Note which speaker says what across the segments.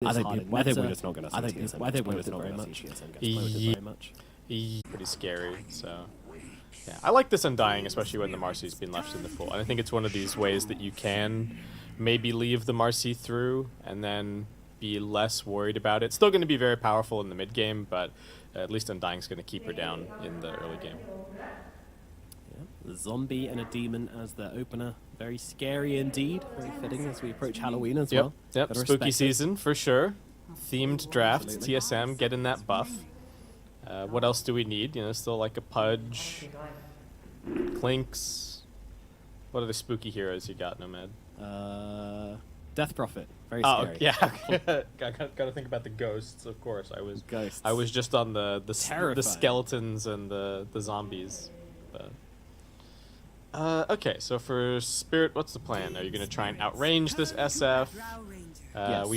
Speaker 1: I think we're just not going to.
Speaker 2: I think we're just not going to see TSM get exploded very much.
Speaker 3: Pretty scary. So yeah, I like this Undying, especially when the Marcy's been left in the pool. And I think it's one of these ways that you can maybe leave the Marcy through and then be less worried about it. Still going to be very powerful in the mid game, but at least Undying's going to keep her down in the early game.
Speaker 1: A zombie and a demon as the opener. Very scary indeed. Very fitting as we approach Halloween as well.
Speaker 3: Yep, spooky season for sure. Themed draft, absolutely. TSM, getting that buff. What else do we need? You know, still like a Pudge, Clinks. What are the spooky heroes you got, Nomad?
Speaker 1: Death Prophet. Very scary.
Speaker 3: Oh, yeah. Gotta think about the ghosts, of course. I was just on the skeletons and the zombies. But okay, so for Spirit, what's the plan? Are you going to try and outrange this SF? Yes.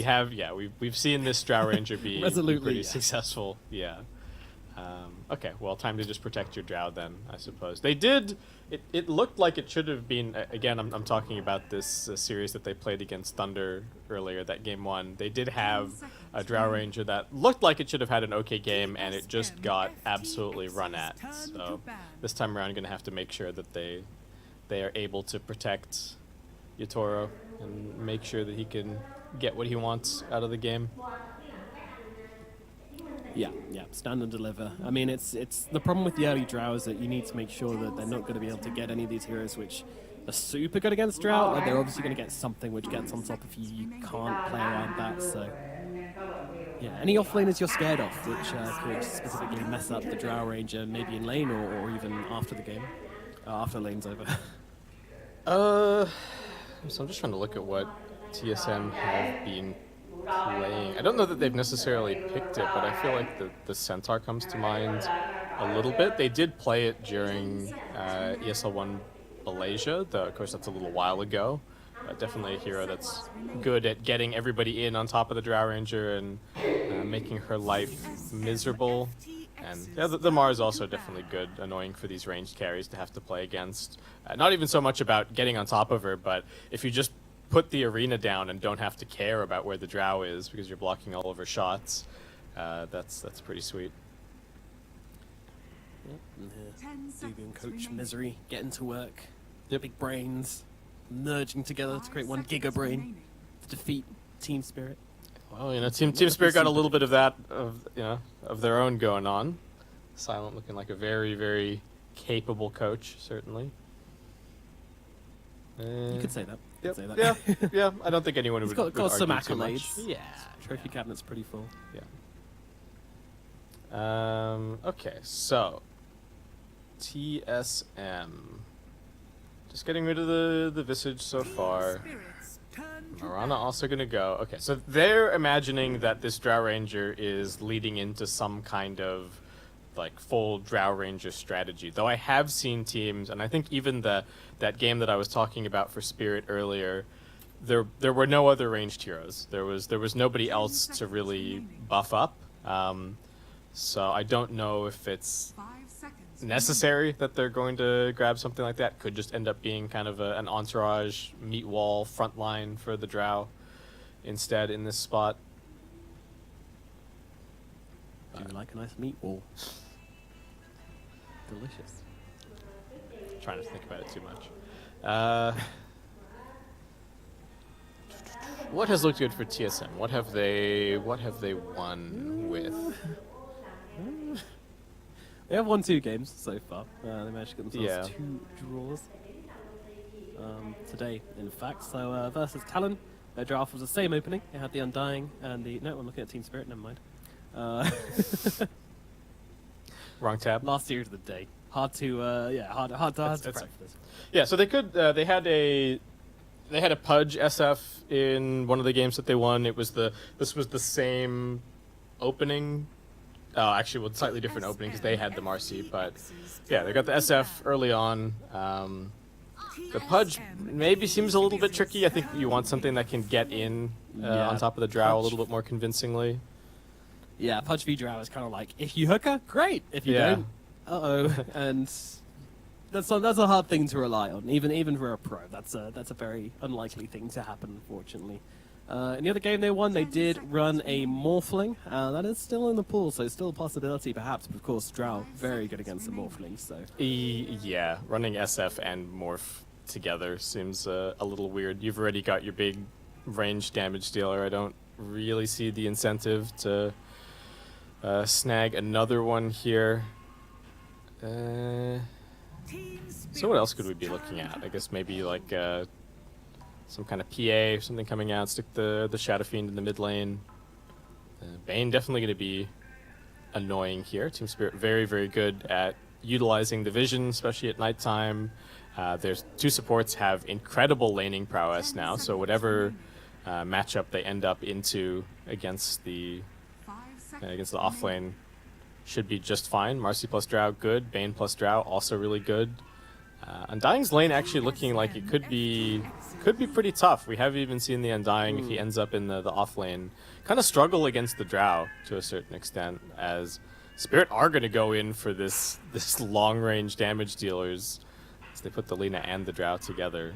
Speaker 3: We've seen this Drow Ranger be pretty successful. Yeah. Okay, well, time to just protect your Drow then, I suppose. They did. It looked like it should have been. Again, I'm talking about this series that they played against Thunder earlier. That game 1, they did have a Drow Ranger that looked like it should have had an okay game, and it just got absolutely run at. So this time around, I'm going to have to make sure that they are able to protect Yatoro and make sure that he can get what he wants out of the game.
Speaker 1: Yeah, stand and deliver. I mean, it's the problem with the early Drow is that you need to make sure that they're not going to be able to get any of these heroes which are super good against Drow. Like, they're obviously going to get something which gets on top if you can't play around that. So yeah, any offlaners you're scared of, which could specifically mess up the Drow Ranger, maybe in lane or even after the game, after lane's over.
Speaker 3: So I'm just trying to look at what TSM have been playing. I don't know that they've necessarily picked it, but I feel like the Centaur comes to mind a little bit. They did play it during ESL1 Malaysia, though of course that's a little while ago. Definitely a hero that's good at getting everybody in on top of the Drow Ranger and making her life miserable. And yeah, the Mar is also definitely good, annoying for these ranged carries to have to play against. Not even so much about getting on top of her, but if you just put the arena down and don't have to care about where the Drow is because you're blocking all of her shots, that's pretty sweet.
Speaker 1: Dugu and Coach Misery getting to work. Big brains merging together to create one Giga Brain to defeat Team Spirit.
Speaker 3: Well, you know, Team Spirit got a little bit of that of their own going on. Silent looking like a very, very capable coach, certainly.
Speaker 1: You could say that.
Speaker 3: Yeah. I don't think anyone would.
Speaker 1: Got some accolades.
Speaker 3: Too much. Yeah.
Speaker 1: Trophy cabinet's pretty full.
Speaker 3: Yeah. Okay, so TSM. Just getting rid of the Visage so far. Marana also gonna go. Okay, so they're imagining that this Drow Ranger is leading into some kind of like full Drow Ranger strategy. Though I have seen teams, and I think even that game that I was talking about for Spirit earlier, there were no other ranged heroes. There was nobody else to really buff up. So I don't know if it's necessary that they're going to grab something like that. Could just end up being kind of an entourage, meat wall, front line for the Drow instead in this spot.
Speaker 1: Do you like a nice meat wall? Delicious.
Speaker 3: Trying to think about it too much. What has looked good for TSM? What have they won with?
Speaker 1: They have won 2 games so far. They managed to get themselves 2 draws today, in fact. So versus Talon, their draft was the same opening. They had the Undying and the... No, I'm looking at Team Spirit, never mind.
Speaker 3: Wrong tab.
Speaker 1: Last series of the day. Hard to prep for this.
Speaker 3: Yeah, so they could. They had a Pudge SF in one of the games that they won. This was the same opening. Actually, well, slightly different opening because they had the Marcy, but yeah, they got the SF early on. The Pudge maybe seems a little bit tricky. I think you want something that can get in on top of the Drow a little bit more convincingly.
Speaker 1: Yeah, Pudge v Drow is kind of like, if you hook her, great. If you don't, and that's a hard thing to rely on. Even for a pro, that's a very unlikely thing to happen, unfortunately. In the other game they won, they did run a Morphling. That is still in the pool, so it's still a possibility perhaps. But of course, Drow, very good against the Morphling, so...
Speaker 3: Yeah, running SF and Morph together seems a little weird. You've already got your big range damage dealer. I don't really see the incentive to snag another one here. So what else could we be looking at? I guess maybe like some kind of PA or something coming out. Stick the Shadow Fiend in the mid lane. Bane definitely going to be annoying here. Team Spirit very, very good at utilizing the vision, especially at nighttime. There's two supports have incredible laning prowess now, so whatever matchup they end up into against the offlane should be just fine. Marcy plus Drow, good. Bane plus Drow, also really good. Undying's lane actually looking like it could be pretty tough. We have even seen the Undying, if he ends up in the off lane, kind of struggle against the Drow to a certain extent, as Spirit are going to go in for this long range damage dealers. So they put the Lina and the Drow together.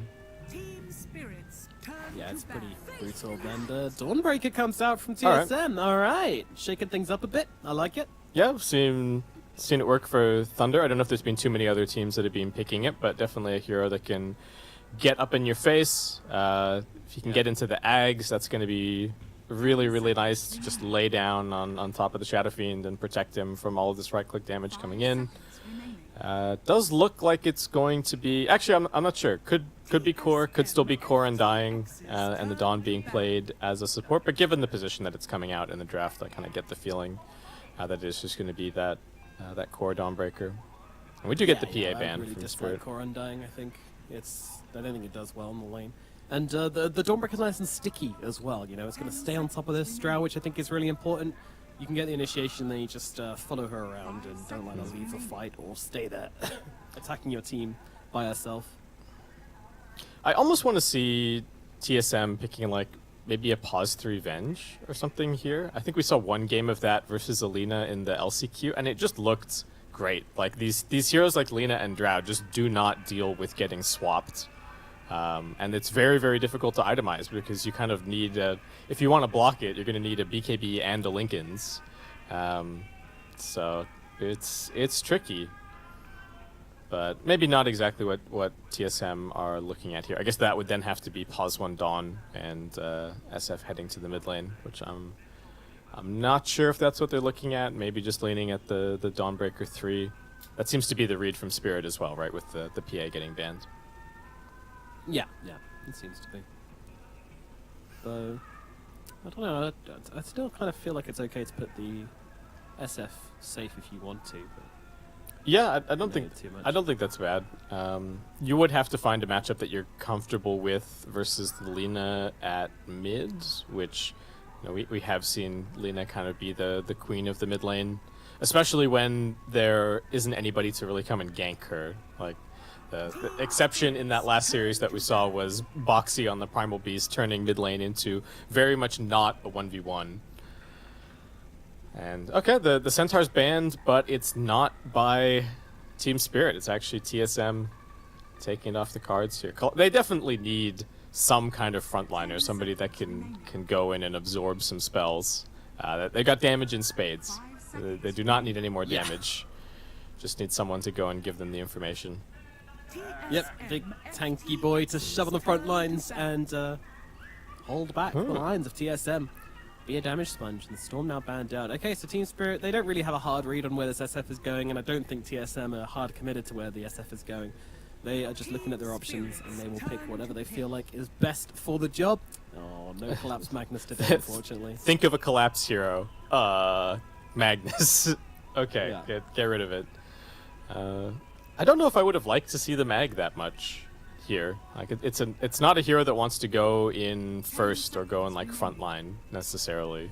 Speaker 1: Yeah, it's pretty brutal. And Dawnbreaker comes out from TSM. All right, shaking things up a bit. I like it.
Speaker 3: Yeah, I've seen it work for Thunder. I don't know if there's been too many other teams that have been picking it, but definitely a hero that can get up in your face. If you can get into the Ags, that's going to be really, really nice to just lay down on top of the Shadow Fiend and protect him from all of this right-click damage coming in. Does look like it's going to be... Actually, I'm not sure. Could be Core, could still be Core Undying, and the Dawn being played as a support, but given the position that it's coming out in the draft, I kind of get the feeling that it's just going to be that Core Dawnbreaker. And we do get the PA ban
Speaker 1: really
Speaker 3: from Spirit.
Speaker 1: Core Undying, I think. I don't think it does well in the lane. And the Dawnbreaker's nice and sticky as well, you know, it's going to stay on top of this Drow, which I think is really important. You can get the initiation, then you just follow her around and don't let her leave the fight or stay there, attacking your team by herself.
Speaker 3: I almost want to see TSM picking like maybe a pause to revenge or something here. I think we saw one game of that versus Alina in the LCQ, and it just looked great. Like these heroes like Lina and Drow just do not deal with getting swapped. And it's very, very difficult to itemize because you kind of need if you want to block it, you're going to need a BKB and a Linken's. So it's tricky, but maybe not exactly what TSM are looking at here. I guess that would then have to be pause 1 Dawn and SF heading to the mid lane, which I'm not sure if that's what they're looking at. Maybe just leaning at the Dawnbreaker 3. That seems to be the read from Spirit as well, right, with the PA getting banned.
Speaker 1: Yeah, it seems to be. So, I don't know, I still kind of feel like it's okay to put the SF safe if you want to, but...
Speaker 3: Yeah, I don't think that's bad. You would have to find a matchup that you're comfortable with versus the Lina at mid, which, you know, we have seen Lina kind of be the queen of the mid lane, especially when there isn't anybody to really come and gank her. Like, the exception in that last series that we saw was Boxy on the Primal Beast turning mid lane into very much not a 1v1. And okay, the Centaur's banned, but it's not by Team Spirit. It's actually TSM taking it off the cards here. They definitely need some kind of frontliner, somebody that can go in and absorb some spells. They got damage in spades. They do not need any more damage. Just need someone to go and give them the information.
Speaker 1: Yep, big tanky boy to shove on the front lines and hold back the lines of TSM. Be a damage sponge, and the Storm now banned out. Okay, so Team Spirit, they don't really have a hard read on where this SF is going, and I don't think TSM are hard committed to where the SF is going. They are just looking at their options, and they will pick whatever they feel like is best for the job. Oh, no Collapse Magnus today, unfortunately.
Speaker 3: Think of a Collapse hero. Magnus. Okay, yeah. Get rid of it. I don't know if I would have liked to see the Mag that much here. Like it's not a hero that wants to go in first or go in like front line necessarily.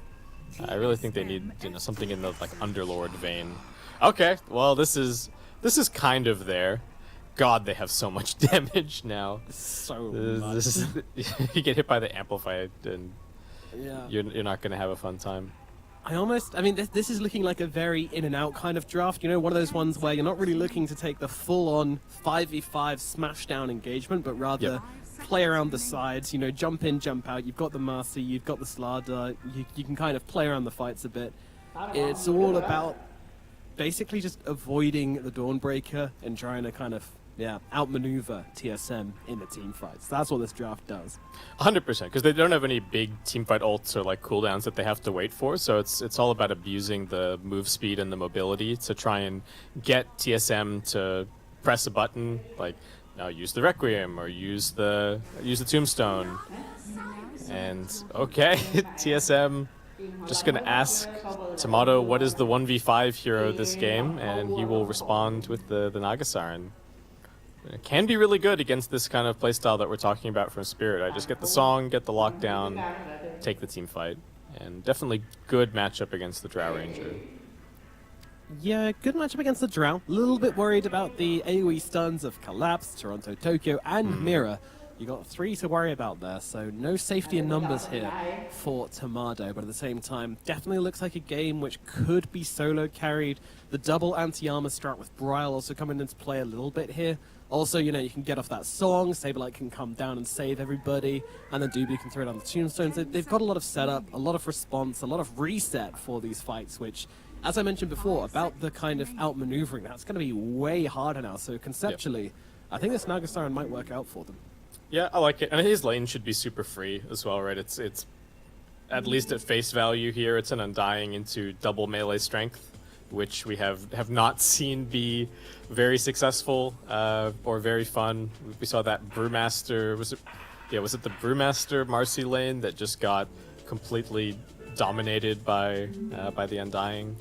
Speaker 3: I really think they need, you know, something in the like Underlord vein. Okay, well this is kind of there. God, they have so much damage now.
Speaker 1: So much.
Speaker 3: You get hit by the Amplified and
Speaker 1: yeah.
Speaker 3: you're not gonna have a fun time.
Speaker 1: I mean, this is looking like a very in-and-out kind of draft. You know, one of those ones where you're not really looking to take the full-on 5v5 smash-down engagement, but rather play around the sides, you know, jump in, jump out. You've got the Master, you've got the Slarda. You can kind of play around the fights a bit. It's all about basically just avoiding the Dawnbreaker and trying to kind of, outmaneuver TSM in the team fights. That's what this draft does.
Speaker 3: 100%, because they don't have any big teamfight ults or like cooldowns that they have to wait for, so it's all about abusing the move speed and the mobility to try and get TSM to press a button, like use the Requiem or use the Tombstone. And okay, TSM just gonna ask Tomato what is the 1v5 hero this game, and he will respond with the Nagasaran. It can be really good against this kind of playstyle that we're talking about from Spirit. I just get the song, get the lockdown, take the team fight, and definitely good matchup against the Drow Ranger.
Speaker 1: Yeah, good matchup against the Drow. A little bit worried about the AoE stuns of Collapse, Toronto, Tokyo, and Mira. You got 3 to worry about there, so no safety in numbers here for Tomado, but at the same time, definitely looks like a game which could be solo carried. The double anti-armor strat with Brile also coming into play a little bit here. Also, you know, you can get off that song, Saberlight can come down and save everybody, and then Doobie can throw down the tombstones. They've got a lot of setup, a lot of response, a lot of reset for these fights, which, as I mentioned before, about the kind of outmaneuvering, that's going to be way harder now. So conceptually, I think this Nagasaran might work out for them.
Speaker 3: Yeah, I like it. And his lane should be super free as well, right? It's at least at face value here, it's an Undying into double melee strength, which we have not seen be very successful or very fun. We saw that Brewmaster, was it the Brewmaster Marcy lane that just got completely dominated by the Undying.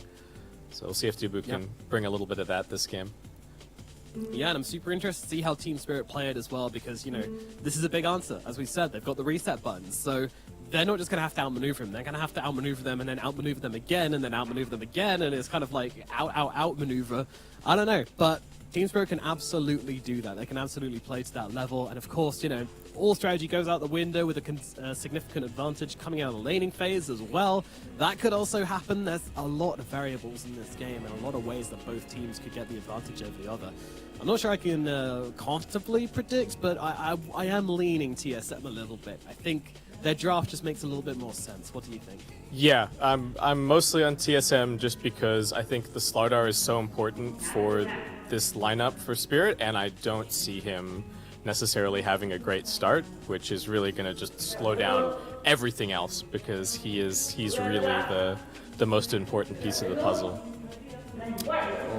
Speaker 3: So we'll see if Dubu can bring a little bit of that this game.
Speaker 1: Yeah, and I'm super interested to see how Team Spirit play it as well, because, you know, this is a big answer. As we said, they've got the reset buttons, so they're not just going to have to outmaneuver them. They're going to have to outmaneuver them and then outmaneuver them again and then outmaneuver them again, and it's kind of like outmaneuver. I don't know, but Team Spirit can absolutely do that. They can absolutely play to that level, and of course, you know, all strategy goes out the window with a significant advantage coming out of the laning phase as well. That could also happen. There's a lot of variables in this game and a lot of ways that both teams could get the advantage over the other. I'm not sure I can comfortably predict, but I am leaning TSM a little bit. I think their draft just makes a little bit more sense. What do you think?
Speaker 3: Yeah, I'm mostly on TSM just because I think the Slardar is so important for this lineup for Spirit, and I don't see him necessarily having a great start, which is really going to just slow down everything else, because he's really the most important piece of the puzzle.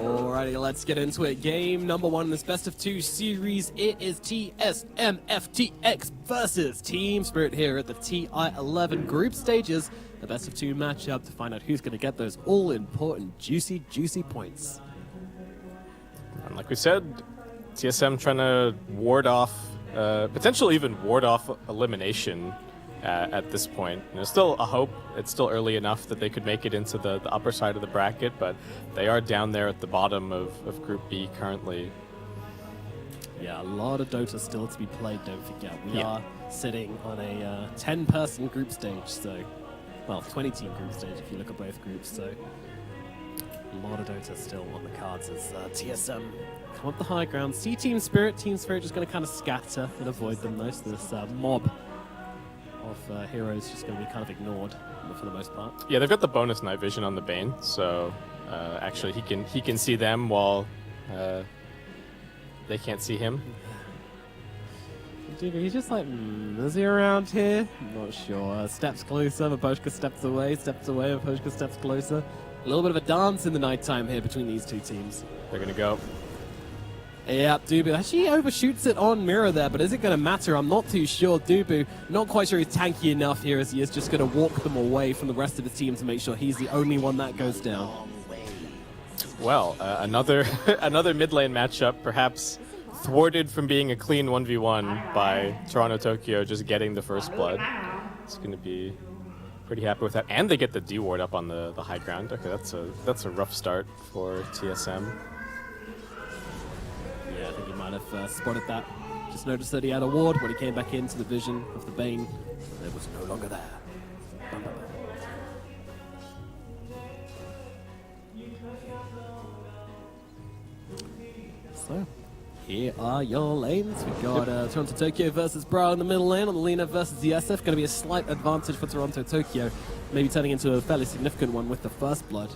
Speaker 1: Alrighty, let's get into it. Game number 1 in this best of 2 series. It is TSM FTX versus Team Spirit here at the TI-11 group stages. The best of 2 matchup to find out who's going to get those all-important, juicy points.
Speaker 3: And like we said, TSM trying to ward off, potentially even ward off elimination at this point. There's still a hope. It's still early enough that they could make it into the upper side of the bracket, but they are down there at the bottom of Group B currently.
Speaker 1: Yeah, a lot of Dota still to be played, don't forget. We are sitting on a 10-person group stage, so, well, 20-team group stage if you look at both groups, so a lot of Dota still on the cards as TSM come up the high ground. See Team Spirit just going to kind of scatter and avoid them though, so this mob of heroes just going to be kind of ignored for the most part.
Speaker 3: Yeah, they've got the bonus night vision on the Bane, so actually he can see them while they can't see him.
Speaker 1: Dude, he's just like, is he around here? I'm not sure. Steps closer, Maposhka steps away, Maposhka steps closer. A little bit of a dance in the nighttime here between these two teams.
Speaker 3: They're going to go.
Speaker 1: Yeah, Dubu actually overshoots it on Mira there, but is it going to matter? I'm not too sure. Dubu, not quite sure he's tanky enough here, as he is just going to walk them away from the rest of his team to make sure he's the only one that goes down.
Speaker 3: Well, another mid lane matchup, perhaps thwarted from being a clean 1v1 by Toronto Tokyo just getting the first blood. It's going to be pretty happy with that, and they get the D ward up on the high ground. Okay, that's a rough start for TSM.
Speaker 1: Yeah, I think he might have spotted that. Just noticed that he had a ward when he came back into the vision of the Bane. It was no longer there. So, Here are your lanes. We've got Toronto Tokyo versus Brawl in the middle lane. On the Lena versus the SF. Going to be a slight advantage for Toronto Tokyo. Maybe turning into a fairly significant one with the first blood.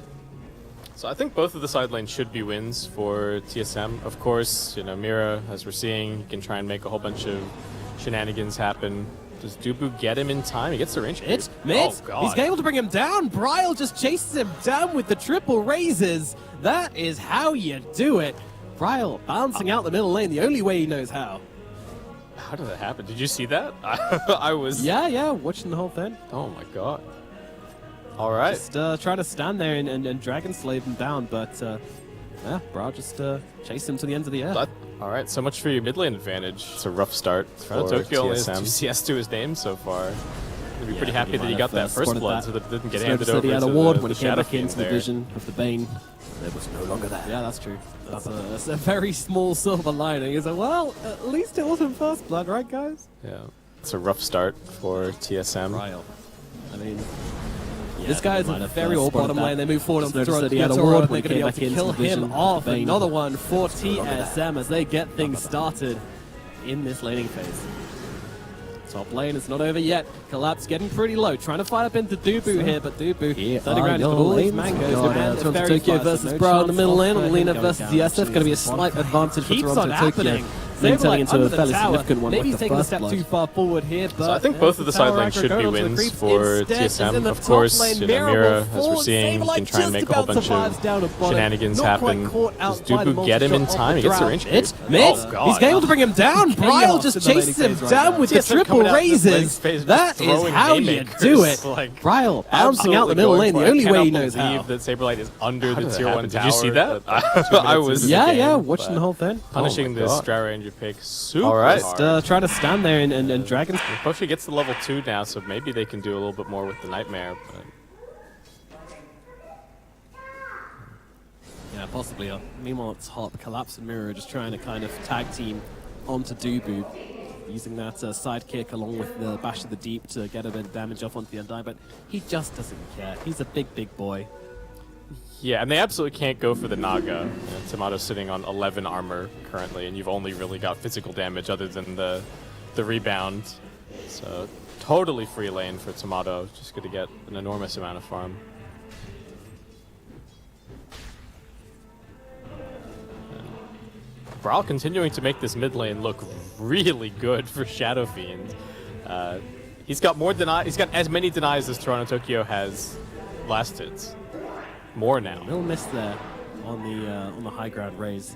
Speaker 3: So I think both of the side lanes should be wins for TSM. Of course, you know, Mira, as we're seeing, can try and make a whole bunch of shenanigans happen. Does Dubu get him in time? He gets the range.
Speaker 1: Mid,
Speaker 3: Oh, God.
Speaker 1: he's able to bring him down. Bryle just chases him down with the triple raises. That is how you do it. Bryle bouncing out the middle lane the only way he knows how.
Speaker 3: How did that happen? Did you see that? I was...
Speaker 1: Yeah, watching the whole thing.
Speaker 3: Oh my god. All right.
Speaker 1: Just trying to stand there and Dragon Slave him down, but yeah, Bryle just chased him to the end of the air.
Speaker 3: All right, so much for your mid lane advantage. It's a rough start for Tokyo only has TSM. 2 CS to his name so far. He'd be pretty
Speaker 1: Yeah,
Speaker 3: happy that he got that first blood so that it didn't get handed over
Speaker 1: he had
Speaker 3: to
Speaker 1: a ward
Speaker 3: the
Speaker 1: when he came
Speaker 3: Shadow
Speaker 1: back into
Speaker 3: Fiends
Speaker 1: the
Speaker 3: there.
Speaker 1: vision of the Bane. It was no longer there. Yeah, that's true. That's a very small silver lining. He's like, well, at least it wasn't first blood, right, guys?
Speaker 3: Yeah, it's a rough start for TSM.
Speaker 1: Bryle. I mean, this guy is a very all bottom lane. They move forward on the Toronto.
Speaker 2: he had a ward
Speaker 1: They're going
Speaker 2: when
Speaker 1: to
Speaker 2: he
Speaker 1: be able
Speaker 2: came
Speaker 1: to
Speaker 2: back
Speaker 1: kill
Speaker 2: into the
Speaker 1: him
Speaker 2: vision
Speaker 1: off.
Speaker 2: of the Bane.
Speaker 1: Another one for TSM as they get things started in this laning phase. Top lane is not over yet. Collapse getting pretty low. Trying to fight up into Dubu here, but Dubu turning around into all these mangoes.
Speaker 2: Toronto Tokyo versus Brawl in the middle lane. On Lena versus the SF. Going to be a slight advantage for
Speaker 1: Keeps
Speaker 2: Toronto
Speaker 1: on
Speaker 2: Tokyo.
Speaker 1: happening.
Speaker 2: Then turning
Speaker 1: Saberlight
Speaker 2: into a
Speaker 1: under the
Speaker 2: fairly
Speaker 1: tower.
Speaker 2: significant one
Speaker 1: Maybe
Speaker 2: with
Speaker 1: he's
Speaker 2: the
Speaker 1: taking a
Speaker 2: first
Speaker 1: step
Speaker 2: blood.
Speaker 1: too far forward here, but
Speaker 3: So I think both of the side lanes should be wins for TSM. Of course, you know, Mira, as we're seeing, can try and make a whole bunch of shenanigans happen. Does Dubu get him in time? He gets the range.
Speaker 1: Mid,
Speaker 3: Oh, God.
Speaker 1: he's able to bring him down. Bryle just chases him down with the triple raises. That is how you do it. Bryle bouncing out the middle lane the only way he knows how.
Speaker 3: I cannot believe that Saberlight is under the tier 1 tower.
Speaker 1: Did you see that?
Speaker 3: I was
Speaker 1: Watching the whole thing.
Speaker 3: punishing
Speaker 2: Oh my
Speaker 3: this
Speaker 2: God.
Speaker 3: Strata Ranger pick super
Speaker 2: Alright.
Speaker 3: hard.
Speaker 1: Trying to stand there and Dragon.
Speaker 3: Poshi gets to level 2 now, so maybe they can do a little bit more with the Nightmare. But
Speaker 1: Yeah, possibly. Meanwhile, it's Hop, Collapse, and Mirror just trying to kind of tag team onto Dubu, using that sidekick along with the Bash of the Deep to get a bit of damage off onto the Undying, but he just doesn't care. He's a big, big boy.
Speaker 3: yeah, and they absolutely can't go for the Naga. Tomato's sitting on 11 armor currently, and you've only really got physical damage other than the rebound. So totally free lane for Tomato. Just going to get an enormous amount of farm. Brawl continuing to make this mid lane look really good for Shadow Fiend. He's got more he's got as many denies as Toronto Tokyo has last hits. More now.
Speaker 1: Little miss there on the high ground raise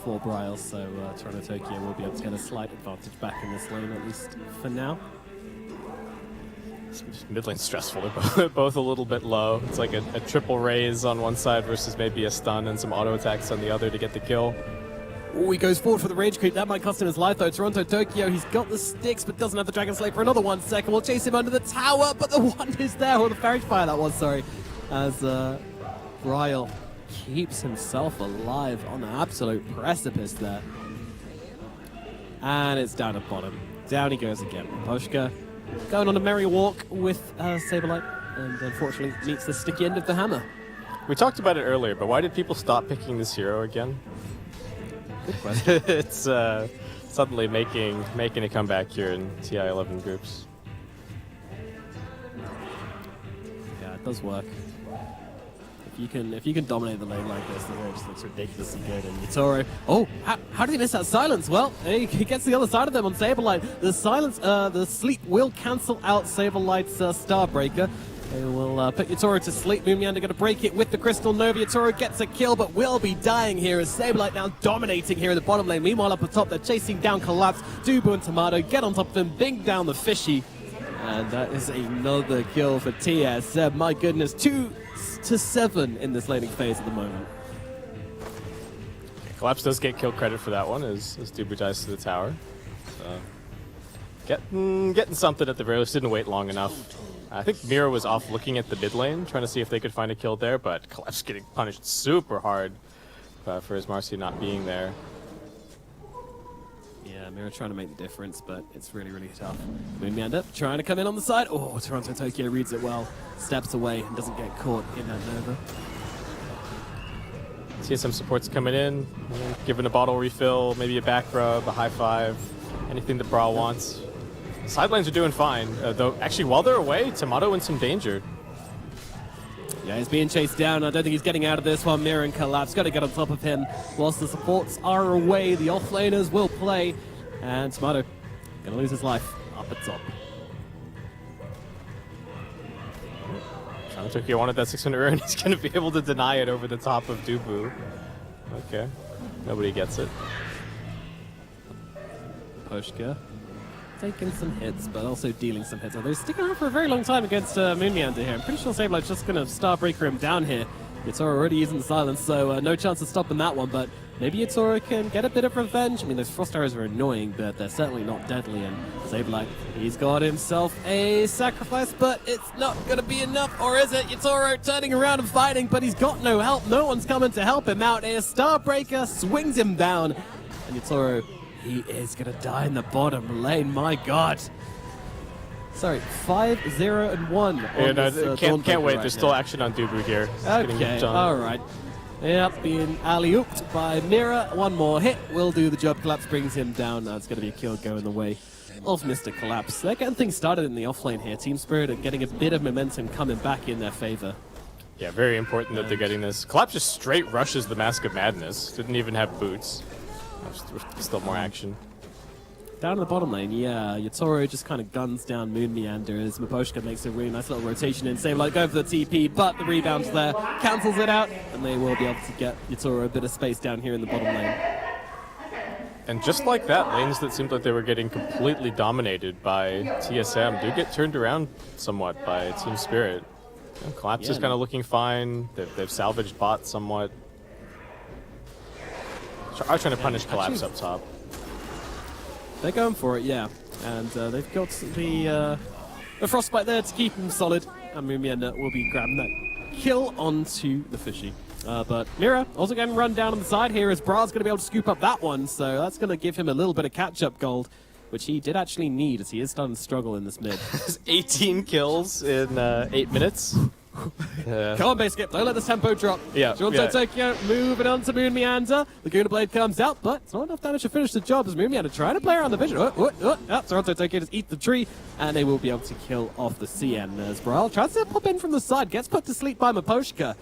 Speaker 1: for Bryle, so Toronto Tokyo will be able to get a slight advantage back in this lane, at least for now.
Speaker 3: Mid lane's stressful. They're both a little bit low. It's like a triple raise on one side versus maybe a stun and some auto attacks on the other to get the kill.
Speaker 1: Oh, he goes forward for the rage creep. That might cost him his life, though. Toronto Tokyo, he's got the sticks, but doesn't have the Dragon Slave for another 1 second. We'll chase him under the tower, but the one is there. Or the Faerie Fire, that was, sorry. As Bryle keeps himself alive on the absolute precipice there. And it's down at bottom. Down he goes again. Poshka going on a merry walk with Saberlight, and unfortunately meets the sticky end of the hammer.
Speaker 3: We talked about it earlier, but why did people stop picking this hero again?
Speaker 1: Good question.
Speaker 3: It's suddenly making a comeback here in TI-11 groups.
Speaker 1: Yeah, it does work. If you can dominate the lane like this, the hero just looks ridiculously good. And Yatoro, oh, how did he miss that silence? Well, he gets the other side of them on Saberlight. The silence, the sleep will cancel out Saberlight's Starbreaker. They will put Yatoro to sleep. Moomiander going to break it with the Crystal Nova. Yatoro gets a kill, but will be dying here as Saberlight now dominating here in the bottom lane. Meanwhile, up the top, they're chasing down Collapse. Dubu and Tomato get on top of him, bing down the fishy. And that is another kill for TSM. My goodness, 2-7 in this laning phase at the moment.
Speaker 3: Collapse does get kill credit for that one as Dubu dies to the tower. So, getting something at the very least. Didn't wait long enough. I think Mira was off looking at the mid lane, trying to see if they could find a kill there, but Collapse getting punished super hard for his Marcy not being there.
Speaker 1: Yeah, Mira trying to make the difference, but it's really, really tough. Moomiander trying to come in on the side. Oh, Toronto Tokyo reads it well, steps away and doesn't get caught in that Nova.
Speaker 3: TSM support's coming in, giving a bottle refill, maybe a back rub, a high five, anything that Brawl wants. The sidelines are doing fine, though actually while they're away, Tomato in some danger.
Speaker 1: Yeah, he's being chased down. I don't think he's getting out of this one. Mirror and Collapse got to get on top of him. Whilst the supports are away, the offlaners will play. And Tomato going to lose his life up at top.
Speaker 3: Tokyo wanted that 600 earn. He's going to be able to deny it over the top of Dubu. Okay. Nobody gets it.
Speaker 1: Poshka taking some hits, but also dealing some hits. They're sticking around for a very long time against Moon Meander here. I'm pretty sure Sablelight's just going to Starbreaker him down here. Yatoro already using the silence, so no chance of stopping that one, but maybe Yatoro can get a bit of revenge. I mean, those frost arrows are annoying, but they're certainly not deadly, and Sabelight, he's got himself a sacrifice, but it's not going to be enough, or is it? Yatoro turning around and fighting, but he's got no help. No one's coming to help him out here. Starbreaker swings him down, and Yatoro, he is going to die in the bottom lane. My God. Sorry, 5-0-1.
Speaker 3: Can't wait.
Speaker 1: Right,
Speaker 3: There's still action on Dubu here.
Speaker 1: Okay, all right. Yep, being alley-ooped by Mira. One more hit will do the job. Collapse brings him down. It's going to be a kill going the way of Mr. Collapse. They're getting things started in the offlane here. Team Spirit are getting a bit of momentum coming back in their favor.
Speaker 3: Yeah, very important that they're getting this. Collapse just straight rushes the Mask of Madness. Didn't even have boots. Still more action.
Speaker 1: Down in the bottom lane, yeah, Yatoro just kind of guns down Moon Meander as Maposhka makes a really nice little rotation in. Sabelight go for the TP, but the rebound's there, cancels it out, and they will be able to get Yatoro a bit of space down here in the bottom lane.
Speaker 3: And just like that, lanes that seemed like they were getting completely dominated by TSM do get turned around somewhat by Team Spirit. And Collapse is kind of looking fine. They've salvaged bot somewhat. I was trying to punish Collapse up top.
Speaker 1: They're going for it, yeah. And they've got the Frostbite there to keep them solid. And Mumienda will be grabbing that kill onto the Fishy. But Mira also getting run down on the side here as Bra's going to be able to scoop up that one. So that's going to give him a little bit of catch-up gold, which he did actually need as he is starting to struggle in this mid.
Speaker 3: 18 kills in 8 minutes.
Speaker 1: Come on, Base Skip, don't let this tempo drop.
Speaker 3: Yeah.
Speaker 1: Tokyo moving on to Moon Meander. Laguna Blade comes out, but it's not enough damage to finish the job as Moon Meander trying to play around the vision. Toronto Tokyo just eat the tree, and they will be able to kill off the CN as Brawl tries to pop in from the side, gets put to sleep by Maposhka.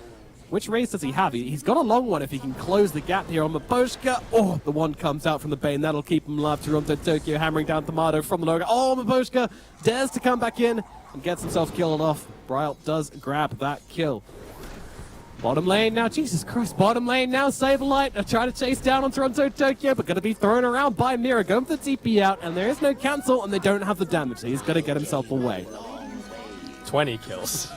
Speaker 1: Which raise does he have? He's got a long one if he can close the gap here on Maposhka. Oh, the one comes out from the Bane. That'll keep him alive. Toronto Tokyo hammering down Tomato from the logo. Oh, Maposhka dares to come back in and gets himself killed off. Bryalt does grab that kill. Bottom lane now. Jesus Christ. Bottom lane now. Sabelight are trying to chase down on Toronto Tokyo, but going to be thrown around by Mira. Going for the TP out, and there is no cancel, and they don't have the damage. So he's going to get himself away.
Speaker 3: 20 kills.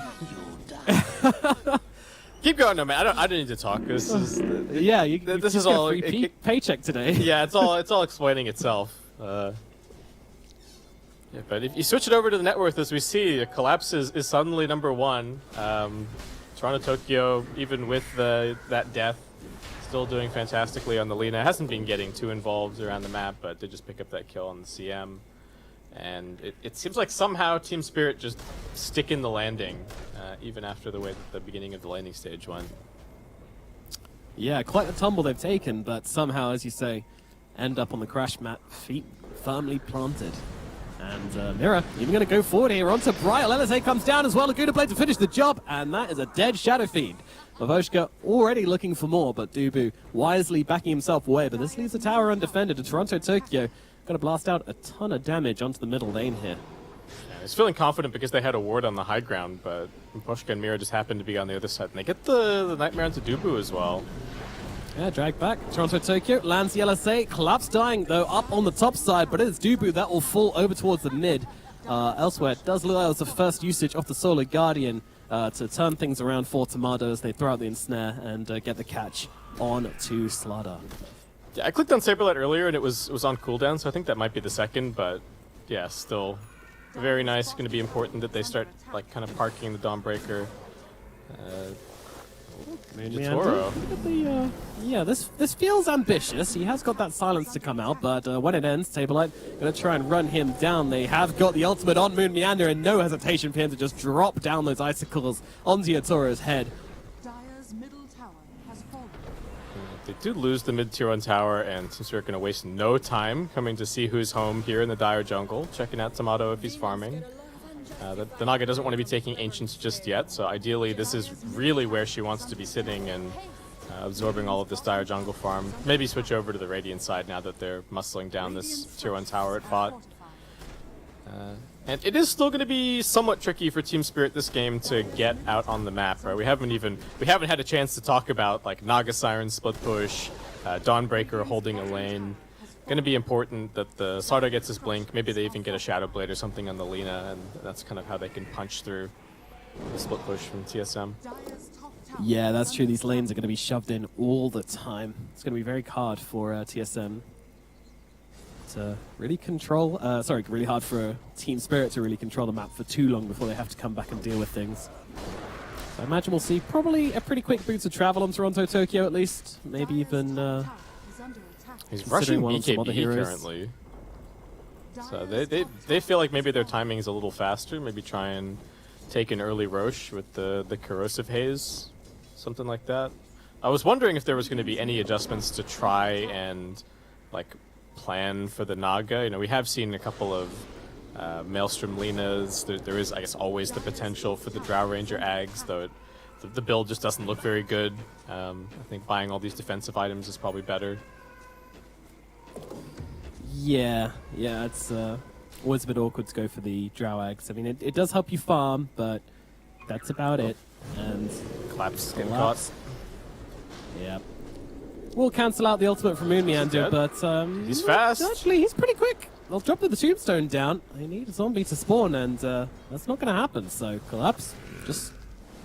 Speaker 3: Keep going, no man. I don't need to talk. This is this is all
Speaker 1: paycheck today.
Speaker 3: Yeah, it's all explaining itself. Yeah, but if you switch it over to the net worth, as we see, Collapse is suddenly #1. Toronto Tokyo, even with that death, still doing fantastically on the Lina. Hasn't been getting too involved around the map, but did just pick up that kill on the CM. And it seems like somehow Team Spirit just stick in the landing, even after the way that the beginning of the landing stage went.
Speaker 1: Yeah, quite the tumble they've taken, but somehow, as you say, end up on the crash mat, feet firmly planted. And Mira even going to go forward here onto Bryal. LSA comes down as well. Laguna Blade to finish the job, and that is a dead Shadow Fiend. Mavoshka already looking for more, but Dubu wisely backing himself away. But this leaves the tower undefended. And Toronto Tokyo going to blast out a ton of damage onto the middle lane here.
Speaker 3: Yeah, I was feeling confident because they had a ward on the high ground, but Mavoshka and Mira just happened to be on the other side. And they get the Nightmare onto Dubu as well.
Speaker 1: Yeah, drag back. Toronto Tokyo lands the LSA. Collapse dying, though, up on the top side, but it is Dubu that will fall over towards the mid. Elsewhere, it does look like it was the first usage of the Solar Guardian to turn things around for Tomato as they throw out the ensnare and get the catch on to Slaughter.
Speaker 3: Yeah, I clicked on Saberlight earlier and it was on cooldown, so I think that might be the second, but yeah, still very nice. Going to be important that they start like kind of parking the Dawnbreaker. Toro.
Speaker 1: Yeah, this feels ambitious. He has got that silence to come out, but when it ends, Saberlight going to try and run him down. They have got the ultimate on Moon Meander, and no hesitation for him to just drop down those icicles onto Yatoro's head.
Speaker 4: Dire's middle tower has fallen.
Speaker 3: They do lose the mid tier 1 tower, and since we're going to waste no time coming to see who's home here in the Dire jungle, checking out Tomato if he's farming. The Naga doesn't want to be taking Ancients just yet, so ideally this is really where she wants to be sitting and absorbing all of this Dire jungle farm. Maybe switch over to the Radiant side now that they're muscling down this tier 1 tower at bot. And it is still going to be somewhat tricky for Team Spirit this game to get out on the map, right? We haven't had a chance to talk about like Naga Siren split push, Dawnbreaker holding a lane. Going to be important that the Sarda gets his blink. Maybe they even get a Shadow Blade or something on the Lina, and that's kind of how they can punch through the split push from TSM.
Speaker 1: Yeah, that's true. These lanes are going to be shoved in all the time. It's going to be very hard for TSM to really control. Really hard for Team Spirit to really control the map for too long before they have to come back and deal with things. So I imagine we'll see probably a pretty quick boot of travel on Toronto, Tokyo at least. Maybe even.
Speaker 3: He's rushing BKB currently. So they feel like maybe their timing is a little faster. Maybe try and take an early Roche with the corrosive haze, something like that. I was wondering if there was going to be any adjustments to try and like plan for the Naga. You know, we have seen a couple of Maelstrom Linas. There is, I guess, always the potential for the Drow Ranger Ags, though the build just doesn't look very good. I think buying all these defensive items is probably better.
Speaker 1: Yeah, it's always a bit awkward to go for the Drow Ags. I mean, it does help you farm, but that's about it. And
Speaker 3: Collapse getting caught.
Speaker 1: Yeah. We'll cancel out the ultimate from Moon Meander, but
Speaker 3: he's fast.
Speaker 1: Actually, he's pretty quick. They'll drop the tombstone down. They need a zombie to spawn, and that's not going to happen. So Collapse just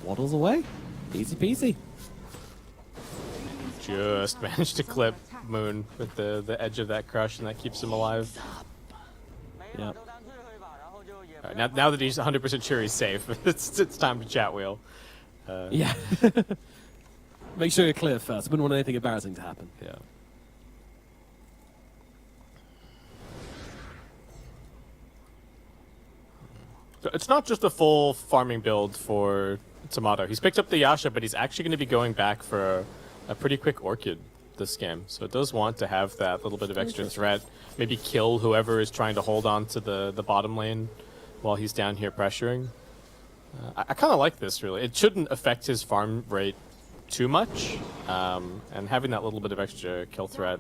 Speaker 1: waddles away. Easy peasy.
Speaker 3: Just managed to clip Moon with the edge of that crush, and that keeps him alive.
Speaker 1: Yeah.
Speaker 3: Right, now that he's 100% sure he's safe, it's time to chat wheel.
Speaker 1: Yeah. Make sure you're clear first. Wouldn't want anything embarrassing to happen.
Speaker 3: Yeah. So it's not just a full farming build for Tomato. He's picked up the Yasha, but he's actually going to be going back for a pretty quick Orchid this game. So it does want to have that little bit of extra threat. Maybe kill whoever is trying to hold on to the bottom lane while he's down here pressuring. I kind of like this, really. It shouldn't affect his farm rate too much, and having that little bit of extra kill threat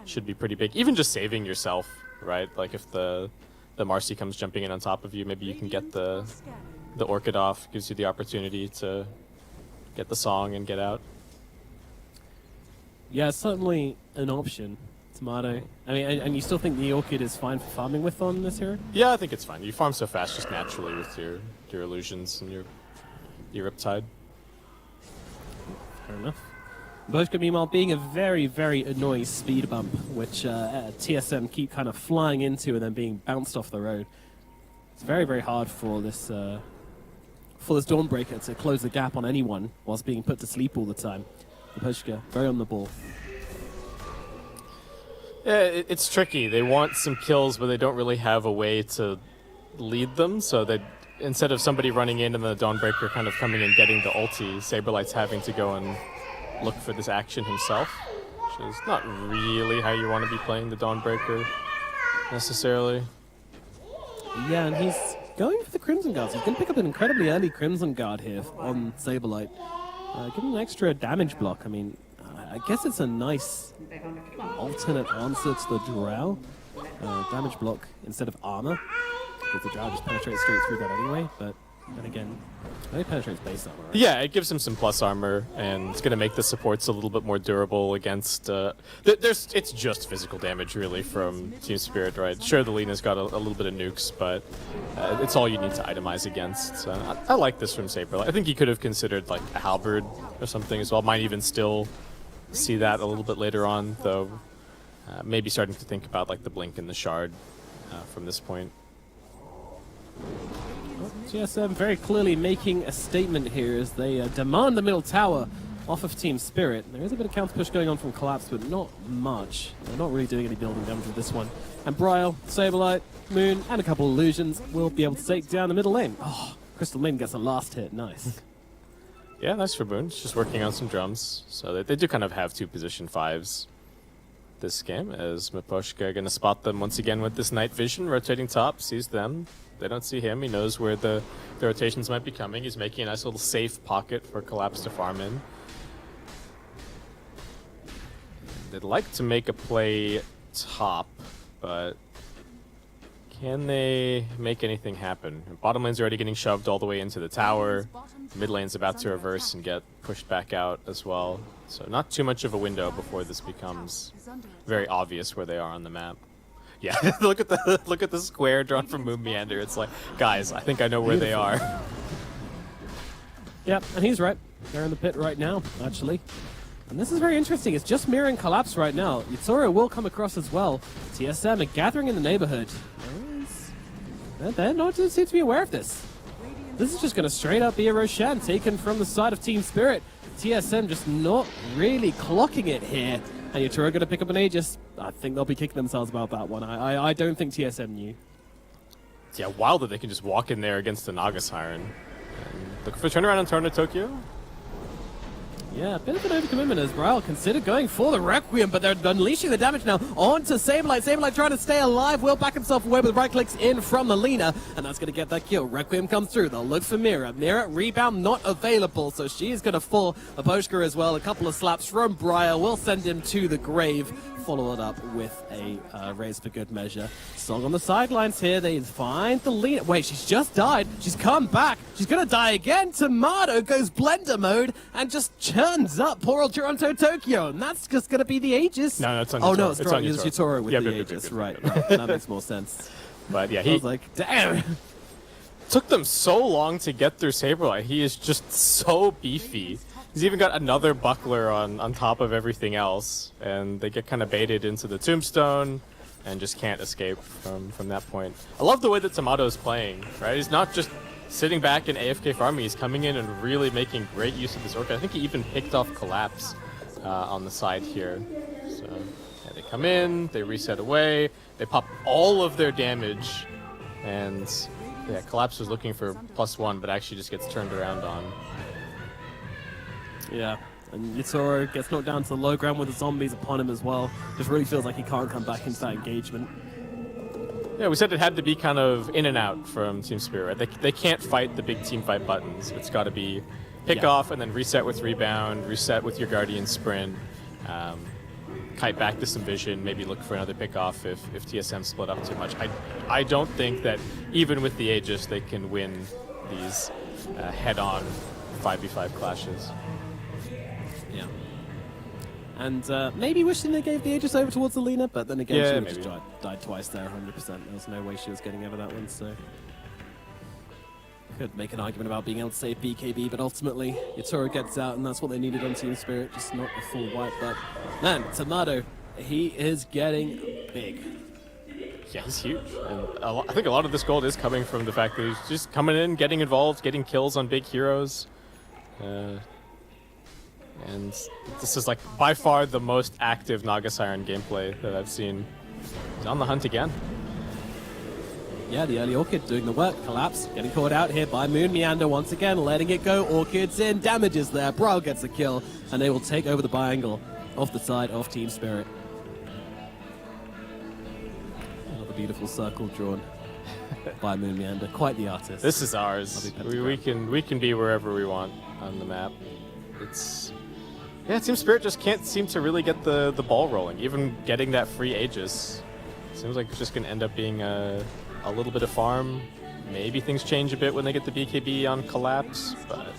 Speaker 3: should be pretty big. Even just saving yourself, right? Like if the Marcy comes jumping in on top of you, maybe you can get the Orchid off, gives you the opportunity to get the song and get out.
Speaker 1: Yeah, it's certainly an option. Tomato. I mean, and you still think the Orchid is fine for farming with on this hero?
Speaker 3: Yeah, I think it's fine. You farm so fast just naturally with your illusions and your Riptide.
Speaker 1: Fair enough. Boshka, meanwhile, being a very, very annoying speed bump, which TSM keep kind of flying into and then being bounced off the road. It's very, very hard for this Dawnbreaker to close the gap on anyone whilst being put to sleep all the time. Boshka, very on the ball.
Speaker 3: Yeah, it's tricky. They want some kills, but they don't really have a way to lead them, so that instead of somebody running in and the Dawnbreaker kind of coming and getting the ulti, Saberlight's having to go and look for this action himself, which is not really how you want to be playing the Dawnbreaker, necessarily.
Speaker 1: Yeah, and he's going for the Crimson Guards. He's going to pick up an incredibly early Crimson Guard here on Saberlight. Give him an extra damage block. I mean, I guess it's a nice alternate answer to the Drow. Damage block instead of armor. Because the Drow just penetrates straight through that anyway, but then again, I think penetrates base armor, right?
Speaker 3: Yeah, it gives him some plus armor, and it's going to make the supports a little bit more durable against... it's just physical damage, really, from Team Spirit, right? Sure, the Lina's got a little bit of nukes, but it's all you need to itemize against. So I like this from Saber. I think he could have considered, like, a Halberd or something as well. Might even still see that a little bit later on, though maybe starting to think about, like, the Blink and the Shard from this point.
Speaker 1: TSM very clearly making a statement here as they demand the middle tower off of Team Spirit. There is a bit of counter push going on from Collapse, but not much. They're not really doing any building damage with this one. And Bryle, Saberlight, Moon, and a couple of illusions will be able to take down the middle lane. Oh, Crystal Lane gets a last hit. Nice.
Speaker 3: Yeah, nice for Boone. Just working on some drums. So they do kind of have 2 position 5s this game, as Miposhka going to spot them once again with this night vision, rotating top, sees them. They don't see him. He knows where the rotations might be coming. He's making a nice little safe pocket for Collapse to farm in. They'd like to make a play top, but can they make anything happen? Bottom lane's already getting shoved all the way into the tower. Mid lane's about to reverse and get pushed back out as well. So not too much of a window before this becomes very obvious where they are on the map. Yeah, look at the square drawn from Moon Meander. It's like, guys, I think I know where they are.
Speaker 1: Yep, and he's right. They're in the pit right now, actually. And this is very interesting. It's just mirroring Collapse right now. Yutoro will come across as well. TSM are gathering in the neighborhood. They're not seem to be aware of this. This is just going to straight up be a Roshan taken from the side of Team Spirit. TSM just not really clocking it here. And Yutoro going to pick up an Aegis. I think they'll be kicking themselves about that one. I don't think TSM knew.
Speaker 3: Yeah, wild that they can just walk in there against the Naga Siren. And looking for a turnaround on Torna Tokyo.
Speaker 1: Yeah, a bit of an overcommitment as Ryle consider going for the Requiem, but they're unleashing the damage now onto Sableye. Sableye trying to stay alive, will back himself away with right clicks in from the Lina, and that's going to get that kill. Requiem comes through, they'll look for Mira. Mira, rebound not available, so she's going to fall. Aposhka as well, a couple of slaps from Briar will send him to the grave. Follow it up with a raise for good measure. Song on the sidelines here, they find the Lina. Wait, she's just died. She's come back. She's going to die again. Tomato goes blender mode and just churns up poor old Toronto Tokyo. And that's just going to be the Aegis.
Speaker 3: No, it's on
Speaker 1: Yutoro. Oh, no,
Speaker 3: it's
Speaker 1: on Yutoro with the Aegis. Right. That makes more sense.
Speaker 3: But yeah,
Speaker 1: I was like, damn.
Speaker 3: Took them so long to get through Sableye. He is just so beefy. He's even got another buckler on top of everything else, and they get kind of baited into the tombstone and just can't escape from that point. I love the way that Tomato's playing, right? He's not just sitting back in AFK farming, he's coming in and really making great use of this orc. I think he even picked off Collapse on the side here. So yeah, they come in, they reset away, they pop all of their damage, and yeah, Collapse was looking for +1, but actually just gets turned around on.
Speaker 1: Yeah, and Yutoro gets knocked down to the low ground with the zombies upon him as well. Just really feels like he can't come back into that engagement.
Speaker 3: Yeah, we said it had to be kind of in and out from Team Spirit. They can't fight the big team fight buttons. It's got to be pick off and then reset with rebound, reset with your Guardian sprint, kite back to some vision, maybe look for another pick off if TSM split up too much. I don't think that even with the Aegis they can win these head-on 5v5 clashes.
Speaker 1: Yeah. And maybe wishing they gave the Aegis over towards the Lina, but then again, she just died twice there, 100%. There was no way she was getting out of that one, so... Could make an argument about being able to save BKB, but ultimately, Yutoro gets out, and that's what they needed on Team Spirit, just not a full wipe. But, man, Tomato, he is getting big.
Speaker 3: Yeah, he's huge. And I think a lot of this gold is coming from the fact that he's just coming in, getting involved, getting kills on big heroes. And this is like by far the most active Naga Siren gameplay that I've seen. He's on the hunt again.
Speaker 1: Yeah, the early Orchid doing the work. Collapse, getting caught out here by Moon Meander once again, letting it go. Orchid's in, damages there. Brawl gets a kill, and they will take over the biangle off the side of Team Spirit. Another beautiful circle drawn by Moon Meander. Quite the artist.
Speaker 3: This is ours. We can be wherever we want on the map. It's... Yeah, Team Spirit just can't seem to really get the ball rolling. Even getting that free Aegis seems like it's just going to end up being a little bit of farm. Maybe things change a bit when they get the BKB on Collapse, but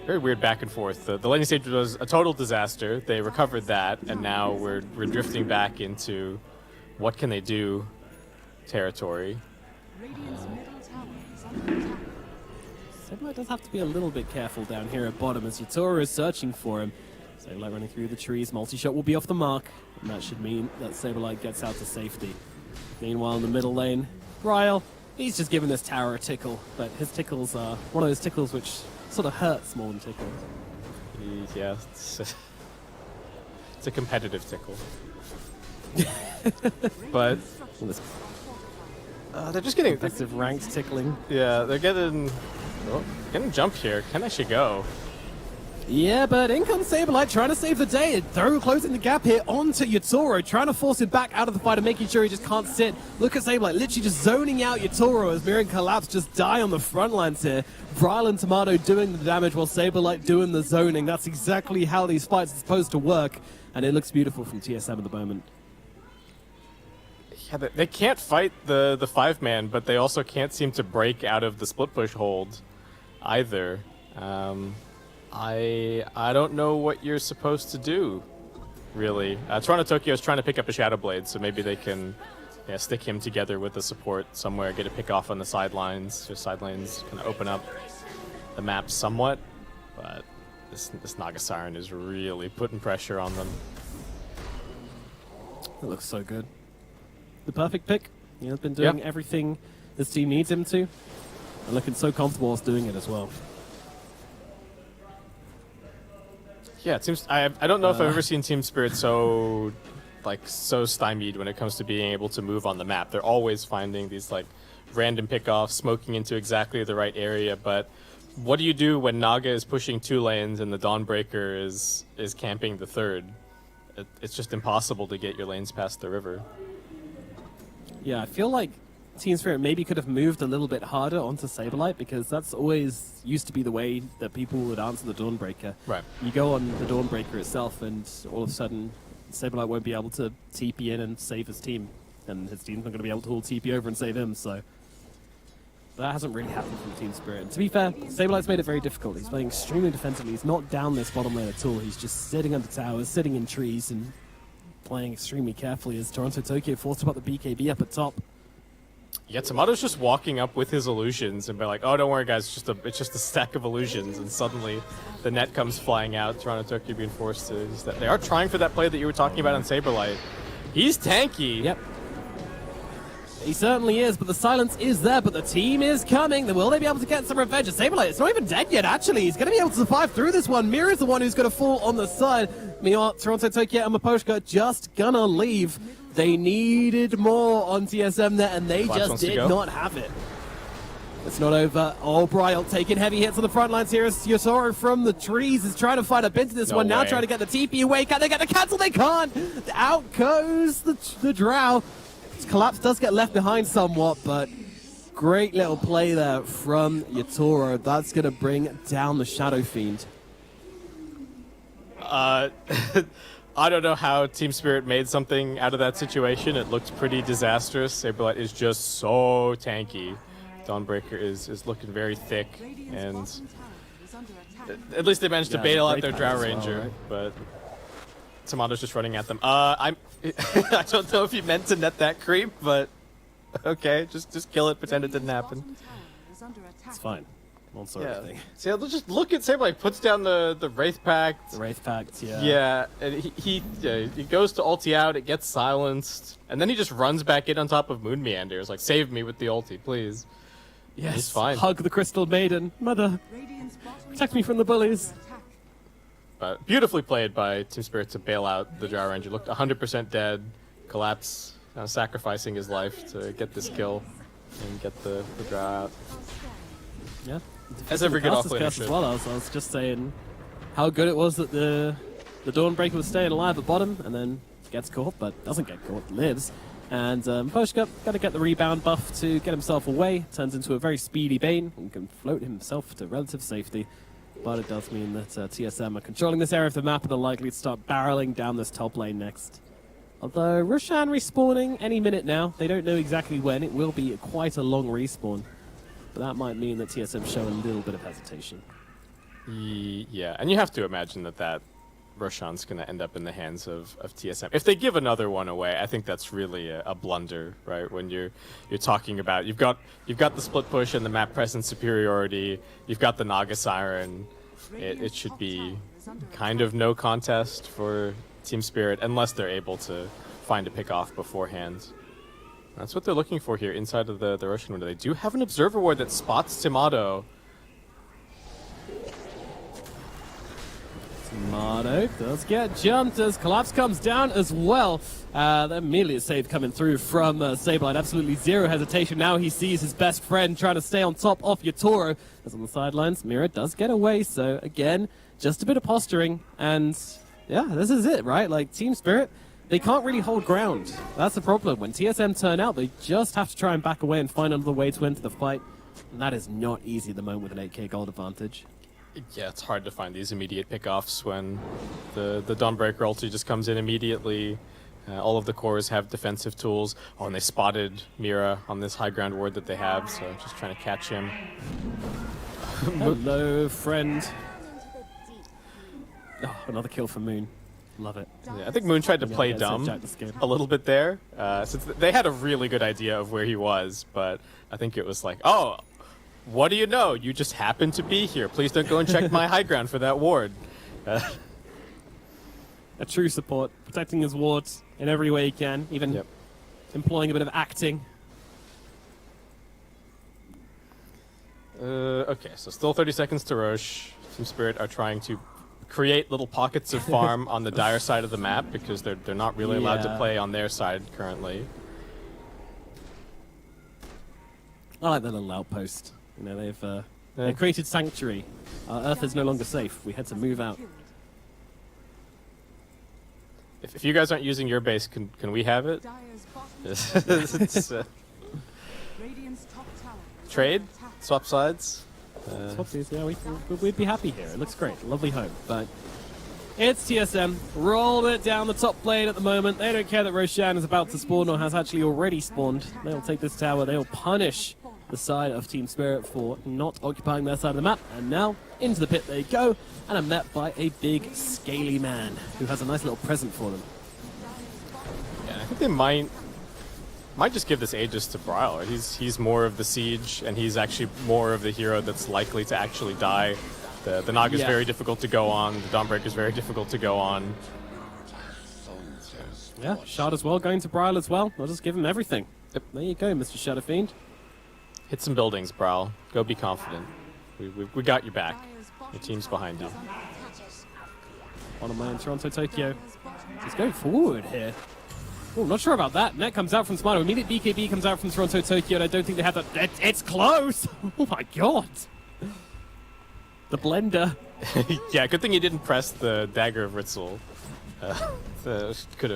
Speaker 3: very weird back and forth. The laning stage was a total disaster. They recovered that, and now we're drifting back into what can they do territory.
Speaker 1: Sableye does have to be a little bit careful down here at bottom as Yutoro is searching for him. Sableye running through the trees, multi-shot will be off the mark, and that should mean that Sableye gets out to safety. Meanwhile, in the middle lane, Ryle, he's just giving this tower a tickle, but his tickles are one of those tickles which sort of hurts more than tickles.
Speaker 3: Yeah, it's a competitive tickle. But they're just getting
Speaker 1: aggressive ranked tickling.
Speaker 3: Yeah, they're getting Oh, getting jump here. Can actually go.
Speaker 1: Yeah, but in comes Saberlight trying to save the day. Throw closing the gap here onto Yatoro, trying to force him back out of the fight and making sure he just can't sit. Look at Saberlight literally just zoning out Yatoro as Mirror and Collapse just die on the front lines here. Vrile and Tomato doing the damage while Saberlight doing the zoning. That's exactly how these fights are supposed to work, and it looks beautiful from TSM at the moment.
Speaker 3: Yeah, they can't fight the 5-man, but they also can't seem to break out of the split push hold either. I don't know what you're supposed to do, really. Toronto Tokyo is trying to pick up a Shadow Blade, so maybe they can stick him together with the support somewhere, get a pick off on the sidelines. Just side lanes kind of open up the map somewhat, but this Naga Siren is really putting pressure on them.
Speaker 1: It looks so good. The perfect pick. You know, been doing everything this team needs him to, and looking so comfortable whilst doing it as well.
Speaker 3: Yeah, it seems I don't know if I've ever seen Team Spirit so stymied when it comes to being able to move on the map. They're always finding these like random pickoffs, smoking into exactly the right area. But what do you do when Naga is pushing 2 lanes and the Dawnbreaker is camping the 3rd? It's just impossible to get your lanes past the river.
Speaker 1: Yeah, I feel like Team Spirit maybe could have moved a little bit harder onto Saberlight, because that's always used to be the way that people would answer the Dawnbreaker.
Speaker 3: Right.
Speaker 1: You go on the Dawnbreaker itself, and all of a sudden, Saberlight won't be able to TP in and save his team, and his team's not going to be able to hold TP over and save him, so... That hasn't really happened from Team Spirit. And to be fair, Saberlight's made it very difficult. He's playing extremely defensively. He's not down this bottom lane at all. He's just sitting under towers, sitting in trees, and playing extremely carefully as Toronto Tokyo forced to put the BKB up at top.
Speaker 3: Yeah, Tomato's just walking up with his illusions and be like, "Oh, don't worry, guys. It's just a stack of illusions." And suddenly, the net comes flying out. Toronto Tokyo being forced to. They are trying for that play that you were talking about on Saberlight. He's tanky.
Speaker 1: Yep. He certainly is, but the silence is there, but the team is coming. Will they be able to get some revenge? Saberlight, it's not even dead yet, actually. He's going to be able to survive through this one. Mirror is the one who's going to fall on the side. Meanwhile, Toronto Tokyo and Maposhka just gonna leave. They needed more on TSM there, and they just did not have it. It's not over. Oh, Bryalt taking heavy hits on the front lines here as Yotaro from the trees is trying to find a bit to this one. Now trying to get the TP away. Can they get the cancel? They can't. Out goes the Drow. Collapse does get left behind somewhat, but great little play there from Yotaro. That's going to bring down the Shadow Fiend.
Speaker 3: I don't know how Team Spirit made something out of that situation. It looked pretty disastrous. Saberlight is just so tanky. Dawnbreaker is looking very thick, and at least they managed to bail out their Drow Ranger, right? But Tomato's just running at them. I don't know if you meant to net that creep, but okay, just kill it, pretend it didn't happen.
Speaker 1: It's fine. One sort of thing.
Speaker 3: See, so just look at Saberlight, puts down the Wraith Pact.
Speaker 1: The Wraith Pact, yeah.
Speaker 3: Yeah, and he goes to ulti out, it gets silenced, and then he just runs back in on top of Moon Meander. It's like, save me with the ulti, please.
Speaker 1: Yes,
Speaker 3: he's fine.
Speaker 1: Hug the Crystal Maiden. Mother, protect me from the bullies.
Speaker 3: But beautifully played by Team Spirit to bail out the Drow Ranger. Looked 100% dead. Collapse, sacrificing his life to get this kill and get the Drow out.
Speaker 1: Yeah.
Speaker 3: As every good offlaner should.
Speaker 1: As well. I was just saying how good it was that the Dawnbreaker was staying alive at bottom and then gets caught, but doesn't get caught, lives. And Poshka got to get the rebound buff to get himself away. Turns into a very speedy Bane and can float himself to relative safety. But it does mean that TSM are controlling this area of the map and are likely to start barreling down this top lane next. Although Roshan respawning any minute now. They don't know exactly when. It will be quite a long respawn. But that might mean that TSM show a little bit of hesitation.
Speaker 3: Yeah, and you have to imagine that Roshan's going to end up in the hands of TSM. If they give another one away, I think that's really a blunder, right? When you're talking about you've got the split push and the map presence superiority, you've got the Naga Siren. It should be kind of no contest for Team Spirit unless they're able to find a pick off beforehand. That's what they're looking for here inside of the Roshan window. They do have an observer ward that spots Tomato.
Speaker 1: Tomato Tomato does get jumped as Collapse comes down as well. Then immediately a save coming through from Sableye. Absolutely zero hesitation. Now he sees his best friend trying to stay on top of Yatoro. As on the sidelines, Mira does get away. So again, just a bit of posturing. And yeah, this is it, right? Like Team Spirit, they can't really hold ground. That's the problem. When TSM turn out, they just have to try and back away and find another way to enter the fight. And that is not easy at the moment with an 8k gold advantage.
Speaker 3: Yeah, it's hard to find these immediate pickoffs when the Dawnbreaker ulti just comes in immediately. All of the cores have defensive tools. Oh, and they spotted Mira on this high ground ward that they have, so just trying to catch him.
Speaker 1: Hello, friend. Oh, another kill for Moon. Love it.
Speaker 3: Yeah, I think Moon tried to play dumb a little bit there, since they had a really good idea of where he was, but I think it was like, oh, what do you know? You just happen to be here. Please don't go and check my high ground for that ward.
Speaker 1: A true support, protecting his wards in every way he can, even employing a bit of acting.
Speaker 3: Okay, so still 30 seconds to Roche. Team Spirit are trying to create little pockets of farm on the dire side of the map because they're not really allowed to play on their side currently.
Speaker 1: I like that little outpost. You know, they've created sanctuary. Our Earth is no longer safe. We had to move out.
Speaker 3: If you guys aren't using your base, can we have it? Trade? Swap sides?
Speaker 1: Swapsies, yeah, we'd be happy here. It looks great. Lovely home. But it's TSM. Rolled it down the top lane at the moment. They don't care that Roshan is about to spawn or has actually already spawned. They'll take this tower. They'll punish the side of Team Spirit for not occupying their side of the map. And now into the pit they go and are met by a big scaly man who has a nice little present for them.
Speaker 3: Yeah, I think they might just give this Aegis to Brile. He's more of the siege, and he's actually more of the hero that's likely to actually die. The Naga is very difficult to go on. The Dawnbreaker is very difficult to go on.
Speaker 1: Yeah, Shard as well, going to Brile as well. I'll just give him everything. Yep. There you go, Mr. Shadow Fiend.
Speaker 3: Hit some buildings, Brile. Go be confident. We got your back. Your team's behind you.
Speaker 1: Bottom lane, Toronto, Tokyo. He's going forward here. Oh, not sure about that. Net comes out from Smarto. Immediate BKB comes out from Toronto, Tokyo, and I don't think they have that. It's close! Oh my god! The blender.
Speaker 3: Yeah, good thing you didn't press the Dagger of Ritzel. Could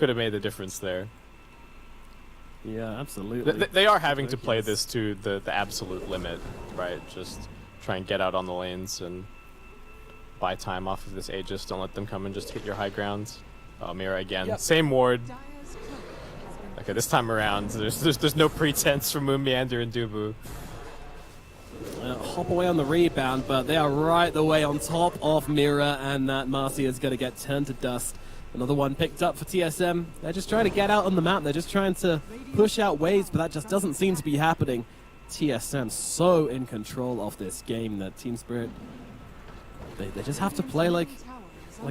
Speaker 3: have made the difference there.
Speaker 1: Yeah, absolutely.
Speaker 3: They are having to play this to the absolute limit, right? Just try and get out on the lanes and buy time off of this Aegis. Don't let them come and just hit your high grounds. Oh, Mira again. Yep. Same ward. Okay, this time around, there's no pretense from Moon Meander and Dubu.
Speaker 1: Hop away on the rebound, but they are right the way on top of Mira, and that Marcy is going to get turned to dust. Another one picked up for TSM. They're just trying to get out on the map. They're just trying to push out waves, but that just doesn't seem to be happening. TSM so in control of this game that Team Spirit, they just have to play like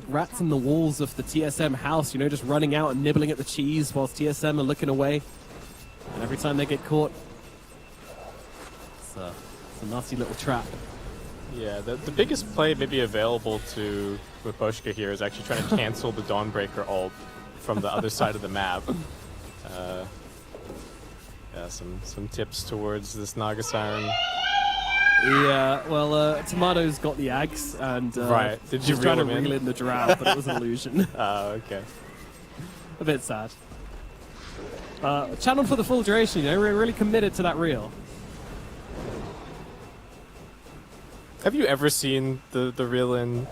Speaker 1: rats in the walls of the TSM house, you know, just running out and nibbling at the cheese whilst TSM are looking away. And every time they get caught, it's a nasty little trap.
Speaker 3: Yeah, the biggest play maybe available to Miposhka here is actually trying to cancel the Dawnbreaker ult from the other side of the map. Yeah, some tips towards this Naga Siren.
Speaker 1: Yeah, well, Tomato's got the Ags, and
Speaker 3: right. Did you
Speaker 1: was trying to reel in the drow, but it was an illusion.
Speaker 3: Oh, okay.
Speaker 1: A bit sad. Channeled for the full duration, you know, we're really committed to that reel.
Speaker 3: Have you ever seen the reel in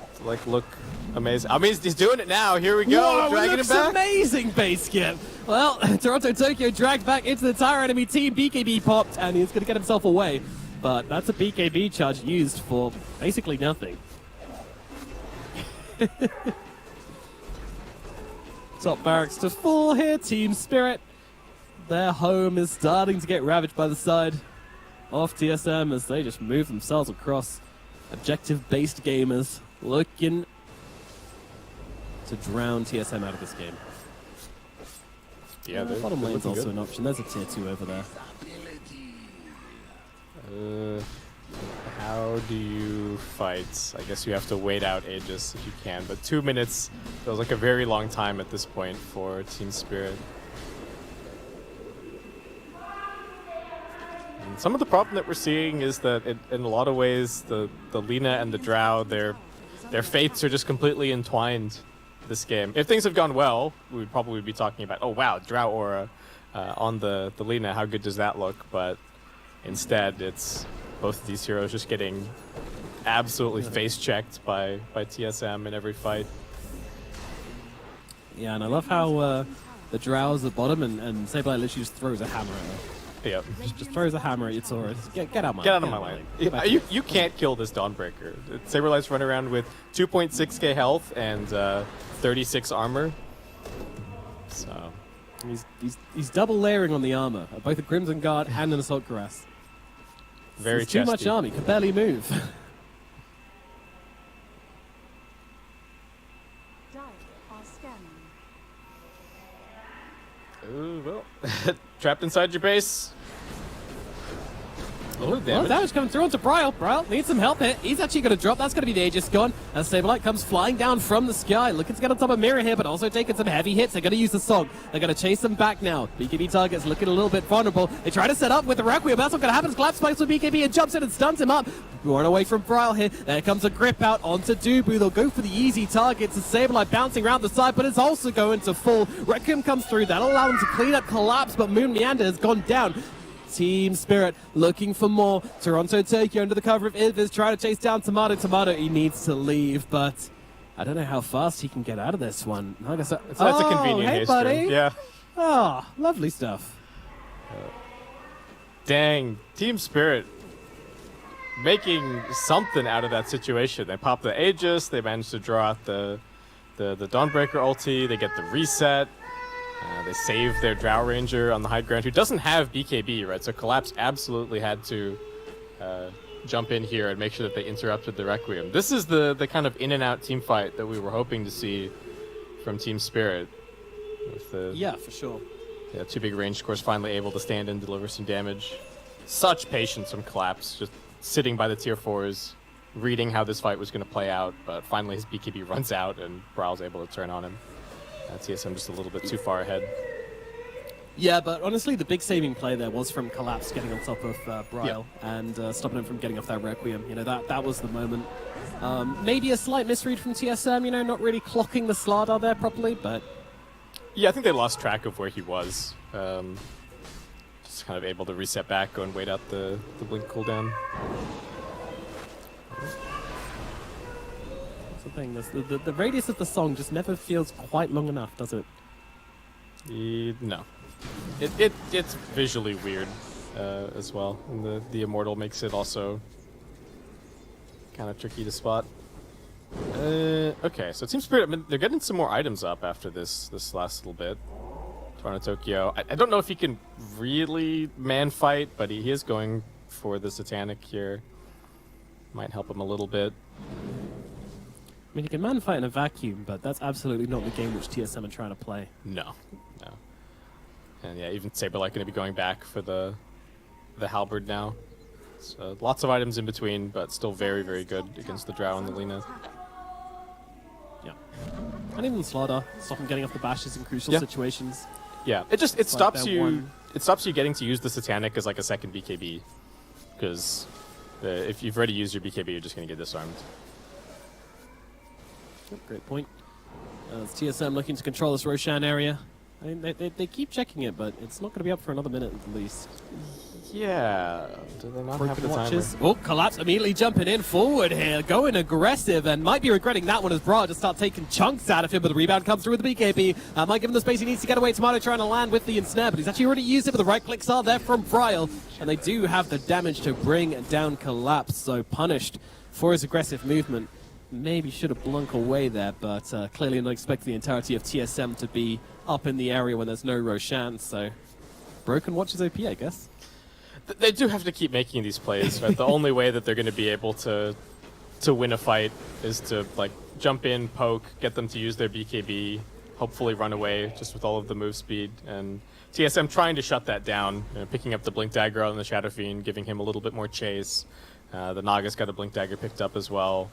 Speaker 3: look amazing? I mean, he's doing it now. Here we go,
Speaker 1: whoa,
Speaker 3: dragging it back.
Speaker 1: Amazing base skip. Well, Toronto Tokyo dragged back into the entire enemy team. BKB popped, and he's going to get himself away. But that's a BKB charge used for basically nothing. Top barracks to full here, Team Spirit. Their home is starting to get ravaged by the side of TSM as they just move themselves across. Objective-based gamers looking to drown TSM out of this game.
Speaker 3: Yeah,
Speaker 1: bottom lane's also an option. There's a tier 2 over there.
Speaker 3: How do you fight? I guess you have to wait out Aegis if you can, but 2 minutes feels like a very long time at this point for Team Spirit. And some of the problem that we're seeing is that in a lot of ways, the Lina and the Drow, their fates are just completely entwined this game. If things have gone well, we would probably be talking about, oh wow, Drow Aura on the Lina, how good does that look? But instead, it's both of these heroes just getting absolutely face-checked by TSM in every fight.
Speaker 1: Yeah, and I love how the Drow's at the bottom and Sableye literally just throws a hammer at her.
Speaker 3: Yep.
Speaker 1: Just throws a hammer at your Taurus. Get out
Speaker 3: of my lane. You can't kill this Dawnbreaker. Saberlight's run around with 2.6k health and 36 armor. So
Speaker 1: he's double layering on the armor, both a Crimson Guard and an Assault Cuirass.
Speaker 3: Very
Speaker 1: too much army, can barely move.
Speaker 3: Ooh, well, trapped inside your base.
Speaker 1: Oh, damage coming through onto Bryle. Bryle needs some help here. He's actually going to drop. That's going to be the Aegis gone. As Saberlight comes flying down from the sky. Looking to get on top of Mirror here, but also taking some heavy hits. They're going to use the Song. They're going to chase them back now. BKB target's looking a little bit vulnerable. They try to set up with the Requiem. That's not going to happen. Collapse spikes with BKB and jumps in and stuns him up. Run away from Bryle here. There comes a grip out onto Dubu. They'll go for the easy targets. Saberlight bouncing around the side, but it's also going to fall. Requiem comes through. That'll allow them to clean up Collapse, but Moon Meander has gone down. Team Spirit looking for more. Toronto Tokyo under the cover of Ivers trying to chase down Tomato. Tomato, he needs to leave, but I don't know how fast he can get out of this one. Like I said,
Speaker 3: that's a convenient
Speaker 1: hey,
Speaker 3: haste
Speaker 1: buddy.
Speaker 3: turn. Yeah.
Speaker 1: Oh, lovely stuff.
Speaker 3: Dang, Team Spirit making something out of that situation. They pop the Aegis, they manage to draw out the Dawnbreaker ulti, they get the reset. They save their Drow Ranger on the high ground, who doesn't have BKB, right? So Collapse absolutely had to jump in here and make sure that they interrupted the Requiem. This is the kind of in-and-out team fight that we were hoping to see from Team Spirit. With
Speaker 1: yeah, for sure.
Speaker 3: Yeah, 2 big range cores finally able to stand and deliver some damage. Such patience from Collapse, just sitting by the tier 4s, reading how this fight was going to play out, but finally his BKB runs out and Brawl's able to turn on him. TSM just a little bit too far ahead.
Speaker 1: Yeah, but honestly, the big saving play there was from Collapse getting on top of Bryle and stopping him from getting off that Requiem. You know, that was the moment. Maybe a slight misread from TSM, you know, not really clocking the Slardar there properly, but...
Speaker 3: Yeah, I think they lost track of where he was. Just kind of able to reset back, go and wait out the blink cooldown.
Speaker 1: The thing. The radius of the song just never feels quite long enough, does it?
Speaker 3: No. It's visually weird as well. And the Immortal makes it also kind of tricky to spot. Okay, so Team Spirit, I mean, they're getting some more items up after this last little bit. Toronto Tokyo. I don't know if he can really man fight, but he is going for the Satanic here. Might help him a little bit.
Speaker 1: I mean, he can man fight in a vacuum, but that's absolutely not the game which TSM are trying to play.
Speaker 3: No. And yeah, even Saberlight going to be going back for the Halberd now. So, lots of items in between, but still very, very good against the Drow and the Lina.
Speaker 1: Yeah. And even the Slardar, stop him getting off the bashes in crucial situations.
Speaker 3: Yeah, it stops you. It stops you getting to use the Satanic as like a second BKB, because if you've already used your BKB, you're just going to get disarmed.
Speaker 1: Great point. TSM looking to control this Roshan area. I mean, they keep checking it, but it's not going to be up for another minute at least.
Speaker 3: Yeah. Do they not have the
Speaker 1: watches?
Speaker 3: timer?
Speaker 1: Oh, Collapse immediately jumping in forward here, going aggressive, and might be regretting that one as Bra to start taking chunks out of him, but the rebound comes through with the BKB. Might give him the space he needs to get away. Tomato trying to land with the ensnare, but he's actually already used it, but the right clicks are there from Bryle, and they do have the damage to bring down Collapse, so punished for his aggressive movement. Maybe should have blunk away there, but clearly not expecting the entirety of TSM to be up in the area when there's no Roshan, so Broken Watch is OP, I guess.
Speaker 3: They do have to keep making these plays, right? The only way that they're going to be able to win a fight is to like jump in, poke, get them to use their BKB, hopefully run away just with all of the move speed, and TSM trying to shut that down, you know, picking up the Blink Dagger on the Shadow Fiend, giving him a little bit more chase. The Naga's got a Blink Dagger picked up as well.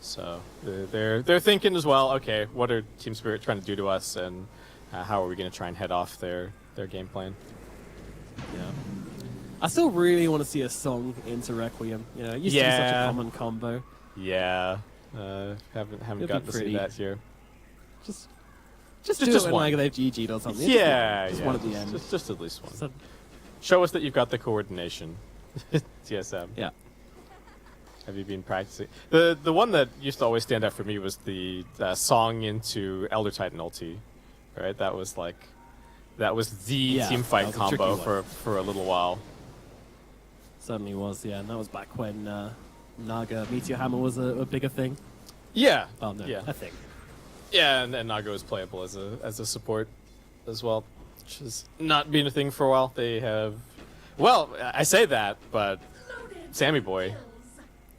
Speaker 3: So they're thinking as well, okay, what are Team Spirit trying to do to us, and how are we going to try and head off their game plan?
Speaker 1: Yeah. I still really want to see a song into Requiem. You know, it used to be such a common combo.
Speaker 3: Yeah. Haven't got to see that here.
Speaker 1: Just do it when like they've GG'd or something.
Speaker 3: Yeah,
Speaker 1: just one at the end.
Speaker 3: Just at least one. Show us that you've got the coordination. TSM.
Speaker 1: Yeah.
Speaker 3: Have you been practicing? The one that used to always stand out for me was the song into Elder Titan ulti, right? That was the team fight combo for a little while.
Speaker 1: Certainly was, yeah, and that was back when Naga Meteor Hammer was a bigger thing.
Speaker 3: Yeah.
Speaker 1: Oh no,
Speaker 3: yeah.
Speaker 1: I think.
Speaker 3: Yeah, and Naga was playable as a support as well, which has not been a thing for a while. They have, well, I say that, but Sammy Boy,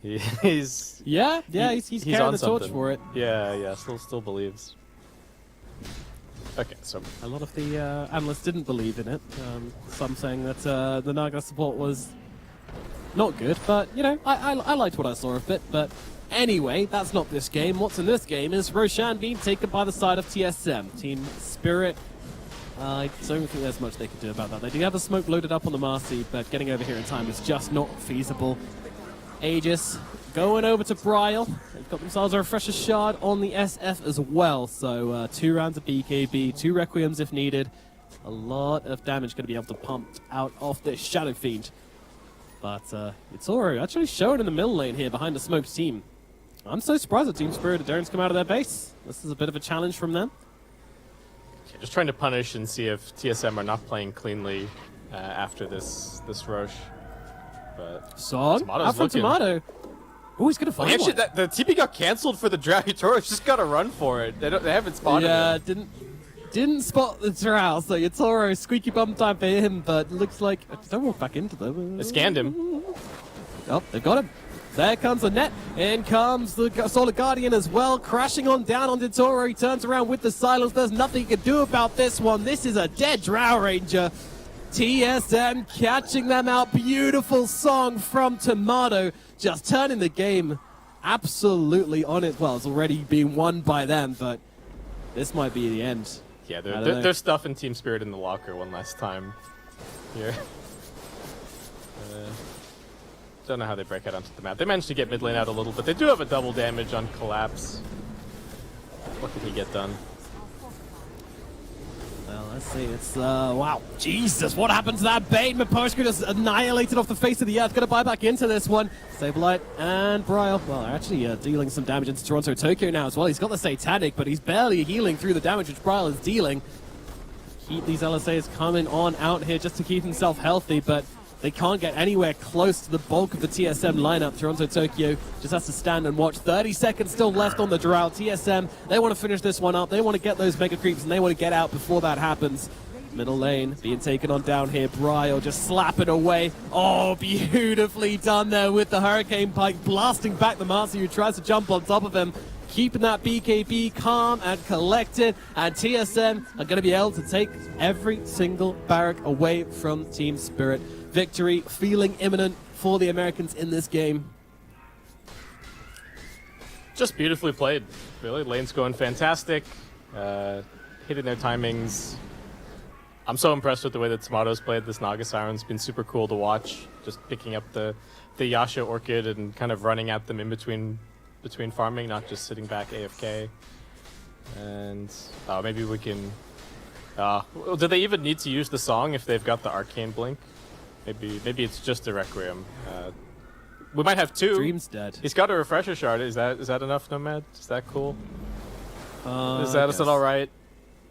Speaker 3: he's
Speaker 1: carrying the torch for it.
Speaker 3: Yeah, still believes. Okay, so
Speaker 1: a lot of the analysts didn't believe in it. Some saying that the Naga support was not good, but you know, I liked what I saw of it. But anyway, that's not this game. What's in this game is Roshan being taken by the side of TSM. Team Spirit, I don't think there's much they can do about that. They do have a smoke loaded up on the Marcy, but getting over here in time is just not feasible. Aegis going over to Bryle. They've got themselves a refresher shard on the SF as well. So 2 rounds of BKB, 2 Requiems if needed. A lot of damage going to be able to pump out of this Shadow Fiend. But Itoro actually showing in the middle lane here behind the smoked team. I'm so surprised that Team Spirit daren't come out of their base. This is a bit of a challenge from them.
Speaker 3: Okay, just trying to punish and see if TSM are not playing cleanly after this rush. But
Speaker 1: Song out from Tomato. Oh, he's gonna find
Speaker 3: actually, the TP got cancelled for the Drow. Itoro's just gotta run for it. They haven't spotted it.
Speaker 1: Yeah, didn't spot the Drow, so Itoro squeaky bum time for him. But looks like don't walk back into them.
Speaker 3: They scanned him.
Speaker 1: Oh, they've got him. There comes the net. In comes the Solar Guardian as well, crashing on down on Itoro. He turns around with the silence. There's nothing he can do about this one. This is a dead Drow Ranger. TSM catching them out. Beautiful song from Tomato. Just turning the game absolutely on it. Well, it's already been won by them, but this might be the end.
Speaker 3: Yeah, they're stuffing Team Spirit in the locker one last time here. Don't know how they break out onto the map. They managed to get mid lane out a little, but they do have a double damage on Collapse. What can he get done?
Speaker 1: Well, let's see. It's, wow. Jesus, what happened to that bait? Miposhka just annihilated off the face of the earth. Gonna buy back into this one. Sableye and Bryle. Well, they're actually dealing some damage into Toronto Tokyo now as well. He's got the Satanic, but he's barely healing through the damage which Bryle is dealing. Keep these LSAs coming on out here just to keep himself healthy, but they can't get anywhere close to the bulk of the TSM lineup. Toronto Tokyo just has to stand and watch. 30 seconds still left on the drought. TSM, they want to finish this one up. They want to get those mega creeps, and they want to get out before that happens. Middle lane being taken on down here. Bryle just slapping away. Oh, beautifully done there with the Hurricane Pike, blasting back the Marcy who tries to jump on top of him. Keeping that BKB calm and collected, and TSM are going to be able to take every single barrack away from Team Spirit. Victory feeling imminent for the Americans in this game.
Speaker 3: Just beautifully played, really. Lane's going fantastic, hitting their timings. I'm so impressed with the way that Tomato's played this Naga Siren's been super cool to watch. Just picking up the Yasha Orchid and kind of running at them in between farming, not just sitting back AFK. And maybe we can... do they even need to use the song if they've got the Arcane Blink? Maybe it's just a Requiem. We might have 2.
Speaker 1: Dream's dead.
Speaker 3: He's got a Refresher Shard. Is that enough, Nomad? Is that cool? Is that all right?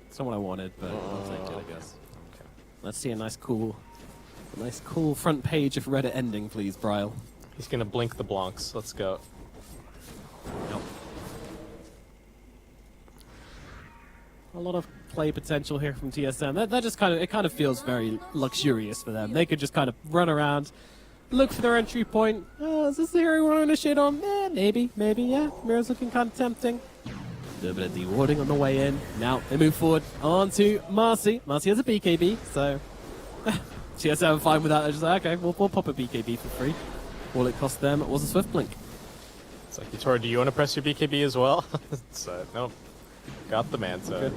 Speaker 1: It's not what I wanted, but I'll take it, I guess.
Speaker 3: Okay.
Speaker 1: Let's see a nice cool front page of Reddit ending, please, Bryle.
Speaker 3: He's gonna blink the Blancs. Let's go.
Speaker 1: Nope. A lot of play potential here from TSM. That just kind of feels very luxurious for them. They could just kind of run around, look for their entry point. Is this the area we're going to shit on? Maybe, yeah. Mirror's looking kind of tempting. A little bit of dewarding on the way in. Now they move forward onto Marcy. Marcy has a BKB, so TSM are fine with that. They're just like, okay, we'll pop a BKB for free.
Speaker 2: All it cost them was a Swift Blink.
Speaker 3: It's like, Tor, do you want to press your BKB as well? So, nope. Got the Manta.
Speaker 2: Good.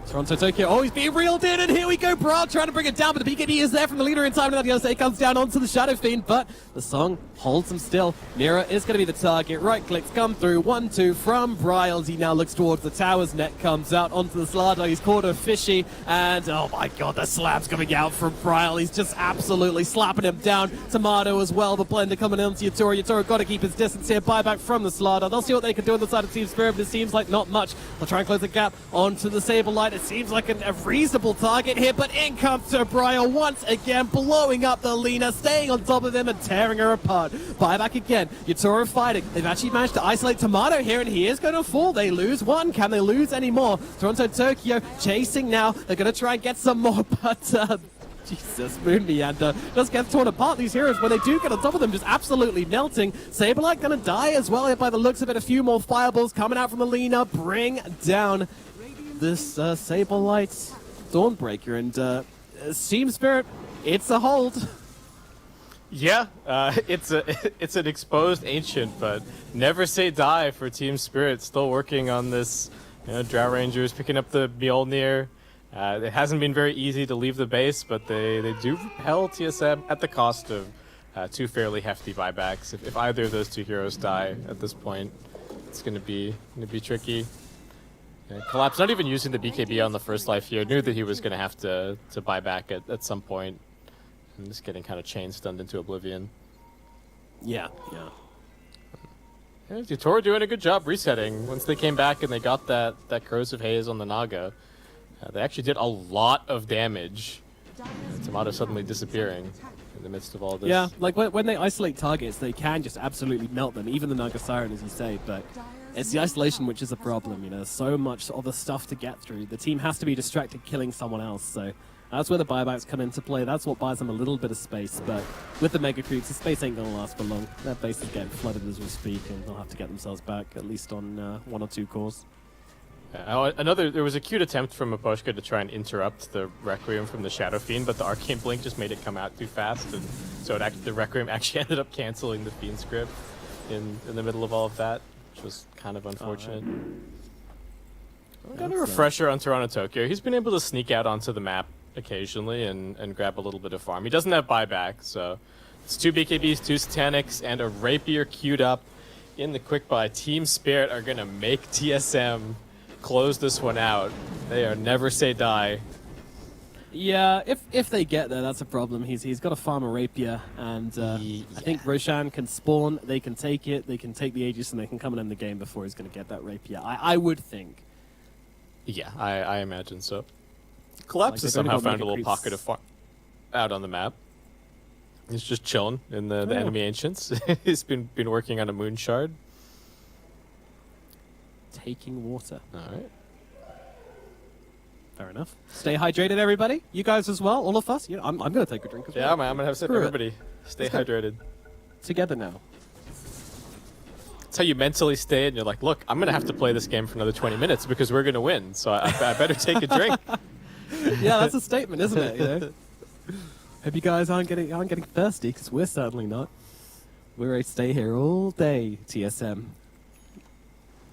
Speaker 2: Toronto Tokyo, oh, he's being reeled in, and here we go, Bra trying to bring it down, but the BKB is there from the leader in time, and the other side comes down onto the Shadow Fiend, but the Song holds him still. Mira is going to be the target, right clicks come through, 1-2 from Bryles, he now looks towards the towers, net comes out onto the Slardar, he's caught a fishy, and oh my god, the slab's coming out from Bryles, he's just absolutely slapping him down. Tomato as well, the blender coming into Yatoro got to keep his distance here, buyback from the Slardar, they'll see what they can do on the side of Team Spirit, but it seems like not much. They'll try and close the gap onto the Saberlight. It seems like a reasonable target here, but in comes Briar once again, blowing up the Lina, staying on top of him and tearing her apart. Buyback again, Yatoro fighting. They've actually managed to isolate Tomato here, and he is going to fall. They lose one. Can they lose any more? Toronto Tokyo chasing now. They're going to try and get some more, but Jesus, Moon Meander does get torn apart. These heroes, when they do get on top of them, just absolutely melting. Saberlight going to die as well. By the looks of it, a few more fireballs coming out from the Lina. Bring down this Saberlight Dawnbreaker, and Team Spirit, it's a hold.
Speaker 3: Yeah, it's an exposed ancient, but never say die for Team Spirit. Still working on this. Drow Rangers picking up the Mjolnir. It hasn't been very easy to leave the base, but they do repel TSM at the cost of two fairly hefty buybacks. If either of those two heroes die at this point, it's gonna be tricky. Collapse not even using the BKB on the first life here, knew that he was going to have to buy back at some point, and just getting kind of chain stunned into oblivion.
Speaker 2: Yeah.
Speaker 3: Toro doing a good job resetting. Once they came back and they got that Corrosive Haze on the Naga, they actually did a lot of damage. Tomato suddenly disappearing in the midst of all this.
Speaker 2: Yeah, like when they isolate targets, they can just absolutely melt them, even the Naga Siren, as you say, but it's the isolation which is a problem, so much other stuff to get through. The team has to be distracted killing someone else, so that's where the buybacks come into play. That's what buys them a little bit of space, but with the Mega Creeps, the space ain't gonna last for long. Their base is getting flooded as we speak, and they'll have to get themselves back, at least on 1 or 2 cores.
Speaker 3: There was a cute attempt from Aposhka to try and interrupt the Requiem from the Shadow Fiend, but the Arcane Blink just made it come out too fast, and so the Requiem actually ended up canceling the Fiend script in the middle of all of that, which was kind of unfortunate. I've got a refresher on Toronto Tokyo. He's been able to sneak out onto the map occasionally and grab a little bit of farm. He doesn't have buyback, so it's 2 BKBs, 2 Satanics, and a Rapier queued up in the quick buy. Team Spirit are going to make TSM close this one out. They are never say die.
Speaker 2: Yeah, if they get there, that's a problem. He's got a farm a Rapier, and I think Roshan can spawn, they can take it, they can take the Aegis, and they can come and end the game before he's going to get that Rapier. I would think.
Speaker 3: Yeah, I imagine so. Collapse has somehow found a little pocket of farm out on the map. He's just chilling in the enemy ancients. He's been working on a moon shard.
Speaker 2: Taking water.
Speaker 3: Alright.
Speaker 2: Fair enough. Stay hydrated, everybody. You guys as well, all of us. Yeah, I'm going to take a drink as well.
Speaker 3: Yeah, I'm going to have a sip. Everybody, stay hydrated.
Speaker 2: Together now.
Speaker 3: That's how you mentally stay and you're like, look, I'm going to have to play this game for another 20 minutes because we're going to win, so I better take a drink.
Speaker 2: Yeah, that's a statement, isn't it? Hope you guys aren't getting thirsty, because we're certainly not. We're ready to stay here all day, TSM.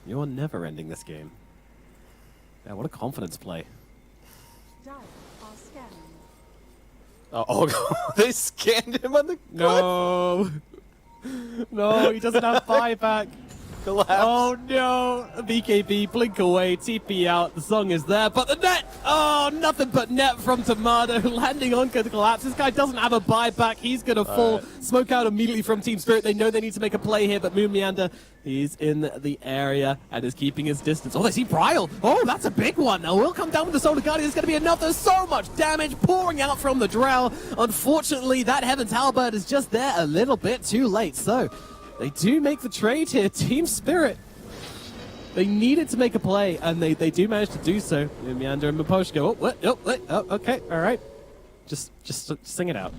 Speaker 2: You're never ending this game. Yeah, what a confidence play.
Speaker 3: Oh, they scanned him on the...
Speaker 2: No! No, he doesn't have buyback.
Speaker 3: Collapse.
Speaker 2: Oh no! BKB, blink away, TP out, the song is there, but the net! Oh, nothing but net from Tomato, landing on the Collapse. This guy doesn't have a buyback, he's gonna fall. Smoke out immediately from Team Spirit. They know they need to make a play here, but Moon Meander, he's in the area and is keeping his distance. Oh, they see Bryle! Oh, that's a big one! Now we'll come down with the Solar Guardian. There's gonna be enough. There's so much damage pouring out from the Drow. Unfortunately, that Heaven's Halberd is just there a little bit too late, so they do make the trade here. Team Spirit, they needed to make a play, and they do manage to do so. Meander and Maposh go, okay, all right. Just sing it out.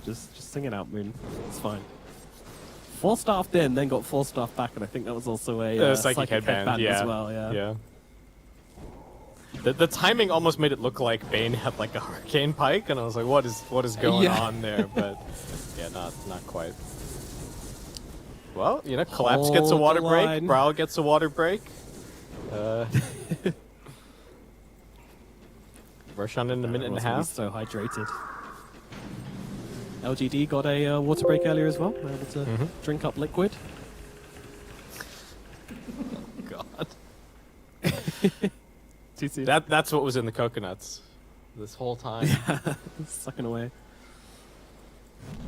Speaker 2: Just sing it out, Moon. It's fine. 4-staffed in, then got 4-staffed back, and I think that was also a
Speaker 3: Psychic headband
Speaker 2: as well, yeah.
Speaker 3: The timing almost made it look like Bane had like a Hurricane Pike, and I was like, what is going on there? But yeah, not quite. Well, you know, Collapse gets a water break, Brawl gets a water break. Roshan in a minute and a half.
Speaker 1: So hydrated. LGD got a water break earlier as well. Able to drink up liquid.
Speaker 3: Oh God.
Speaker 1: Too soon.
Speaker 3: That's what was in the coconuts this whole time.
Speaker 1: Sucking away.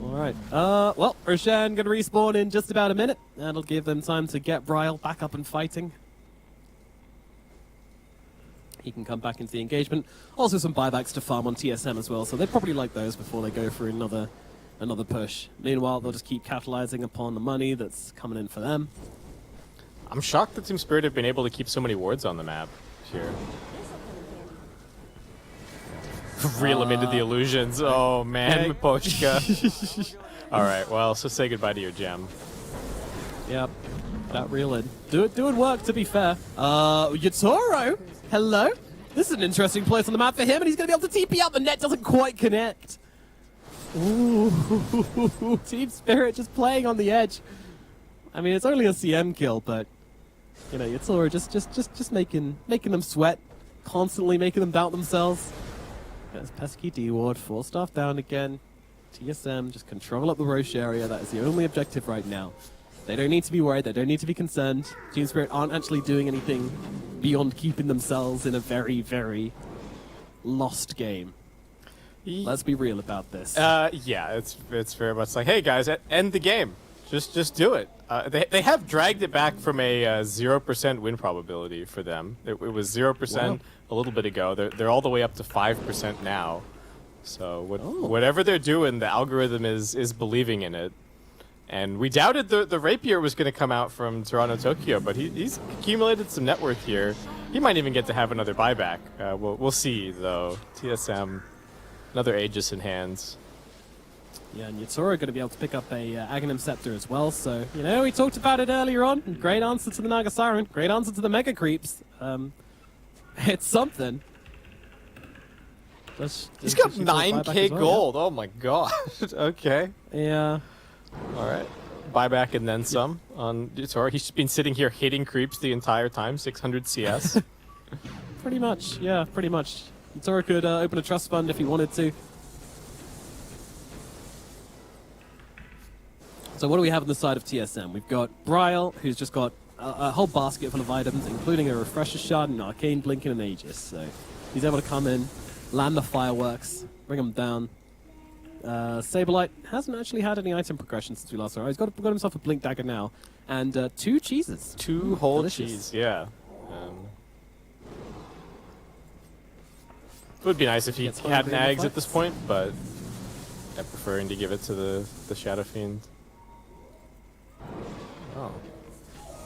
Speaker 1: Alright. Well, Roshan gonna respawn in just about a minute. That'll give them time to get Bryle back up and fighting. He can come back into the engagement. Also some buybacks to farm on TSM as well, so they probably like those before they go for another push. Meanwhile, they'll just keep capitalizing upon the money that's coming in for them.
Speaker 3: I'm shocked that Team Spirit have been able to keep so many wards on the map here. Reel him into the illusions. Oh man, Miposhka. Alright, well, so say goodbye to your gem.
Speaker 1: Yep. That reel in. Doing work, to be fair. Yatoro! Hello? This is an interesting place on the map for him, and he's going to be able to TP out. The net doesn't quite connect. Ooh, Team Spirit just playing on the edge. I mean, it's only a CM kill, but you know, Yatoro just making them sweat, constantly making them doubt themselves. There's pesky D ward, 4 staff down again. TSM just control up the Roche area. That is the only objective right now. They don't need to be worried. They don't need to be concerned. Team Spirit aren't actually doing anything beyond keeping themselves in a very, very lost game. Let's be real about this.
Speaker 3: Yeah, it's very much like, hey guys, end the game. Just do it. They have dragged it back from a 0% win probability for them. It was 0% a little bit ago. They're all the way up to 5% now. So whatever they're doing, the algorithm is believing in it. And we doubted the Rapier was going to come out from Toronto Tokyo, but he's accumulated some net worth here. He might even get to have another buyback. We'll see, though. TSM, another Aegis in hands.
Speaker 1: Yeah, and Yatoro going to be able to pick up a Aghanim Scepter as well, so, you know, we talked about it earlier on. Great answer to the Naga Siren. Great answer to the Mega Creeps. It's something.
Speaker 3: He's got 9k gold. Oh my god. Okay.
Speaker 1: Yeah.
Speaker 3: Alright. Buyback and then some on Yatoro. He's been sitting here hitting creeps the entire time, 600 CS.
Speaker 1: Pretty much, yeah, pretty much. Yatoro could open a trust fund if he wanted to. So what do we have on the side of TSM? We've got Bryle, who's just got a whole basket full of items, including a Refresher Shard, an Arcane Blink, and an Aegis. So he's able to come in, land the fireworks, bring them down. Saberlight hasn't actually had any item progression since we last saw. He's got himself a Blink Dagger now, and 2 cheeses.
Speaker 3: 2 whole cheese, yeah. It would be nice if he had nags at this point, but I'm preferring to give it to the Shadow Fiend. Oh.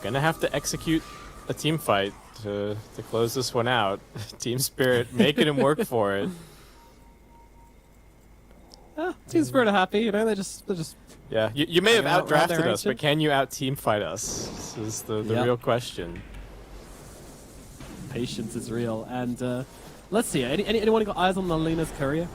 Speaker 3: Gonna have to execute a team fight to close this one out. Team Spirit making him work for it.
Speaker 1: Team Spirit are happy, you know, they're just
Speaker 3: yeah, you may have outdrafted us, but can you out-team fight us? This is the real question.
Speaker 1: Patience is real, and let's see, anyone got eyes on the Lena's courier?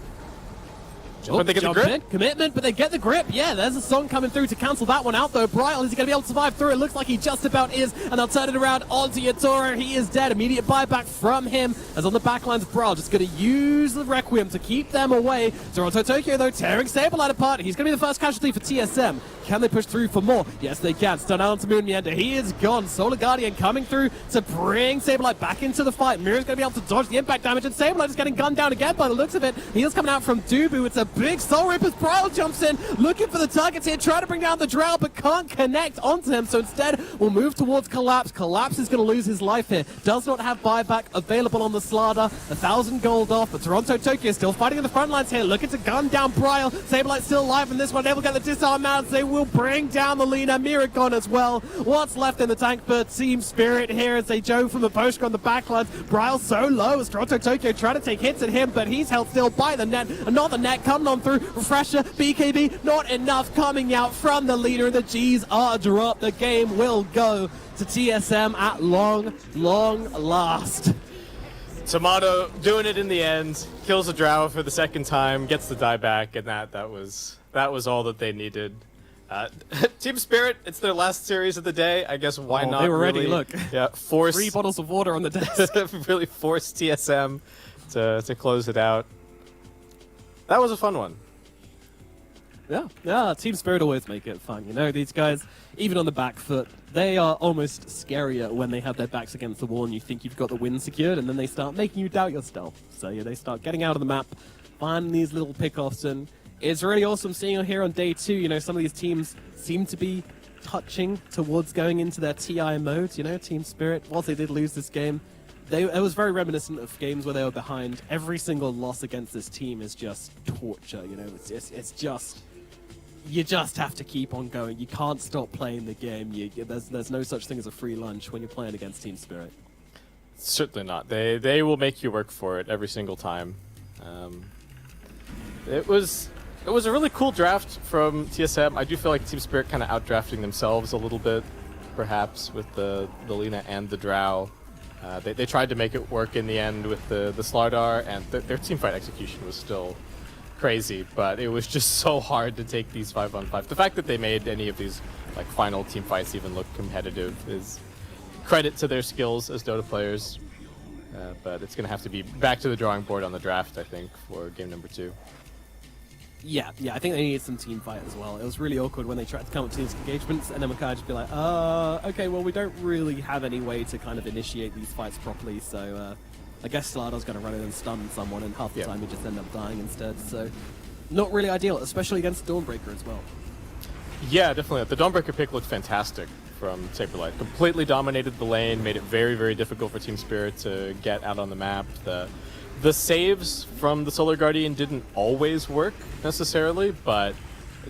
Speaker 3: But they get the grip?
Speaker 1: Commitment, but they get the grip. Yeah, there's a song coming through to cancel that one out, though. Bryle, is he going to be able to survive through it? Looks like he just about is, and they'll turn it around onto Yatoro. He is dead. Immediate buyback from him, as on the backlines, Bryle just going to use the Requiem to keep them away. Toronto Tokyo, though, tearing Saberlight apart. He's going to be the first casualty for TSM. Can they push through for more? Yes, they can. Stun out onto Moon Meander. He is gone. Solar Guardian coming through to bring Saberlight back into the fight. Mira's going to be able to dodge the impact damage, and Saberlight is getting gunned down again by the looks of it. He's coming out from Dubu. It's a big Soul Rip as Bryle jumps in, looking for the targets here, trying to bring down the Drow, but can't connect onto him. So instead, we'll move towards Collapse. Collapse is going to lose his life here. Does not have buyback available on the Slada. 1,000 gold off, but Toronto Tokyo still fighting in the front lines here, looking to gun down Bryle. Saberlight still alive in this one. They will get the disarm out. They will bring down the Lina. Mira gone as well. What's left in the tank for Team Spirit here as they Joe from the Poshka on the backlines. Bryle so low as Toronto Tokyo trying to take hits at him, but he's held still by the net. Another net coming on through. Refresher, BKB, not enough coming out from the leader, and the G's are dropped. The game will go to TSM at long last.
Speaker 3: Tomato doing it in the end, kills the Drow for the second time, gets the dieback, and that was all that they needed. Team Spirit, it's their last series of the day. I guess why not?
Speaker 1: They were
Speaker 3: really,
Speaker 1: ready. Look,
Speaker 3: yeah, force
Speaker 1: 3 bottles of water on the desk.
Speaker 3: really force TSM to close it out. That was a fun one.
Speaker 1: Yeah, Team Spirit always make it fun. You know, these guys, even on the back foot, they are almost scarier when they have their backs against the wall and you think you've got the win secured, and then they start making you doubt yourself. So yeah, they start getting out of the map, finding these little pickoffs, and it's really awesome seeing here on day 2. You know, some of these teams seem to be touching towards going into their TI mode. You know, Team Spirit, whilst they did lose this game, it was very reminiscent of games where they were behind. Every single loss against this team is just torture. You know, it's just. You just have to keep on going. You can't stop playing the game. There's no such thing as a free lunch when you're playing against Team Spirit.
Speaker 3: Certainly not. They will make you work for it every single time. It was a really cool draft from TSM. I do feel like Team Spirit kind of outdrafting themselves a little bit, perhaps with the Lina and the Drow. They tried to make it work in the end with the Slardar, and their teamfight execution was still crazy, but it was just so hard to take these 5-on-5. The fact that they made any of these like final team fights even look competitive is credit to their skills as Dota players. But it's going to have to be back to the drawing board on the draft, I think, for game number 2.
Speaker 1: Yeah, I think they needed some team fight as well. It was really awkward when they tried to come up to these engagements, and then we kind of just be like, okay, well, we don't really have any way to kind of initiate these fights properly, so I guess Slardar's going to run in and stun someone, and half the time he just end up dying instead. So, not really ideal, especially against Dawnbreaker as well. Yeah,
Speaker 3: definitely. The Dawnbreaker pick looked fantastic from Tspirit. Completely dominated the lane, made it very, very difficult for Team Spirit to get out on the map. The saves from the Solar Guardian didn't always work necessarily, but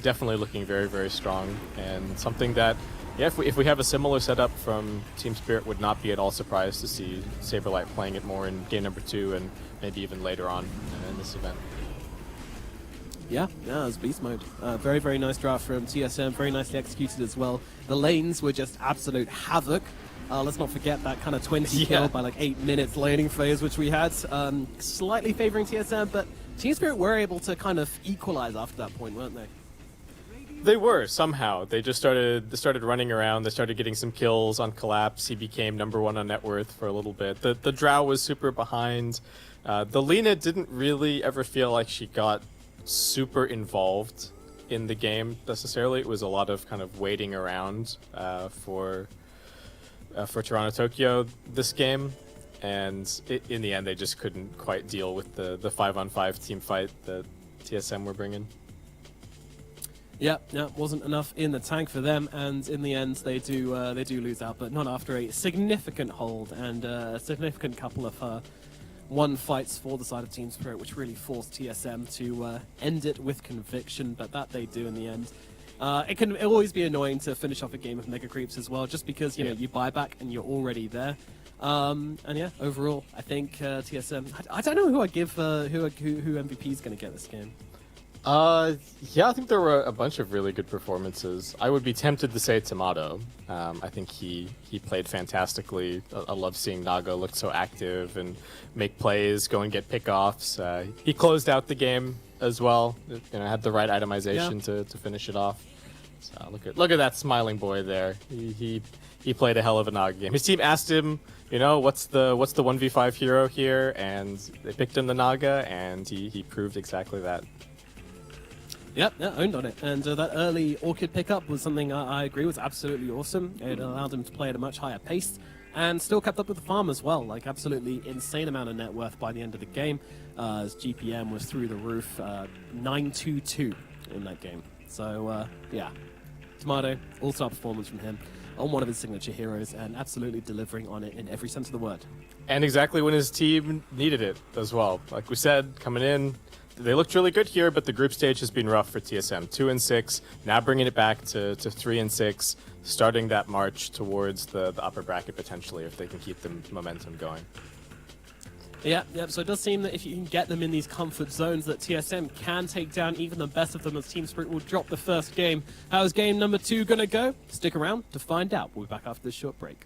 Speaker 3: definitely looking very, very strong, and something that, yeah, if we have a similar setup from Team Spirit, would not be at all surprised to see Saberlight playing it more in game number 2 and maybe even later on in this event.
Speaker 1: Yeah, it was beast mode. Very, very nice draft from TSM, very nicely executed as well. The lanes were just absolute havoc. Let's not forget that kind of 20 kill by like 8 minutes laning phase which we had. Slightly favoring TSM, but Team Spirit were able to kind of equalize after that point, weren't they?
Speaker 3: They were, somehow. They just started running around, they started getting some kills on Collapse, he became #1 on net worth for a little bit. The Drow was super behind. The Lina didn't really ever feel like she got super involved in the game necessarily. It was a lot of kind of waiting around for Toronto Tokyo this game, and in the end they just couldn't quite deal with the 5-on-5 team fight that TSM were bringing.
Speaker 1: Yeah, wasn't enough in the tank for them, and in the end they do lose out, but not after a significant hold and a significant couple of one fights for the side of Team Spirit, which really forced TSM to end it with conviction, but that they do in the end. It'll always be annoying to finish off a game of Mega Creeps as well, just because you know you buy back and you're already there. And yeah, overall, I think TSM. I don't know who I give who MVP is going to get this game.
Speaker 3: Yeah, I think there were a bunch of really good performances. I would be tempted to say Tomato. I think he played fantastically. I love seeing Naga look so active and make plays, go and get pickoffs. He closed out the game as well. You know, had the right itemization to finish it off. So look at that smiling boy there. He played a hell of a Naga game. His team asked him, you know, what's the 1v5 hero here, and they picked him the Naga, and he proved exactly that.
Speaker 1: Yep, owned on it. And that early Orchid pickup was something I agree was absolutely awesome. It allowed him to play at a much higher pace and still kept up with the farm as well. Like, absolutely insane amount of net worth by the end of the game. His GPM was through the roof, 922 in that game. So, yeah, Tomato, all-star performance from him on one of his signature heroes and absolutely delivering on it in every sense of the word.
Speaker 3: And exactly when his team needed it as well. Like we said, coming in, they looked really good here, but the group stage has been rough for TSM. 2-6, now bringing it back to 3-6, starting that march towards the upper bracket potentially if they can keep the momentum going.
Speaker 1: Yeah, so it does seem that if you can get them in these comfort zones, that TSM can take down even the best of them, as Team Spirit will drop the first game. How's game number 2 going to go? Stick around to find out. We'll be back after this short break.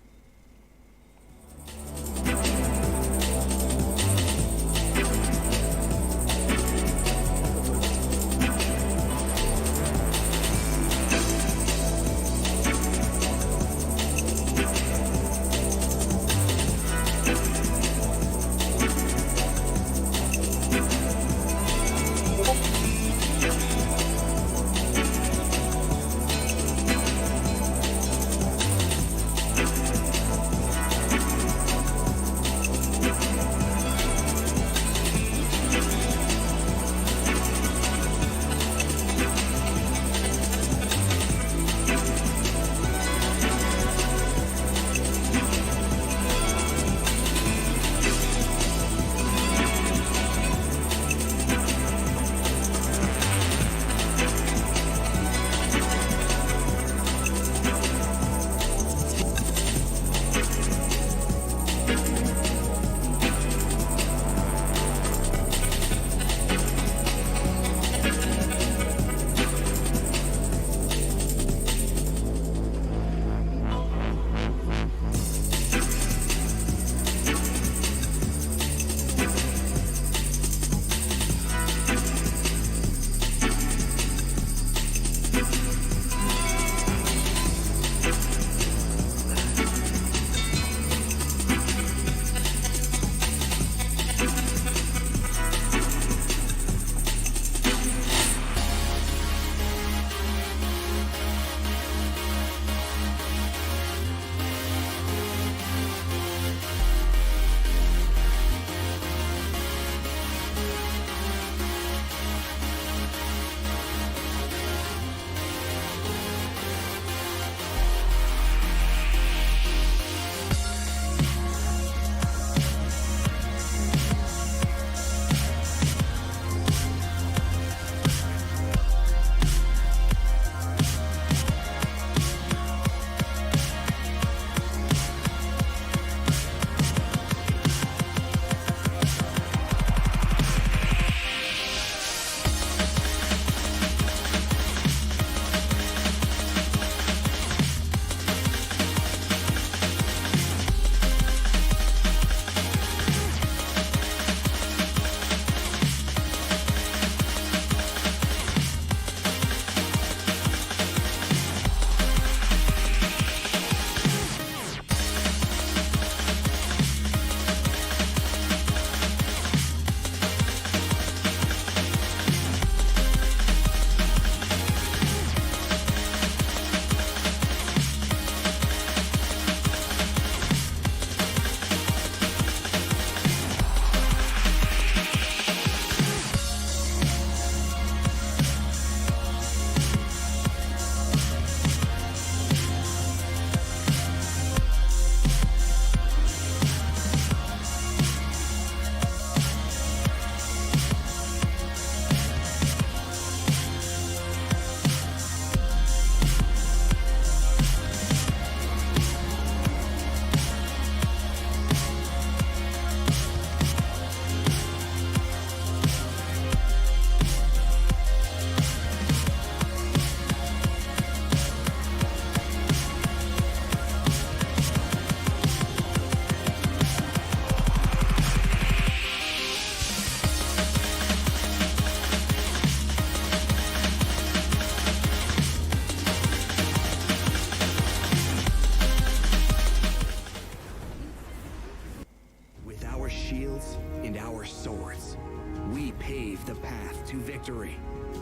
Speaker 4: path to victory.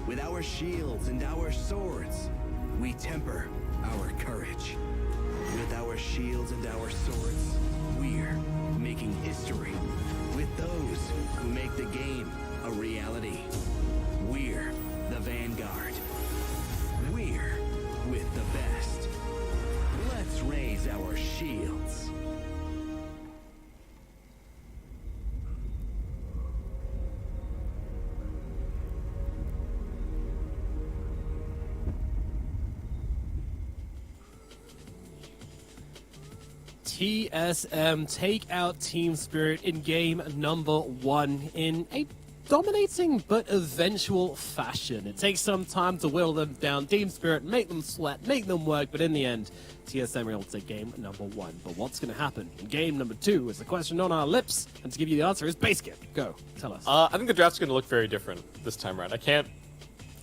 Speaker 4: With our shields and our swords, we temper our courage. With our shields and our swords, we're making history. With those who make the game a reality, we're the vanguard. We're with the best. Let's raise our shields.
Speaker 2: TSM take out Team Spirit in game number 1 in a dominating but eventual fashion. It takes some time to whittle them down. Team Spirit make them sweat, make them work, but in the end, TSM were able to take game number 1. But what's going to happen in game number 2 is the question on our lips, and to give you the answer is base game. Go, tell us.
Speaker 3: I think the draft's going to look very different this time around. I can't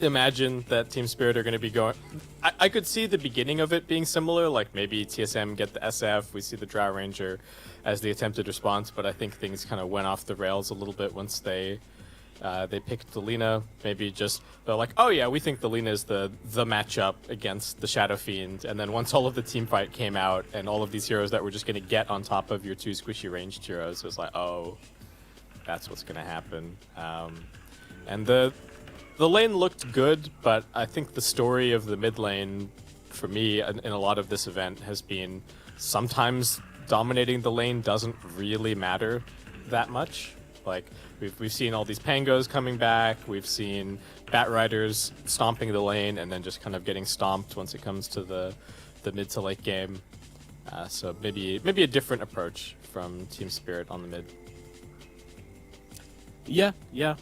Speaker 3: imagine that Team Spirit are going to be going... I could see the beginning of it being similar, like maybe TSM get the SF, we see the Drow Ranger as the attempted response, but I think things kind of went off the rails a little bit once they picked the Lina. Maybe just they're like, oh yeah, we think the Lina is the matchup against the Shadow Fiend, and then once all of the team fight came out and all of these heroes that were just going to get on top of your 2 squishy ranged heroes, it was like, oh, that's what's going to happen. And the lane looked good, but I think the story of the mid lane, for me, in a lot of this event, has been sometimes dominating the lane doesn't really matter that much. Like, we've seen all these Pangos coming back, we've seen Bat Riders stomping the lane, and then just kind of getting stomped once it comes to the mid to late game. So maybe a different approach from Team Spirit on the mid.
Speaker 2: Yeah,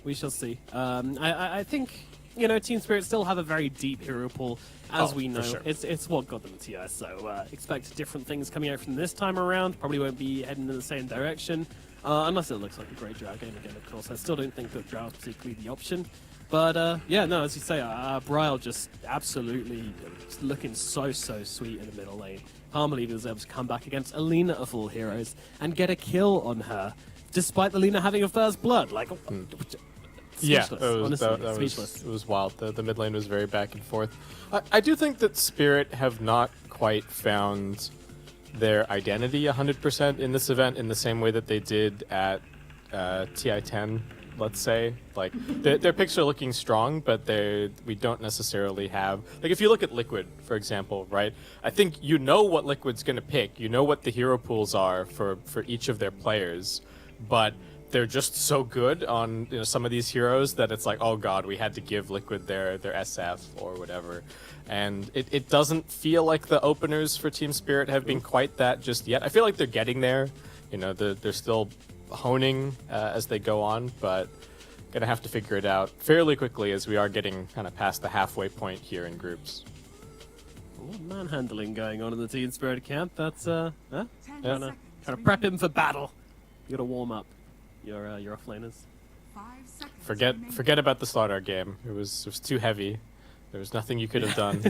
Speaker 2: we shall see. I think, you know, Team Spirit still have a very deep hero pool, as we know.
Speaker 3: Sure.
Speaker 2: It's what got them to TS, so expect different things coming out from this time around. Probably won't be heading in the same direction, unless it looks like a great Drow game again, of course. I still don't think that Drow is particularly the option. But, yeah, no, as you say, Bryle just absolutely looking so sweet in the middle lane. Parmalee deserves to come back against Alina of all heroes and get a kill on her, despite the Lina having a first blood. Like,
Speaker 3: yeah,
Speaker 2: honestly,
Speaker 3: it was wild. The mid lane was very back and forth. I do think that Spirit have not quite found their identity 100% in this event in the same way that they did at TI10, let's say. Like, their picks are looking strong, but we don't necessarily have... Like, if you look at Liquid, for example, right? I think you know what Liquid's going to pick. You know what the hero pools are for each of their players, but they're just so good on, you know, some of these heroes that it's like, oh god, we had to give Liquid their SF or whatever. And it doesn't feel like the openers for Team Spirit have been quite that just yet. I feel like they're getting there. You know, they're still honing as they go on, but gonna have to figure it out fairly quickly as we are getting kind of past the halfway point here in groups.
Speaker 2: A lot of manhandling going on in the Team Spirit camp. That's, trying to prep him for battle. You gotta warm up your offlaners.
Speaker 3: Forget about the Slaughter game. It was too heavy. There was nothing you could have done.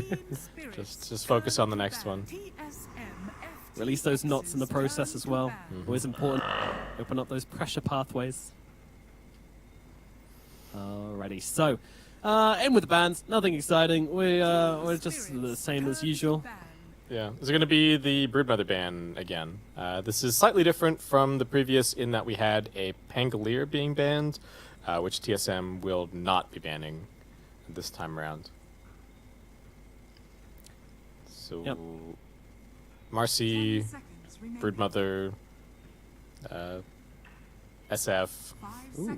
Speaker 3: just focus on the next one.
Speaker 2: Release those knots in the process as well. Always important. Open up those pressure pathways. Alrighty, so in with the bans. Nothing exciting. We're just the same as usual.
Speaker 3: Yeah, this is going to be the Broodmother ban again. This is slightly different from the previous in that we had a Pangolier being banned, which TSM will not be banning this time around. So, yep. Marcy, Broodmother, SF,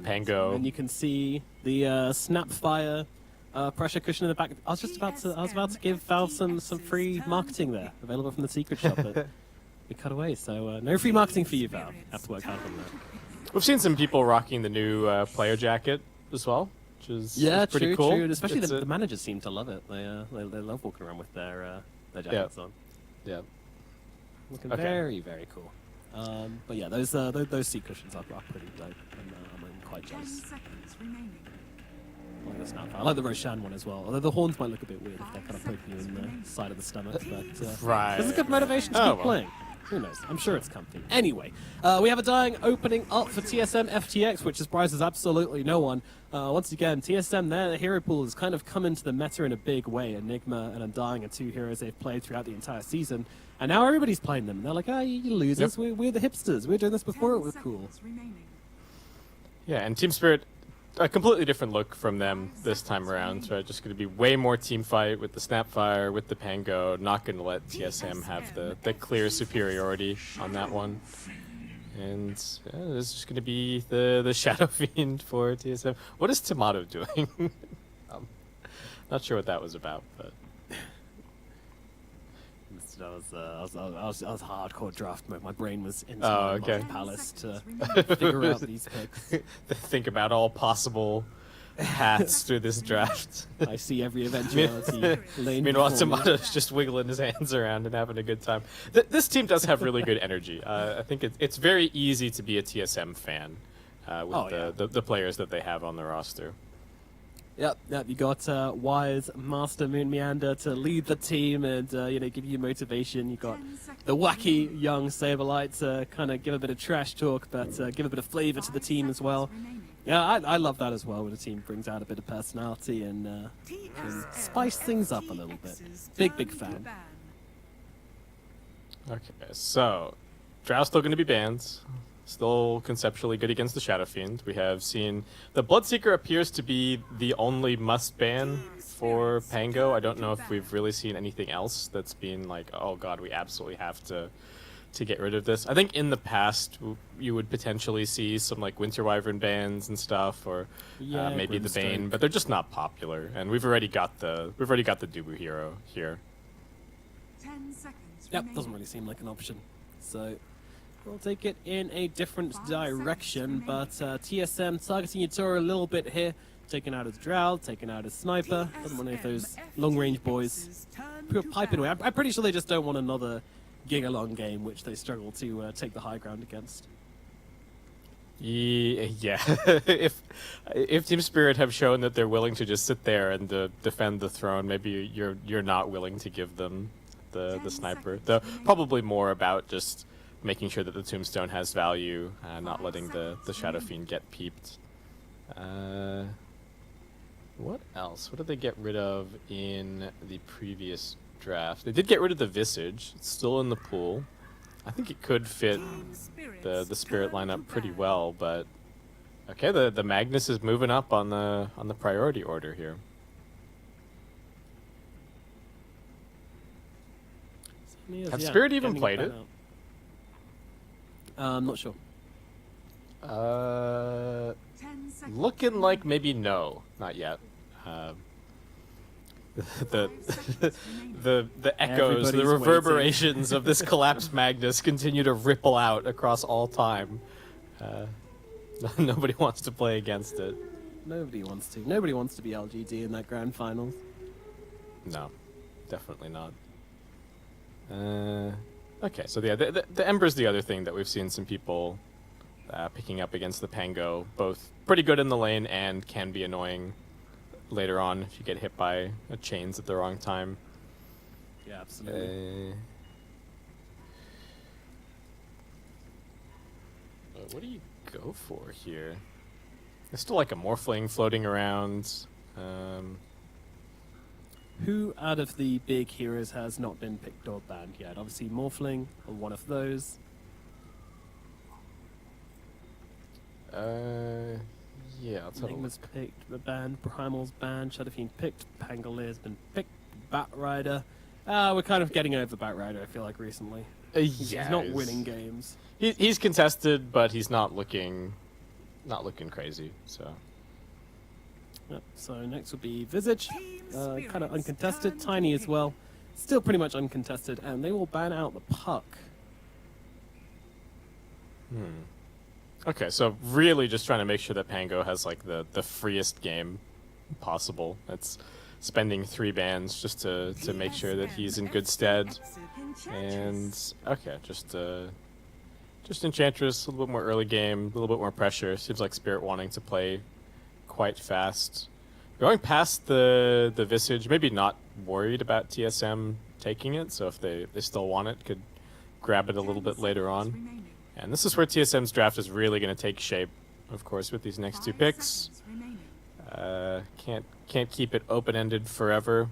Speaker 3: Pango.
Speaker 2: And you can see the Snapfire pressure cushion in the back. I was about to give Valve some free marketing there, available from the secret shop, but we cut away. So no free marketing for you, Valve. Have to work hard on that.
Speaker 3: We've seen some people rocking the new player jacket as well, which is pretty cool.
Speaker 2: True. And especially the managers seem to love it. They love walking around with their jackets on.
Speaker 3: Yeah.
Speaker 2: Looking very cool. But yeah, those seat cushions are pretty dope. I'm quite jealous. I like the Roshan one as well, although the horns might look a bit weird if they're kind of poking you in the side of the stomach, but
Speaker 3: right.
Speaker 2: It's a good motivation to keep playing.
Speaker 1: Who knows? I'm sure it's comfy. Anyway, we have a dying opening up for TSM FTX, which surprises absolutely no one. Once again, TSM, their hero pool has kind of come into the meta in a big way. Enigma and Undying are two heroes they've played throughout the entire season, and now everybody's playing them. And they're like, ah, you losers, we're the hipsters. We were doing this before it was cool.
Speaker 3: Yeah, and Team Spirit, a completely different look from them this time around. So just going to be way more team fight with the Snapfire, with the Pango. Not going to let TSM have the clear superiority on that one. And yeah, this is just going to be the Shadow Fiend for TSM. What is Tomato doing? Not sure what that was about, but
Speaker 1: I was hardcore draft mode. My brain was in
Speaker 3: okay.
Speaker 1: Palace to figure out these picks.
Speaker 3: Think about all possible paths through this draft.
Speaker 1: I see every eventuality.
Speaker 3: Meanwhile, Tomato's just wiggling his hands around and having a good time. This team does have really good energy. I think it's very easy to be a TSM fan with the players that they have on the roster.
Speaker 1: Yep. You got Wise, Master, Moon Meander to lead the team and give you motivation. You got the wacky young Saberlight to kind of give a bit of trash talk, but give a bit of flavor to the team as well. Yeah, I love that as well when a team brings out a bit of personality and spice things up a little bit. Big fan.
Speaker 3: Okay, so Drow's still going to be banned. Still conceptually good against the Shadow Fiend. We have seen the Bloodseeker appears to be the only must ban for Pango. I don't know if we've really seen anything else that's been like, oh god, we absolutely have to get rid of this. I think in the past you would potentially see some like Winter Wyvern bans and stuff, or maybe the Bane, but they're just not popular. And we've already got the Dubu hero here.
Speaker 5: 10 seconds.
Speaker 1: Yep, doesn't really seem like an option. So we'll take it in a different direction, but TSM targeting Yutora a little bit here, taking out his Drow, taking out his Sniper. Doesn't want any of those long-range boys piping away. I'm pretty sure they just don't want another Gigalong game, which they struggle to take the high ground against.
Speaker 3: Yeah, if Team Spirit have shown that they're willing to just sit there and defend the throne, maybe you're not willing to give them the Sniper. Though probably more about just making sure that the Tombstone has value, not letting the Shadow Fiend get peeped. What else? What did they get rid of in the previous draft? They did get rid of the Visage. It's still in the pool. I think it could fit the Spirit lineup pretty well, but okay, the Magnus is moving up on the priority order here. Have Spirit even played it?
Speaker 1: I'm not sure.
Speaker 3: Looking like maybe no, not yet. The echoes, the reverberations of this collapsed Magnus continue to ripple out across all time. Nobody wants to play against it.
Speaker 1: Nobody wants to. Nobody wants to be LGD in that grand finals.
Speaker 3: No, definitely not. Okay, so yeah, the Ember's the other thing that we've seen some people picking up against the Pango. Both pretty good in the lane and can be annoying later on if you get hit by chains at the wrong time.
Speaker 1: Yeah, absolutely.
Speaker 3: What do you go for here? There's still like a Morphling floating around.
Speaker 1: Who out of the big heroes has not been picked or banned yet? Obviously Morphling, or one of those.
Speaker 3: Yeah, I'll tell you.
Speaker 1: Enigma's picked, the banned, Primal's banned, Shadow Fiend picked, Pangalier's been picked, Batrider. We're kind of getting over Batrider, I feel like, recently. He's not winning games.
Speaker 3: He's contested, but he's not looking crazy, so.
Speaker 1: Yep, so next would be Visage, kind of uncontested, Tiny as well, still pretty much uncontested, and they will ban out the Puck.
Speaker 3: Okay, so really just trying to make sure that Pango has like the freest game possible. That's spending 3 bans just to make sure that he's in good stead. And okay, just Enchantress, a little bit more early game, a little bit more pressure. Seems like Spirit wanting to play quite fast. Going past the Visage, maybe not worried about TSM taking it, so if they still want it, could grab it a little bit later on. And this is where TSM's draft is really going to take shape, of course, with these next 2 picks. Can't keep it open-ended forever.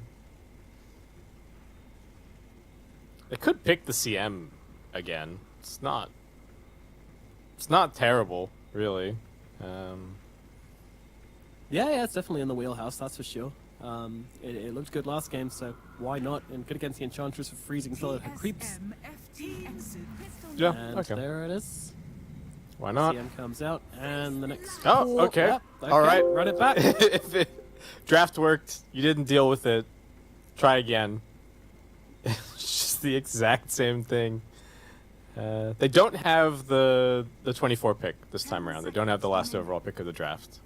Speaker 3: They could pick the CM again. It's not terrible, really.
Speaker 1: Yeah, it's definitely in the wheelhouse, that's for sure. It looked good last game, so why not? And good against the Enchantress for freezing solid her creeps.
Speaker 5: TSM FTX.
Speaker 3: Yeah,
Speaker 1: And
Speaker 3: okay.
Speaker 1: there it is.
Speaker 3: Why not?
Speaker 1: CM comes out, and the next.
Speaker 3: Oh, okay.
Speaker 1: Yep, okay.
Speaker 3: All right.
Speaker 1: Run it back.
Speaker 3: If draft worked, you didn't deal with it, try again. It's just the exact same thing. They don't have the 24 pick this time around. They don't have the last overall pick of the draft.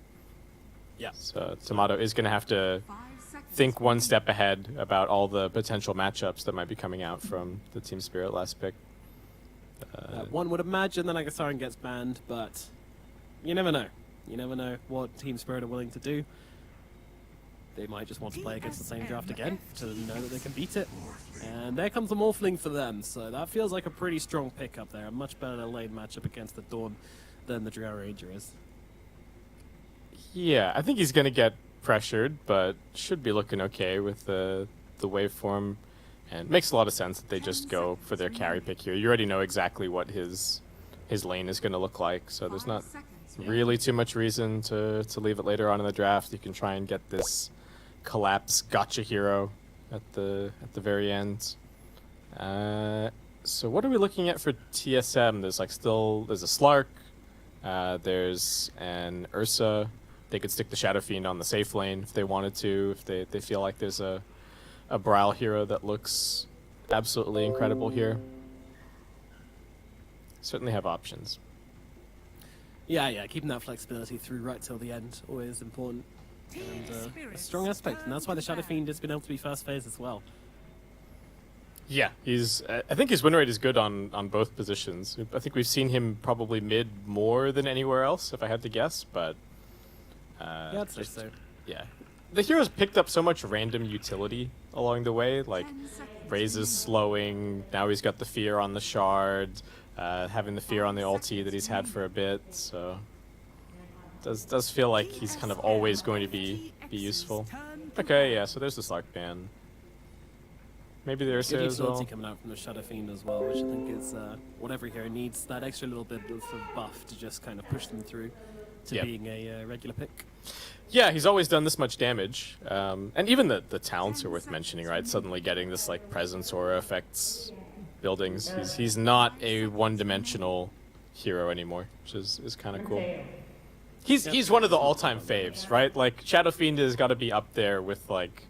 Speaker 1: Yeah.
Speaker 3: So Tomato is going to have to
Speaker 5: 5 seconds.
Speaker 3: think one step ahead about all the potential matchups that might be coming out from the Team Spirit last pick.
Speaker 1: One would imagine that Nagasaran gets banned, but you never know. You never know what Team Spirit are willing to do. They might just want to play against the same draft again to know that they can beat it. And there comes a Morphling for them, so that feels like a pretty strong pick up there. A much better lane matchup against the Dawn than the Drow Ranger is.
Speaker 3: Yeah, I think he's going to get pressured, but should be looking okay with the waveform. And it makes a lot of sense that they just go for their carry pick here. You already know exactly what his lane is going to look like, so there's not really too much reason to leave it later on in the draft. You can try and get this collapse gotcha hero at the very end. So what are we looking at for TSM? There's there's a Slark, there's an Ursa. They could stick the Shadow Fiend on the safe lane if they wanted to, if they feel like there's a Braille hero that looks absolutely incredible here. Certainly have options.
Speaker 1: Yeah, keeping that flexibility through right till the end always important. And a strong aspect, and that's why the Shadow Fiend has been able to be first phase as well.
Speaker 3: Yeah, I think his win rate is good on both positions. I think we've seen him probably mid more than anywhere else, if I had to guess, but...
Speaker 1: Yeah, I'd say so.
Speaker 3: Yeah. The hero's picked up so much random utility along the way, like
Speaker 5: 10 seconds.
Speaker 3: Raze's slowing, now he's got the fear on the shard, having the fear on the ulti that he's had for a bit, so... Does feel like he's kind of always going to be useful. Okay, yeah, so there's the Slark ban. Maybe there's
Speaker 1: Good
Speaker 3: there as well.
Speaker 1: utility coming out from the Shadow Fiend as well, which I think is what every hero needs, that extra little bit of buff to just kind of push them through to being a regular pick.
Speaker 3: Yeah, he's always done this much damage. And even the talents are worth mentioning, right? Suddenly getting this like presence aura effects buildings. He's not a one-dimensional hero anymore, which is kind of cool. He's one of the all-time faves, right? Like Shadow Fiend has got to be up there with like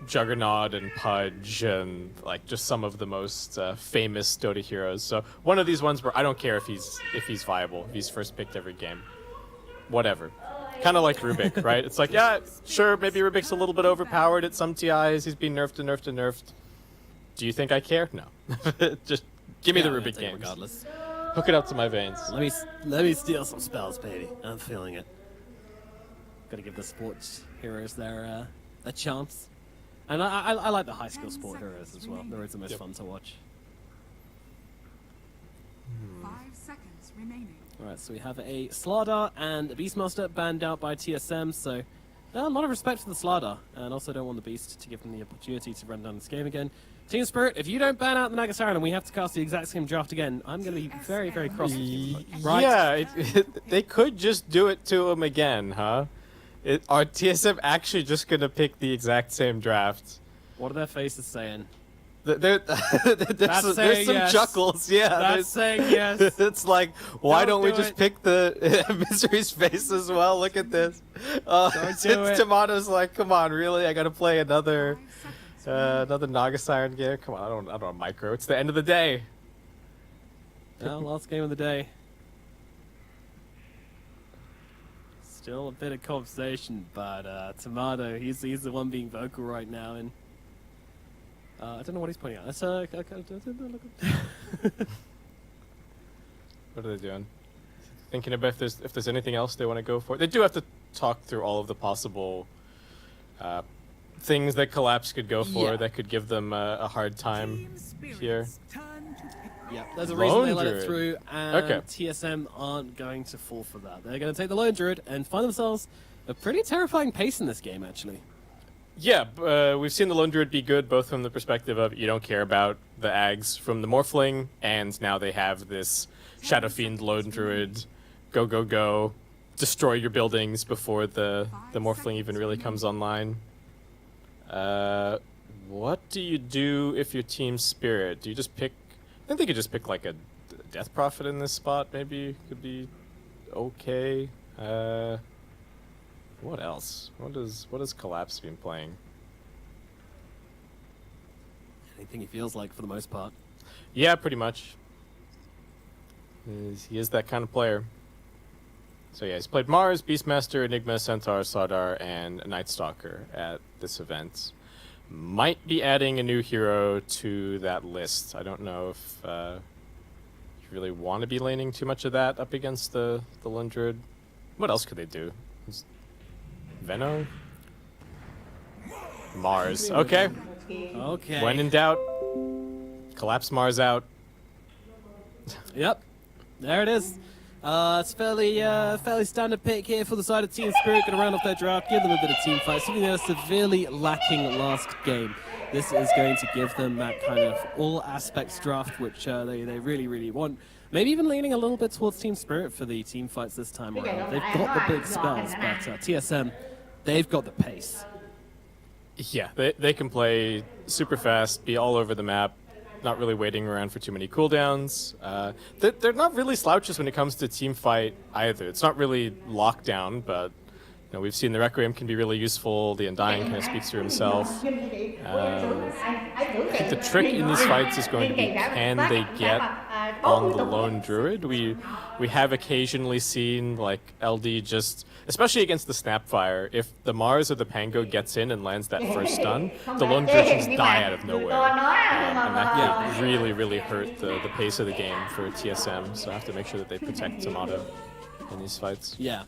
Speaker 3: Juggernaut and Pudge and like just some of the most famous Dota heroes. So one of these ones where I don't care if he's viable, if he's first picked every game, whatever. Kind of like Rubik, right? It's like, yeah, sure, maybe Rubik's a little bit overpowered at some TIs. He's been nerfed and nerfed and nerfed. Do you think I care? No. Just give me the Rubik games.
Speaker 1: Regardless.
Speaker 3: Hook it up to my veins.
Speaker 1: Let me steal some spells, baby. I'm feeling it. Got to give the sports heroes their a chance. And I like the high skill sport heroes as well. They're always the most fun to watch.
Speaker 5: 5 seconds remaining.
Speaker 1: Alright, so we have a Slardar and a Beastmaster banned out by TSM, so a lot of respect for the Slardar, and also don't want the Beast to give them the opportunity to run down this game again. Team Spirit, if you don't ban out the Nagasaran and we have to cast the exact same draft again, I'm going to be very, very cross with you. Right?
Speaker 3: Yeah, they could just do it to him again, huh? Are TSM actually just going to pick the exact same draft?
Speaker 1: What are their faces saying?
Speaker 3: There's some
Speaker 1: yes.
Speaker 3: chuckles, yeah.
Speaker 1: That's saying yes.
Speaker 3: It's like, why don't we
Speaker 1: do
Speaker 3: just
Speaker 1: it.
Speaker 3: pick the Misery's face as well? Look at this.
Speaker 1: Don't do it.
Speaker 3: Tomato's like, come on, really? I gotta play another
Speaker 5: 5 seconds.
Speaker 3: another Nagasiren game? Come on, I don't micro. It's the end of the day.
Speaker 1: Well, last game of the day. Still a bit of conversation, but Tomato, he's the one being vocal right now, and I don't know what he's pointing out. That's
Speaker 3: What are they doing? Thinking about if there's anything else they want to go for. They do have to talk through all of the possible things that Collapse could go for
Speaker 1: Yeah.
Speaker 3: that could give them a hard time
Speaker 5: Team Spirit's
Speaker 3: here.
Speaker 5: turn to pick.
Speaker 1: Yeah, there's a reason
Speaker 3: Lone
Speaker 1: they let it
Speaker 3: Druid.
Speaker 1: through, and
Speaker 3: Okay.
Speaker 1: TSM aren't going to fall for that. They're going to take the Lone Druid and find themselves a pretty terrifying pace in this game, actually.
Speaker 3: Yeah, we've seen the Lone Druid be good both from the perspective of you don't care about the Ags from the Morphling, and now they have this Shadow Fiend Lone Druid, go, go, go, destroy your buildings before the Morphling even really comes online. What do you do if your team Spirit? Do you just pick... I think they could just pick like a Death Prophet in this spot, maybe. Could be okay. What else? What has Collapse been playing?
Speaker 1: Anything he feels like, for the most part.
Speaker 3: Yeah, pretty much. He is that kind of player. So yeah, he's played Mars, Beastmaster, Enigma, Centaur, Sardar, and Night Stalker at this event. Might be adding a new hero to that list. I don't know if you really want to be laning too much of that up against the Lone Druid. What else could they do? Veno? Mars. Okay.
Speaker 1: Okay.
Speaker 3: When in doubt, collapse Mars out.
Speaker 1: Yep, there it is. It's fairly standard pick here for the side of Team Spirit. Going to round off their draft, give them a bit of team fight. Something they were severely lacking last game. This is going to give them that kind of all aspects draft, which they really, really want. Maybe even leaning a little bit towards Team Spirit for the team fights this time around. They've got the big spells, but TSM, they've got the pace.
Speaker 3: Yeah, they can play super fast, be all over the map, not really waiting around for too many cooldowns. They're not really slouches when it comes to team fight either. It's not really lockdown, but you know, we've seen the Requiem can be really useful. The Undying kind of speaks for himself. I think the trick in these fights is going to be, can they get on the Lone Druid? We have occasionally seen like LD just, especially against the Snapfire, if the Mars or the Pango gets in and lands that first stun, the Lone Druid just die out of nowhere. And that could really, really hurt the pace of the game for TSM, so I have to make sure that they protect Tomato in these fights.
Speaker 1: Yeah.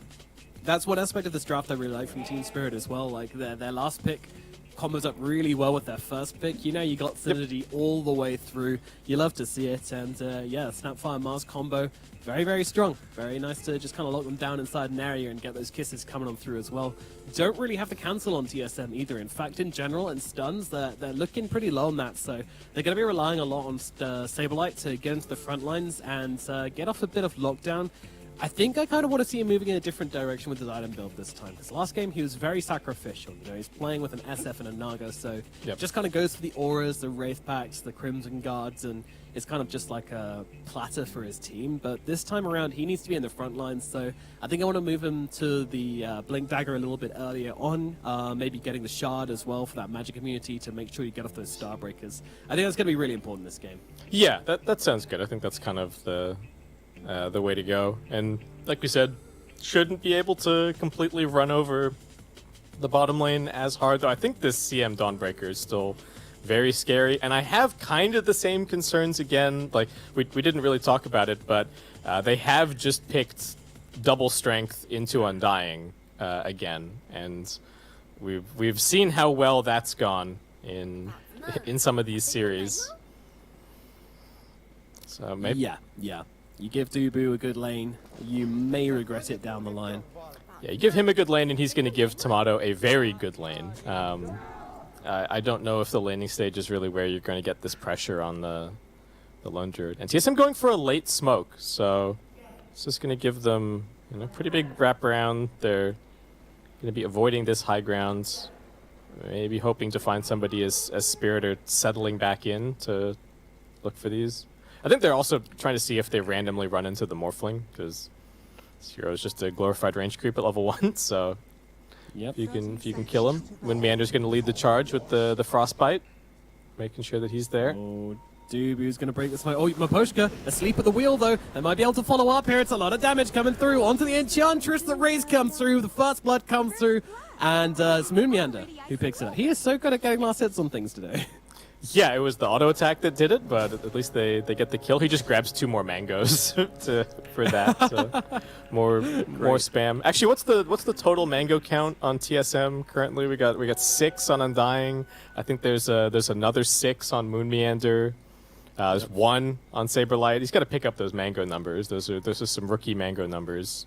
Speaker 1: That's one aspect of this draft I really like from Team Spirit as well. Like their last pick combos up really well with their first pick. You know, you got Synergy all the way through. You love to see it. And yeah, Snapfire Mars combo, very, very strong. Very nice to just kind of lock them down inside an area and get those kisses coming on through as well. Don't really have to cancel on TSM either. In fact, in general, and stuns, they're looking pretty low on that. So they're going to be relying a lot on Saberlight to get into the front lines and get off a bit of lockdown. I think I kind of want to see him moving in a different direction with his item build this time. Because last game he was very sacrificial. You know, he's playing with an SF and a Naga, so just kind of goes for the auras, the Wraith Packs, the Crimson Guards, and it's kind of just like a platter for his team. But this time around, he needs to be in the front lines, so I think I want to move him to the Blink Dagger a little bit earlier on. Maybe getting the Shard as well for that magic immunity to make sure you get off those Starbreakers. I think that's going to be really important in this game.
Speaker 3: Yeah, that sounds good. I think that's kind of the way to go. And like we said, shouldn't be able to completely run over the bottom lane as hard, though I think this CM Dawnbreaker is still very scary. And I have kind of the same concerns again. Like, we didn't really talk about it, but they have just picked double strength into Undying again. And we've seen how well that's gone in some of these series. So maybe...
Speaker 1: Yeah. You give Dubu a good lane, you may regret it down the line.
Speaker 3: Yeah, you give him a good lane, and he's going to give Tomato a very good lane. I don't know if the laning stage is really where you're going to get this pressure on the Lone Druid. And TSM going for a late smoke, so it's just going to give them pretty big wraparound. They're going to be avoiding this high ground, maybe hoping to find somebody as Spirit are settling back in to look for these. I think they're also trying to see if they randomly run into the Morphling, because this hero is just a glorified range creep at level 1, so if you can kill him. When Meander's going to lead the charge with the Frostbite, making sure that he's there.
Speaker 1: Oh, Dubu's going to break this fight. Oh, Maposhka asleep at the wheel, though. They might be able to follow up here. It's a lot of damage coming through. Onto the Enchantress. The raise comes through. The first blood comes through. And it's Moon Meander who picks it up. He is so good at getting last hits on things today.
Speaker 3: Yeah, it was the auto attack that did it, but at least they get the kill. He just grabs 2 more mangoes for that. So more spam. Actually, what's the total mango count on TSM currently? We got 6 on Undying. I think there's another 6 on Moon Meander. There's 1 on Saberlight. He's got to pick up those mango numbers. Those are some rookie mango numbers.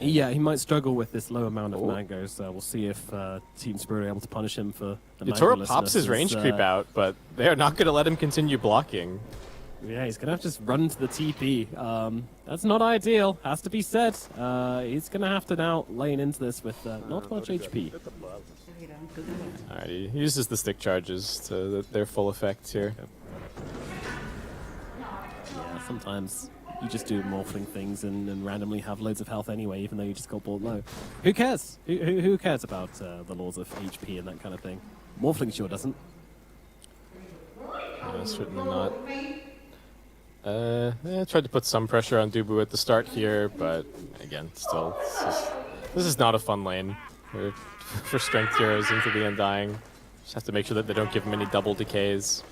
Speaker 1: Yeah, he might struggle with this low amount of mangoes. We'll see if Team Spirit are able to punish him for the
Speaker 3: Yatoro pops his range creep out, but they are not going to let him continue blocking.
Speaker 1: Yeah, he's going to have to just run to the TP. That's not ideal, has to be said. He's going to have to now lane into this with not much HP.
Speaker 3: Alright, he uses the stick charges to their full effect here.
Speaker 1: Yeah, sometimes you just do morphling things and randomly have loads of health anyway, even though you just got bought low. Who cares? Who cares about the laws of HP and that kind of thing? Morphling sure doesn't.
Speaker 3: No, certainly not. Tried to put some pressure on Dubu at the start here, but again, still, this is not a fun lane for strength heroes into the Undying. Just have to make sure that they don't give him any double decays.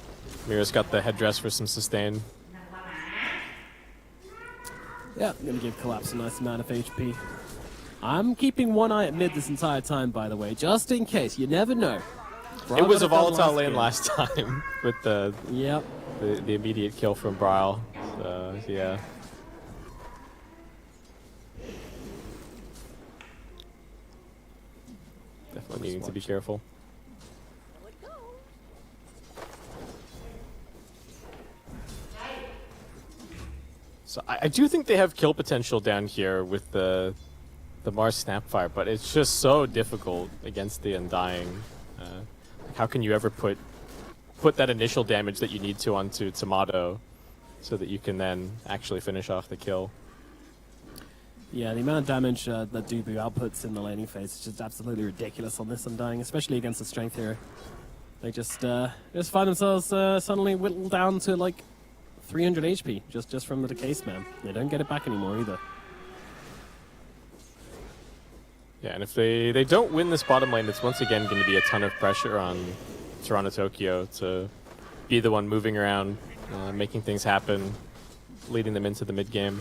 Speaker 3: Mira's got the headdress for some sustain.
Speaker 1: Yeah, I'm gonna give Collapse a nice amount of HP. I'm keeping one eye at mid this entire time, by the way, just in case. You never know.
Speaker 3: It was a volatile lane last time with the immediate kill from Braille. So, yeah. Definitely needing to be careful. So I do think they have kill potential down here with the Mars Snapfire, but it's just so difficult against the Undying. How can you ever put that initial damage that you need to onto Tomato so that you can then actually finish off the kill?
Speaker 1: Yeah, the amount of damage that Dubu outputs in the laning phase is just absolutely ridiculous on this Undying, especially against the strength hero. They just find themselves suddenly whittled down to like 300 HP just from the decay spam. They don't get it back anymore either.
Speaker 3: Yeah, and if they don't win this bottom lane, it's once again going to be a ton of pressure on Toronto Tokyo to be the one moving around, making things happen, leading them into the mid game.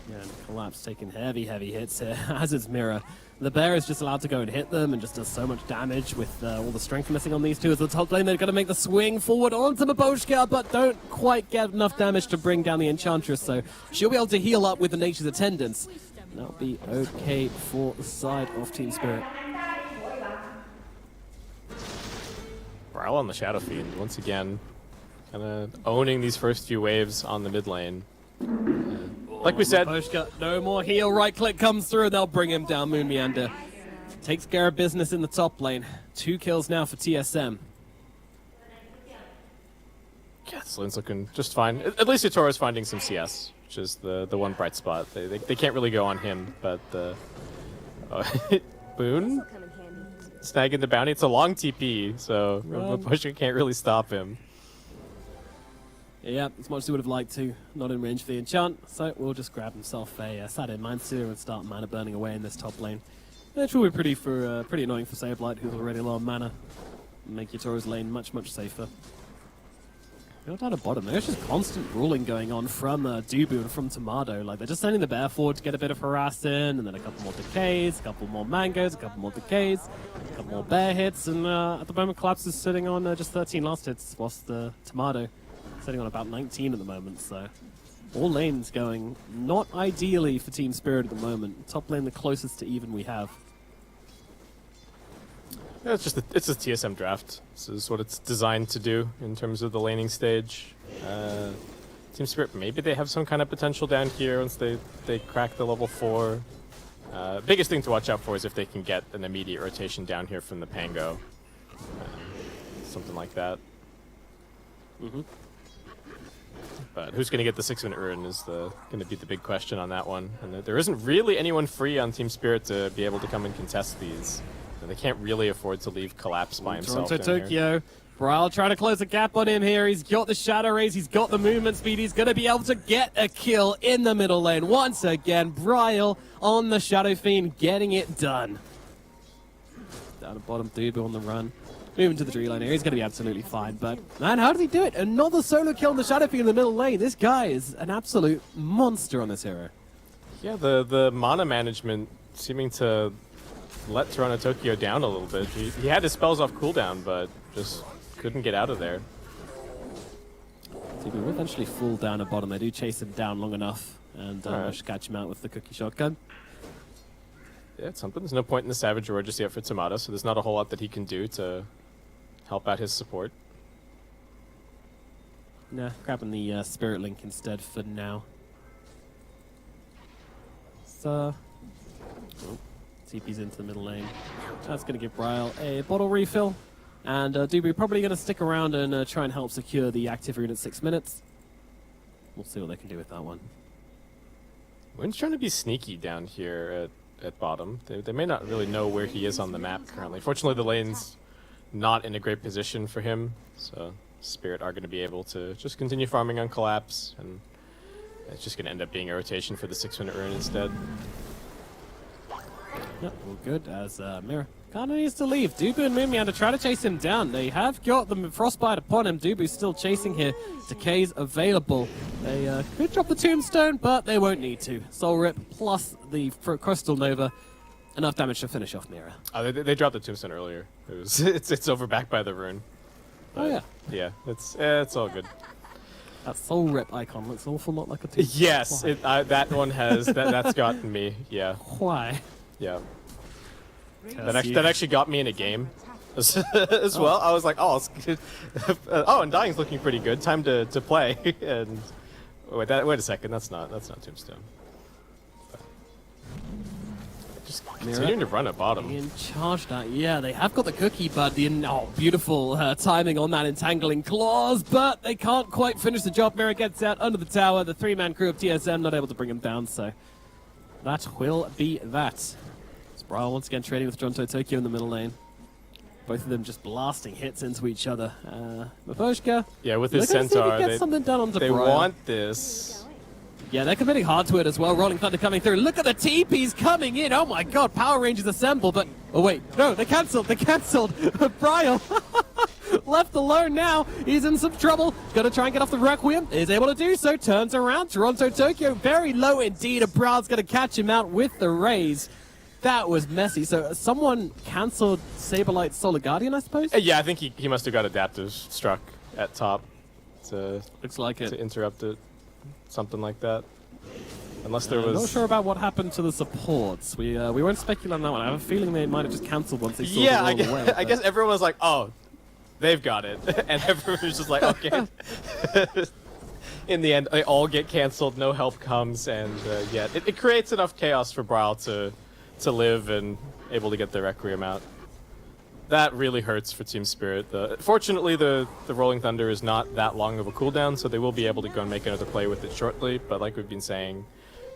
Speaker 1: Yeah, and Collapse taking heavy hits here, as is Mira. The bear is just allowed to go and hit them and just does so much damage with all the strength missing on these two. As the top lane, they're going to make the swing forward onto Maboshka, but don't quite get enough damage to bring down the Enchantress, so she'll be able to heal up with the Nature's Attendants. That'll be okay for the side of Team Spirit.
Speaker 3: Brawl on the Shadow Fiend, once again, kind of owning these first few waves on the mid lane. Like we said,
Speaker 1: Maboshka, no more heal. Right click comes through. They'll bring him down. Moon Meander takes care of business in the top lane. 2 kills now for TSM.
Speaker 3: Yeah, this lane's looking just fine. At least Yatoro's finding some CS, which is the one bright spot. They can't really go on him, but Boone snagging the bounty. It's a long TP, so Maboshka can't really stop him.
Speaker 1: Yeah, as much as he would have liked to, not in range for the enchant, so we'll just grab himself a Saturn Mind Seer and start mana burning away in this top lane. Which will be pretty annoying for Saberlight, who's already low on mana. Make Yatoro's lane much safer. Go down to bottom. There's just constant ruling going on from Dubu and from Tomato. Like, they're just sending the bear forward to get a bit of harass in, and then a couple more decays, a couple more mangoes, a couple more decays, a couple more bear hits, and at the moment Collapse is sitting on just 13 last hits, whilst the Tomato sitting on about 19 at the moment, so all lanes going not ideally for Team Spirit at the moment. Top lane the closest to even we have.
Speaker 3: Yeah, it's a TSM draft. This is what it's designed to do in terms of the laning stage. Team Spirit, maybe they have some kind of potential down here once they crack the level 4. Biggest thing to watch out for is if they can get an immediate rotation down here from the Pango. Something like that.
Speaker 1: Mm-hmm.
Speaker 3: But who's going to get the 6-minute rune is going to be the big question on that one. And there isn't really anyone free on Team Spirit to be able to come and contest these. And they can't really afford to leave Collapse by himself.
Speaker 1: Toronto Tokyo. Braille trying to close the gap on him here. He's got the Shadow Rays. He's got the movement speed. He's going to be able to get a kill in the middle lane. Once again, Braille on the Shadow Fiend getting it done. Down at bottom, Dubu on the run. Moving to the tree lane here. He's going to be absolutely fine. But, man, how did he do it? Another solo kill on the Shadow Fiend in the middle lane. This guy is an absolute monster on this hero.
Speaker 3: Yeah, the mana management seeming to let Toronto Tokyo down a little bit. He had his spells off cooldown, but just couldn't get out of there.
Speaker 2: TB will eventually fall down at bottom. They do chase him down long enough and just catch him out with the cookie shotgun.
Speaker 3: Yeah, it's something. There's no point in the Savage Roar just yet for Tomato, so there's not a whole lot that he can do to help out his support.
Speaker 2: Nah, grabbing the Spirit Link instead for now. So, TP's into the middle lane. That's going to give Bryle a bottle refill. And Dubu probably going to stick around and try and help secure the active rune at 6 minutes. We'll see what they can do with that one.
Speaker 3: Wynn's trying to be sneaky down here at bottom. They may not really know where he is on the map currently. Fortunately, the lane's not in a great position for him, so Spirit are going to be able to just continue farming on Collapse, and it's just going to end up being a rotation for the 6-minute rune instead.
Speaker 2: Yep, all good as Mira kind of needs to leave. Dubu and Moonmeander try to chase him down. They have got the Frostbite upon him. Dubu's still chasing here. Decay's available. They could drop the Tombstone, but they won't need to. Soul Rip plus the Crystal Nova. Enough damage to finish off Mira.
Speaker 3: Oh, they dropped the Tombstone earlier. It's over back by the rune.
Speaker 2: Oh yeah.
Speaker 3: Yeah, it's all good.
Speaker 2: That Soul Rip icon looks an awful lot like a Tombstone.
Speaker 3: Yes, that one has that's gotten me. Yeah.
Speaker 2: Why?
Speaker 3: Yeah. That actually got me in a game as well. I was like, oh, oh, and Dying's looking pretty good. Time to play. And wait a second, that's not Tombstone. Just continuing to run at bottom.
Speaker 2: In charge that, yeah, they have got the cookie, but beautiful timing on that entangling claws, but they can't quite finish the job. Mira gets out under the tower. The 3-man crew of TSM not able to bring him down, so that will be that. Bryle once again trading with Toronto Tokyo in the middle lane. Both of them just blasting hits into each other. Maposhka.
Speaker 3: Yeah, with his Centaur,
Speaker 2: they
Speaker 3: want this.
Speaker 2: Yeah, they're committing hard to it as well. Rolling Thunder coming through. Look at the TPs coming in. Oh my god, Power Rangers assemble, but... Oh wait, no, they cancelled. Bryle left alone now. He's in some trouble. Gonna try and get off the Requiem. Is able to do so. Turns around. Toronto Tokyo very low indeed. And Bryle's gonna catch him out with the raise. That was messy. So someone cancelled Saberlight Solar Guardian, I suppose?
Speaker 3: Yeah, I think he must have got Adaptive struck at top to
Speaker 2: looks like it.
Speaker 3: To interrupt it. Something like that. Unless there was...
Speaker 2: I'm not sure about what happened to the supports. We won't speculate on that one. I have a feeling they might have just cancelled once they saw the wrong way.
Speaker 3: I guess everyone was like, oh, they've got it. And everyone was just like, okay. In the end, they all get cancelled, no help comes, and yeah, it creates enough chaos for Bryle to live and able to get the Requiem out. That really hurts for Team Spirit. Fortunately, the Rolling Thunder is not that long of a cooldown, so they will be able to go and make another play with it shortly, but like we've been saying,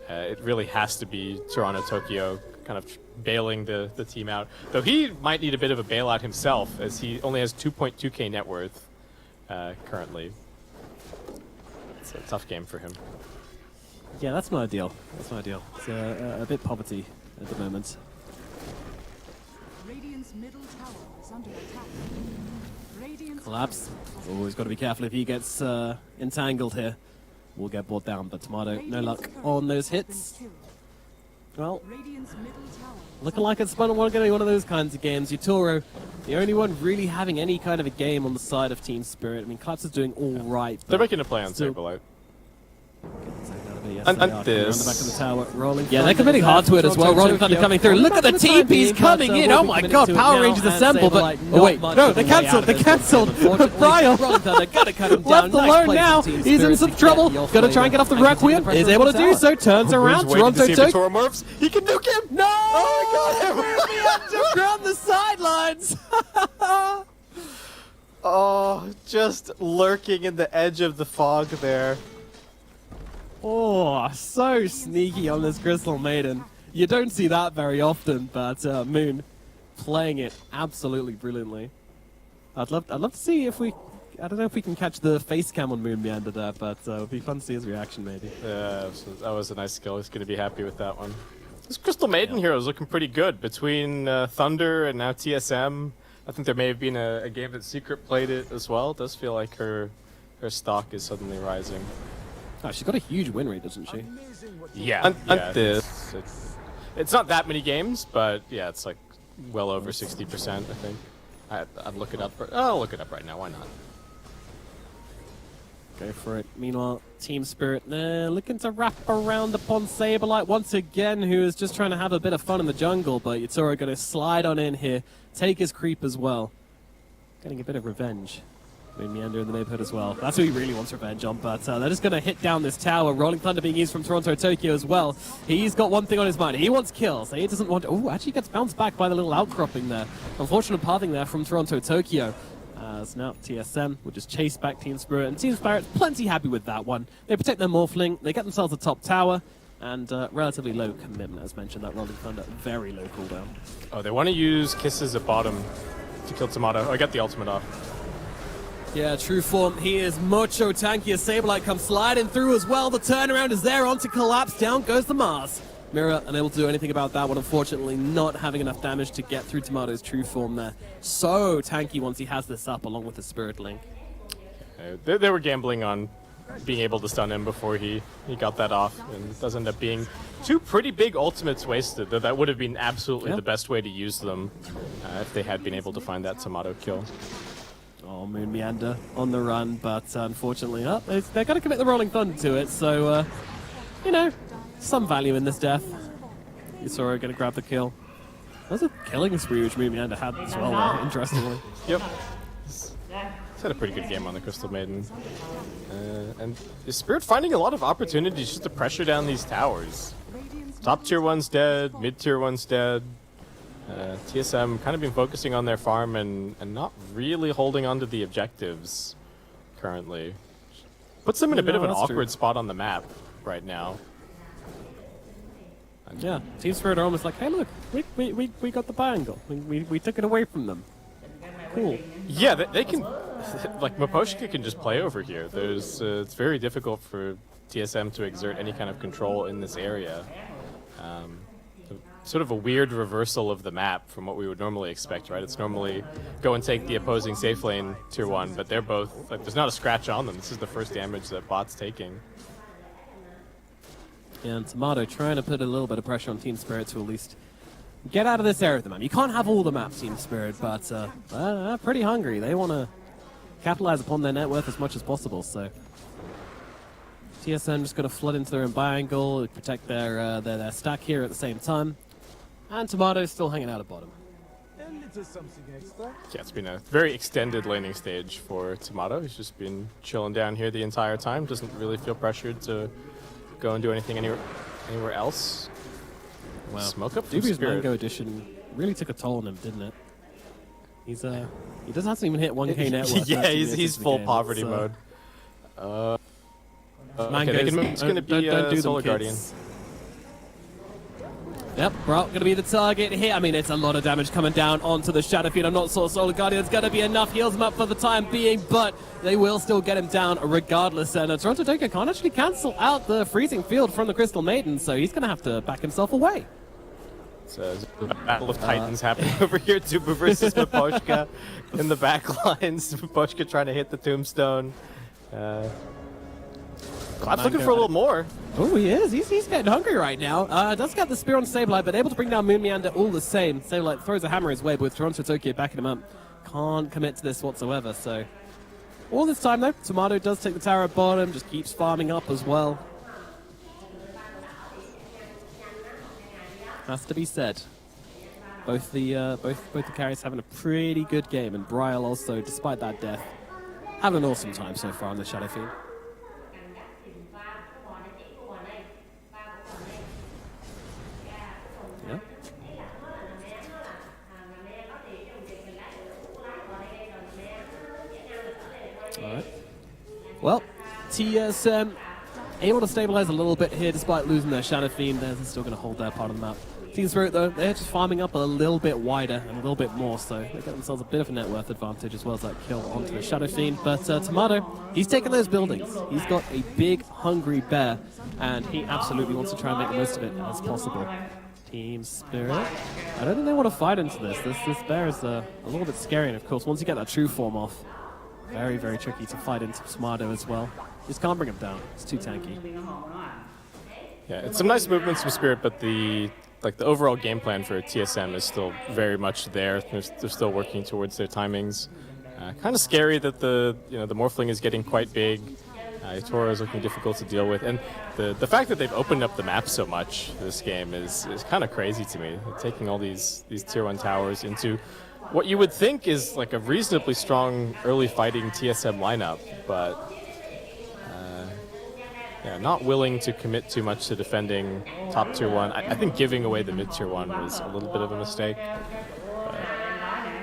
Speaker 3: it really has to be Toronto Tokyo kind of bailing the team out. Though he might need a bit of a bailout himself, as he only has 2.2k net worth currently. It's a tough game for him.
Speaker 2: Yeah, that's not ideal. It's a bit poverty at the moment.
Speaker 5: Radiant's middle tower is under attack. Radiant's
Speaker 2: Collapse. Always got to be careful if he gets entangled here. We'll get brought down, but Tomato, no luck on those hits. Well,
Speaker 5: Radiant's middle tower
Speaker 2: looking like it's going to be one of those kinds of games. Utoro, the only one really having any kind of a game on the side of Team Spirit. I mean, Collapse is doing all right.
Speaker 3: They're making a play on Saberlight.
Speaker 2: Yes,
Speaker 3: And
Speaker 2: they are.
Speaker 3: this.
Speaker 2: Around the back of the tower, rolling. Yeah, they're committing hard to it as well. Rolling Thunder coming through. Look at the TPs coming in. Oh my god, Power Rangers assemble, but oh wait, no, they cancelled. Bryle left alone now. He's in some trouble. Gonna try and get off the Requiem. Is able to do so. Turns around. Toronto Tokyo.
Speaker 3: He can nuke him.
Speaker 2: No!
Speaker 3: Oh my god!
Speaker 2: Around the sidelines.
Speaker 3: Oh, just lurking in the edge of the fog there.
Speaker 2: Oh, so sneaky on this Crystal Maiden. You don't see that very often, but Moon playing it absolutely brilliantly. I'd love to see if we... I don't know if we can catch the face cam on Moon Meander there, but it would be fun to see his reaction maybe.
Speaker 3: Yeah, that was a nice skill. He's going to be happy with that one. This Crystal Maiden hero is looking pretty good. Between Thunder and now TSM, I think there may have been a game that Secret played it as well. It does feel like her stock is suddenly rising.
Speaker 2: Oh, she's got a huge win rate, doesn't she?
Speaker 3: Yeah, this. It's not that many games, but yeah, it's like well over 60%, I think. I'd look it up. I'll look it up right now. Why not?
Speaker 2: Go for it. Meanwhile, Team Spirit looking to wrap around upon Saberlight once again, who is just trying to have a bit of fun in the jungle, but Yatoro going to slide on in here, take his creep as well. Getting a bit of revenge. Meander in the neighborhood as well. That's who he really wants revenge on, but they're just going to hit down this tower. Rolling Thunder being used from Toronto Tokyo as well. He's got one thing on his mind. He wants kills. He doesn't want... Oh, actually gets bounced back by the little outcropping there. Unfortunate pathing there from Toronto Tokyo. As now TSM will just chase back Team Spirit, and Team Spirit's plenty happy with that one. They protect their Morphling, they get themselves a top tower, and relatively low commitment, as mentioned, that Rolling Thunder, very low cooldown.
Speaker 3: Oh, they want to use Kisses at bottom to kill Tomato. Oh, I got the ultimate off.
Speaker 2: Yeah, true form. He is mucho tanky as Saberlight comes sliding through as well. The turnaround is there, on to collapse. Down goes the Mars. Mirror unable to do anything about that one, unfortunately, not having enough damage to get through Tomato's true form there. So tanky once he has this up, along with the Spirit Link.
Speaker 3: They were gambling on being able to stun him before he got that off, and it does end up being two pretty big ultimates wasted. That would have been absolutely the best way to use them if they had been able to find that Tomato kill.
Speaker 2: Oh, Moon Meander on the run, but unfortunately, they're going to commit the Rolling Thunder to it, so, you know, some value in this death. Yusoro going to grab the kill. That was a killing spree which Moon Meander had as well, interestingly.
Speaker 3: Yep. He's had a pretty good game on the Crystal Maiden. And the Spirit finding a lot of opportunities just to pressure down these towers. Top tier 1's dead, mid tier 1's dead. TSM kind of been focusing on their farm and not really holding on to the objectives currently. Puts them in a bit of an awkward spot on the map right now.
Speaker 2: Yeah, Team Spirit are almost like, hey look, we got the triangle. We took it away from them. Cool.
Speaker 3: Yeah, they can, like Miposhka can just play over here. There's it's very difficult for TSM to exert any kind of control in this area. Sort of a weird reversal of the map from what we would normally expect, right? It's normally go and take the opposing safe lane tier 1, but they're both, like, there's not a scratch on them. This is the first damage that Bot's taking.
Speaker 2: And Tomato trying to put a little bit of pressure on Team Spirit to at least get out of this area of the map. You can't have all the maps, Team Spirit, but they're pretty hungry. They want to capitalize upon their net worth as much as possible, so... TSM just going to flood into their own biangle, protect their stack here at the same time. And Tomato's still hanging out at bottom.
Speaker 3: Yeah, it's been a very extended laning stage for Tomato. He's just been chilling down here the entire time. Doesn't really feel pressured to go and do anything anywhere else.
Speaker 2: Wow.
Speaker 3: Smoke up from
Speaker 2: Dubious
Speaker 3: Spirit.
Speaker 2: Mango Edition really took a toll on him, didn't it? He's he hasn't even hit 1k net worth.
Speaker 3: Yeah, he's full poverty mode. It's going to be Solar Guardian.
Speaker 2: Yep, Brock going to be the target here. I mean, it's a lot of damage coming down onto the Shadow Fiend. I'm not sure Solar Guardian's going to be enough. Heals him up for the time being, but they will still get him down regardless. And Toronto Tokyo can't actually cancel out the freezing field from the Crystal Maiden, so he's going to have to back himself away.
Speaker 3: So a battle of titans happening over here. Tubu versus Miposhka in the back lines. Miposhka trying to hit the tombstone. I'm looking for a little more.
Speaker 2: Oh, he is. He's getting hungry right now. Does get the spear on Saberlight, but able to bring down Moon Meander all the same. Saberlight throws a hammer his way, but with Toronto Tokyo backing him up, can't commit to this whatsoever. So all this time, though, Tomato does take the tower at bottom, just keeps farming up as well. Has to be said. Both the carries having a pretty good game, and Brial also, despite that death, having an awesome time so far on the Shadow Fiend. Yeah. All right. Well, TSM able to stabilize a little bit here despite losing their Shadow Fiend. They're still going to hold their part of the map. Team Spirit, though, they're just farming up a little bit wider and a little bit more, so they get themselves a bit of a net worth advantage as well as that kill onto the Shadow Fiend. But Tomato, he's taking those buildings. He's got a big, hungry bear, and he absolutely wants to try and make the most of it as possible. Team Spirit, I don't think they want to fight into this. This bear is a little bit scary, and of course, once you get that true form off, very, very tricky to fight into Tomato as well. Just can't bring him down. It's too tanky.
Speaker 3: Yeah, it's some nice movements from Spirit, but the overall game plan for TSM is still very much there. They're still working towards their timings. Kind of scary that the Morphling is getting quite big. Yatoro is looking difficult to deal with, and the fact that they've opened up the map so much this game is kind of crazy to me. They're taking all these tier 1 towers into what you would think is like a reasonably strong early fighting TSM lineup, but yeah, not willing to commit too much to defending top tier 1. I think giving away the mid tier 1 was a little bit of a mistake, but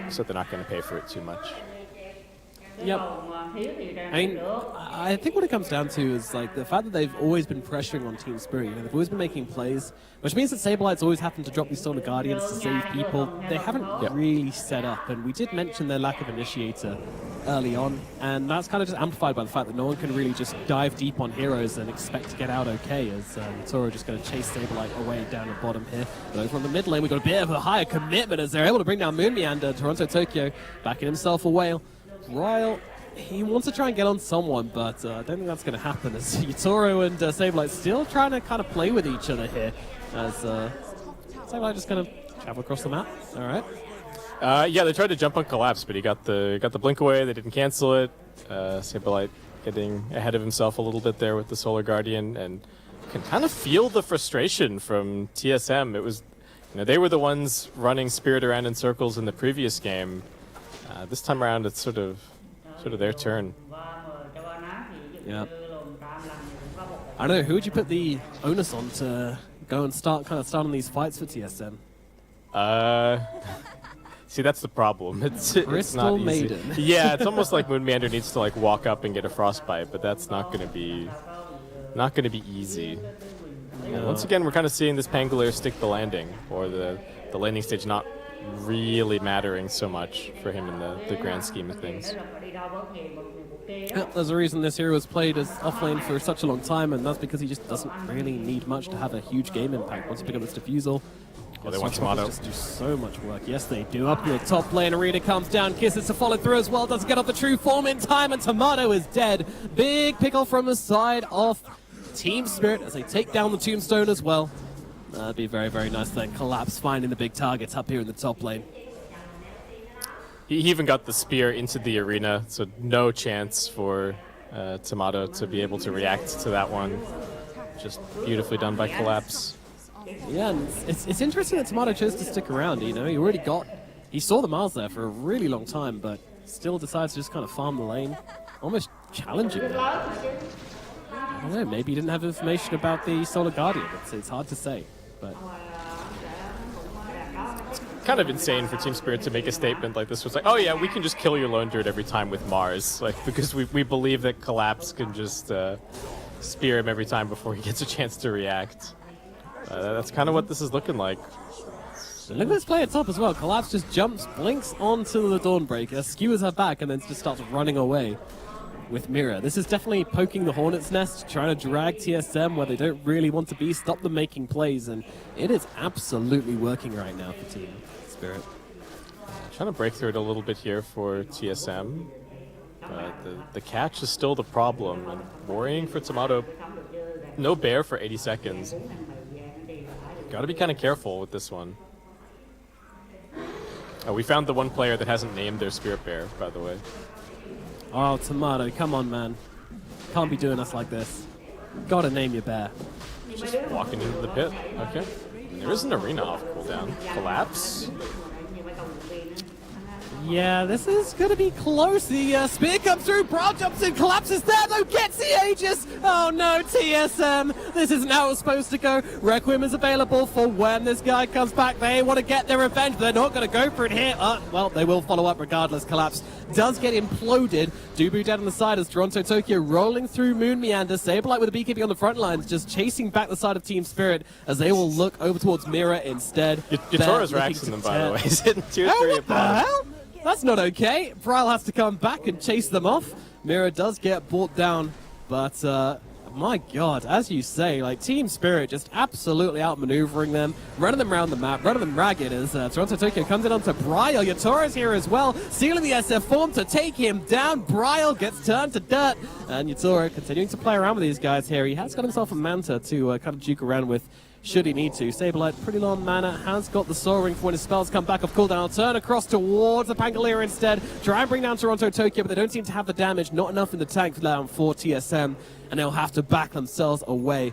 Speaker 3: so they're not going to pay for it too much.
Speaker 1: Yep. I mean, I think what it comes down to is like the fact that they've always been pressuring on Team Spirit. You know, they've always been making plays, which means that Saberlights always happen to drop these Solar Guardians to save people. They haven't really set up, and we did mention their lack of initiator early on, and that's kind of just amplified by the fact that no one can really just dive deep on heroes and expect to get out okay, as Toro just going to chase Saberlight away down the bottom here. But over on the mid lane, we've got a bit of a higher commitment as they're able to bring down Moon Meander. Toronto Tokyo backing himself a whale. Ryle, he wants to try and get on someone, but I don't think that's going to happen, as Yatoro and Saberlight still trying to kind of play with each other here, as Saberlight just kind of travel across the map. All right.
Speaker 3: Yeah, they tried to jump on Collapse, but he got the blink away. They didn't cancel it. Saberlight getting ahead of himself a little bit there with the Solar Guardian, and can kind of feel the frustration from TSM. It was, they were the ones running Spirit around in circles in the previous game. This time around, it's sort of their turn.
Speaker 1: Yeah. I don't know, who would you put the onus on to go and start on these fights for TSM?
Speaker 3: See, that's the problem. It's
Speaker 1: Crystal
Speaker 3: not easy.
Speaker 1: Maiden.
Speaker 3: Yeah, it's almost like Moon Meander needs to like walk up and get a frostbite, but that's not going to be easy. No. Once again, we're kind of seeing this Pangolier stick the landing, or the landing stage not really mattering so much for him in the grand scheme of things.
Speaker 1: Yeah, there's a reason this hero was played as offlane for such a long time, and that's because he just doesn't really need much to have a huge game impact. Once you pick up this Diffusal,
Speaker 3: they want Tomato.
Speaker 1: Just do so much work. Yes, they do. Up your top lane, Arena comes down, kisses to follow through as well, doesn't get off the true form in time, and Tomato is dead. Big pickle from the side of Team Spirit as they take down the Tombstone as well. That'd be very, very nice then. Collapse finding the big targets up here in the top lane.
Speaker 3: He even got the spear into the arena, so no chance for Tomato to be able to react to that one. Just beautifully done by Collapse.
Speaker 1: Yeah, and it's interesting that Tomato chose to stick around. He saw the Mars there for a really long time, but still decides to just kind of farm the lane, almost challenging them. I don't know, maybe he didn't have information about the Solar Guardian. It's hard to say, but
Speaker 3: it's kind of insane for Team Spirit to make a statement like this. Was like, oh yeah, we can just kill your Lone Druid every time with Mars, like because we believe that Collapse can just spear him every time before he gets a chance to react. That's kind of what this is looking like.
Speaker 1: Look at this play at top as well. Collapse just jumps, blinks onto the Dawnbreaker, skewers her back, and then just starts running away with Mira. This is definitely poking the Hornet's Nest, trying to drag TSM where they don't really want to be, stop them making plays, and it is absolutely working right now for Team Spirit.
Speaker 3: Trying to break through it a little bit here for TSM, but the catch is still the problem, and worrying for Tomato. No bear for 80 seconds. Gotta be kind of careful with this one. Oh, we found the one player that hasn't named their Spirit Bear, by the way.
Speaker 1: Oh, Tomato, come on, man. Can't be doing us like this. Gotta name your bear.
Speaker 3: Just walking into the pit. Okay. There is an arena off cooldown. Collapse.
Speaker 1: Yeah, this is gonna be close. The spear comes through, Brawl jumps in, collapses there, though, gets the Aegis! Oh no, TSM! This isn't how it's supposed to go. Requiem is available for when this guy comes back. They want to get their revenge, but they're not gonna go for it here. Well, they will follow up regardless. Collapse does get imploded. Dubu dead on the side as Toronto Tokyo rolling through Moon Meander. Saberlight with the BKB on the front lines, just chasing back the side of Team Spirit as they will look over towards Mira instead.
Speaker 3: Yatoro's raxing them, by the way. He's hitting 2-3
Speaker 1: what the hell? That's not okay. Bryle has to come back and chase them off. Mira does get brought down, but my god, as you say, like Team Spirit just absolutely outmaneuvering them, running them around the map, running them ragged as Toronto Tokyo comes in onto Bryle. Yatoro's here as well, sealing the SF form to take him down. Bryle gets turned to dirt
Speaker 2: And Yatoro continuing to play around with these guys here. He has got himself a Manta to kind of juke around with should he need to. Saberlight, pretty low on mana, has got the Soaring for when his spells come back off cooldown. Turn across towards the Pangolier instead. Try and bring down Toronto Tokyo, but they don't seem to have the damage. Not enough in the tank down for TSM, and they'll have to back themselves away.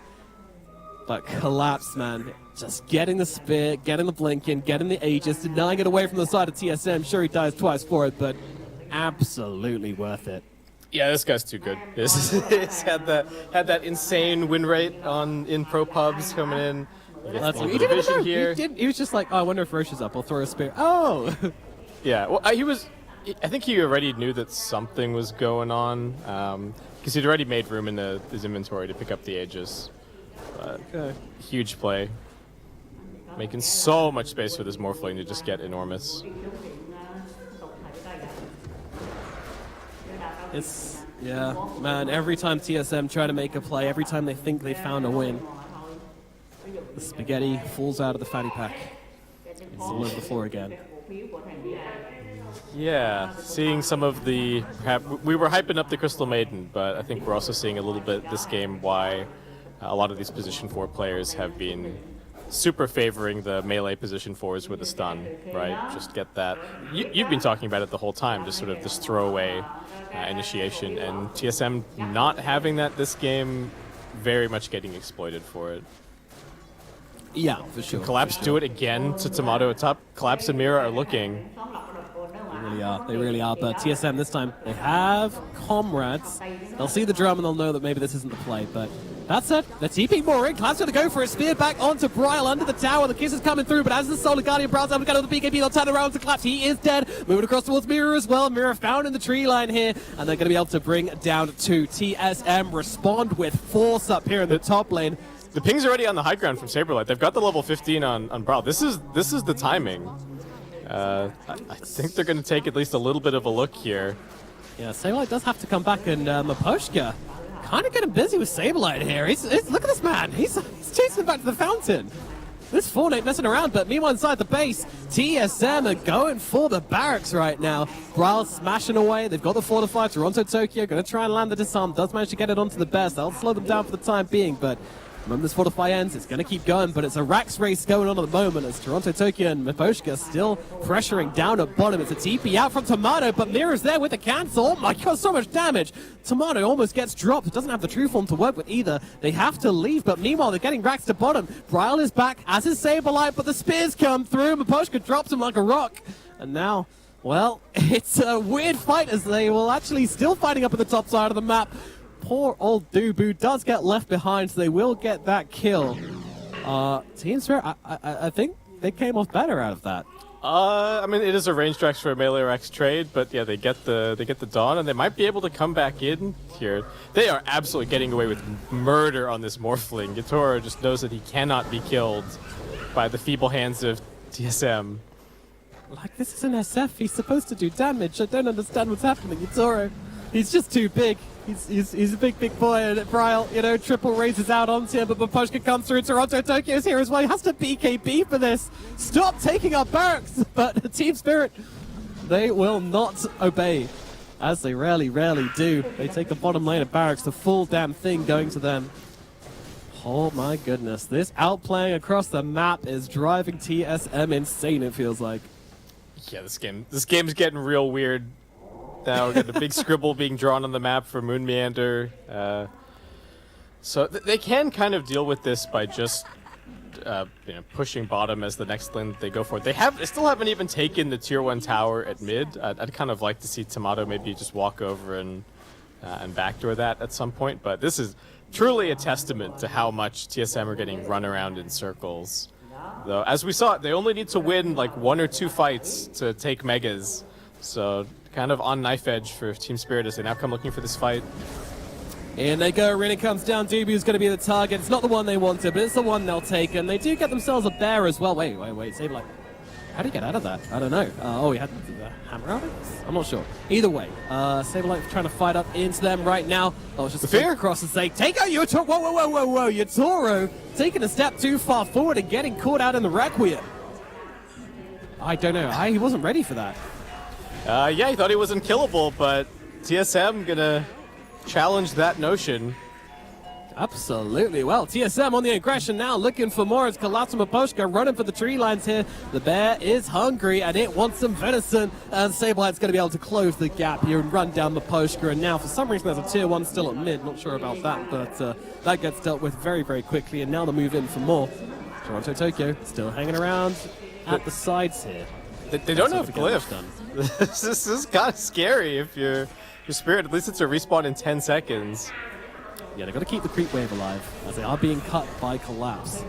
Speaker 2: But Collapse, man, just getting the Spear, getting the Blinking, getting the Aegis, denying it away from the side of TSM. Sure, he dies twice for it, but absolutely worth it.
Speaker 3: Yeah, this guy's too good. He's had that insane win rate in pro pubs coming in.
Speaker 2: He didn't even know. Here. He was just like, oh, I wonder if Roche is up. I'll throw a spear. Oh!
Speaker 3: Yeah, well, I think he already knew that something was going on, because he'd already made room in his inventory to pick up the Aegis. But huge play. Making so much space for this Morphling to just get enormous.
Speaker 2: Yeah, man, every time TSM try to make a play, every time they think they found a win, the spaghetti falls out of the fatty pack. It's all over the floor again.
Speaker 3: Yeah, seeing some of the... We were hyping up the Crystal Maiden, but I think we're also seeing a little bit this game why a lot of these position 4 players have been super favoring the melee position 4s with a stun, right? Just get that. You've been talking about it the whole time, just sort of this throwaway initiation, and TSM not having that this game, very much getting exploited for it.
Speaker 2: Yeah, for sure.
Speaker 3: Collapse do it again to Tomato at top. Collapse and Mira are looking.
Speaker 2: They really are, but TSM this time, they have comrades. They'll see the drum and they'll know that maybe this isn't the play, but that's it. They're TPing more in. Collapse going to go for a spear back onto Bryle under the tower. The kiss is coming through, but as the Solar Guardian Bryle's able to get on the BKB, they'll turn around to Collapse. He is dead. Moving across towards Mira as well. Mira found in the tree line here, and they're going to be able to bring down 2. TSM respond with force up here in the top lane.
Speaker 3: The ping's already on the high ground from Saberlight. They've got the level 15 on Bryle. This is the timing. I think they're going to take at least a little bit of a look here.
Speaker 2: Yeah, Saberlight does have to come back, and Maposhka kind of getting busy with Saberlight here. Look at this man. He's chasing him back to the fountain. This Fawn ain't messing around, but meanwhile inside the base, TSM are going for the barracks right now. Bryle smashing away. They've got the fortified. Toronto Tokyo going to try and land the disarm. Does manage to get it onto the best. That'll slow them down for the time being, but when this fortify ends, it's going to keep going, but it's a Rax race going on at the moment as Toronto Tokyo and Maposhka still pressuring down at bottom. It's a TP out from Tomato, but Mira's there with the cancel. Oh my god, so much damage. Tomato almost gets dropped. It doesn't have the true form to work with either. They have to leave, but meanwhile, they're getting Rax to bottom. Bryle is back, as is Saberlight, but the spears come through. Maposhka drops him like a rock. And now, well, it's a weird fight as they will actually still fighting up at the top side of the map. Poor old Dubu does get left behind, so they will get that kill. Team Spirit, I think they came off better out of that.
Speaker 3: I mean, it is a range Drax for a melee Rax trade, but yeah, they get the Dawn, and they might be able to come back in here. They are absolutely getting away with murder on this Morphling. Yatoro just knows that he cannot be killed by the feeble hands of TSM.
Speaker 2: Like, this is an SF. He's supposed to do damage. I don't understand what's happening. Yatoro, he's just too big. He's a big boy, and Bryle, you know, triple raises out onto him, but Maposhka comes through. Toronto Tokyo's here as well. He has to BKB for this. Stop taking our barracks! But Team Spirit, they will not obey, as they rarely do. They take the bottom lane of barracks, the full damn thing going to them. Oh my goodness, this outplaying across the map is driving TSM insane, it feels like.
Speaker 3: Yeah, this game's getting real weird. Now we got the big scribble being drawn on the map for Moon Meander. So they can kind of deal with this by just pushing bottom as the next lane that they go for. They still haven't even taken the tier 1 tower at mid. I'd kind of like to see Tomato maybe just walk over and backdoor that at some point. But this is truly a testament to how much TSM are getting run around in circles. Though, as we saw, they only need to win like 1 or 2 fights to take megas. So kind of on knife edge for Team Spirit as they now come looking for this fight.
Speaker 2: In they go, Arena comes down, Dubu's going to be the target. It's not the one they wanted, but it's the one they'll take, and they do get themselves a bear as well. Wait, Saberlight. How do you get out of that? I don't know. Oh, he had the hammer out? I'm not sure. Either way, Saberlight trying to fight up into them right now. Oh, it's just a fear across and say, take out Yatoro. Whoa. Yatoro taking a step too far forward and getting caught out in the Requiem. I don't know. He wasn't ready for that.
Speaker 3: Yeah, he thought he was unkillable, but TSM gonna challenge that notion.
Speaker 2: Absolutely. Well, TSM on the aggression now, looking for more as Collapse and Maposhka running for the tree lines here. The bear is hungry and it wants some venison, and Sablite's going to be able to close the gap here and run down Maposhka. And now, for some reason, there's a tier 1 still at mid. Not sure about that, but that gets dealt with very, very quickly. And now the move in for more. Toronto Tokyo still hanging around at the sides here.
Speaker 3: They don't have Glyph. This is kind of scary if you're Spirit. At least it's a respawn in 10 seconds.
Speaker 2: Yeah, they've got to keep the creep wave alive, as they are being cut by Collapse.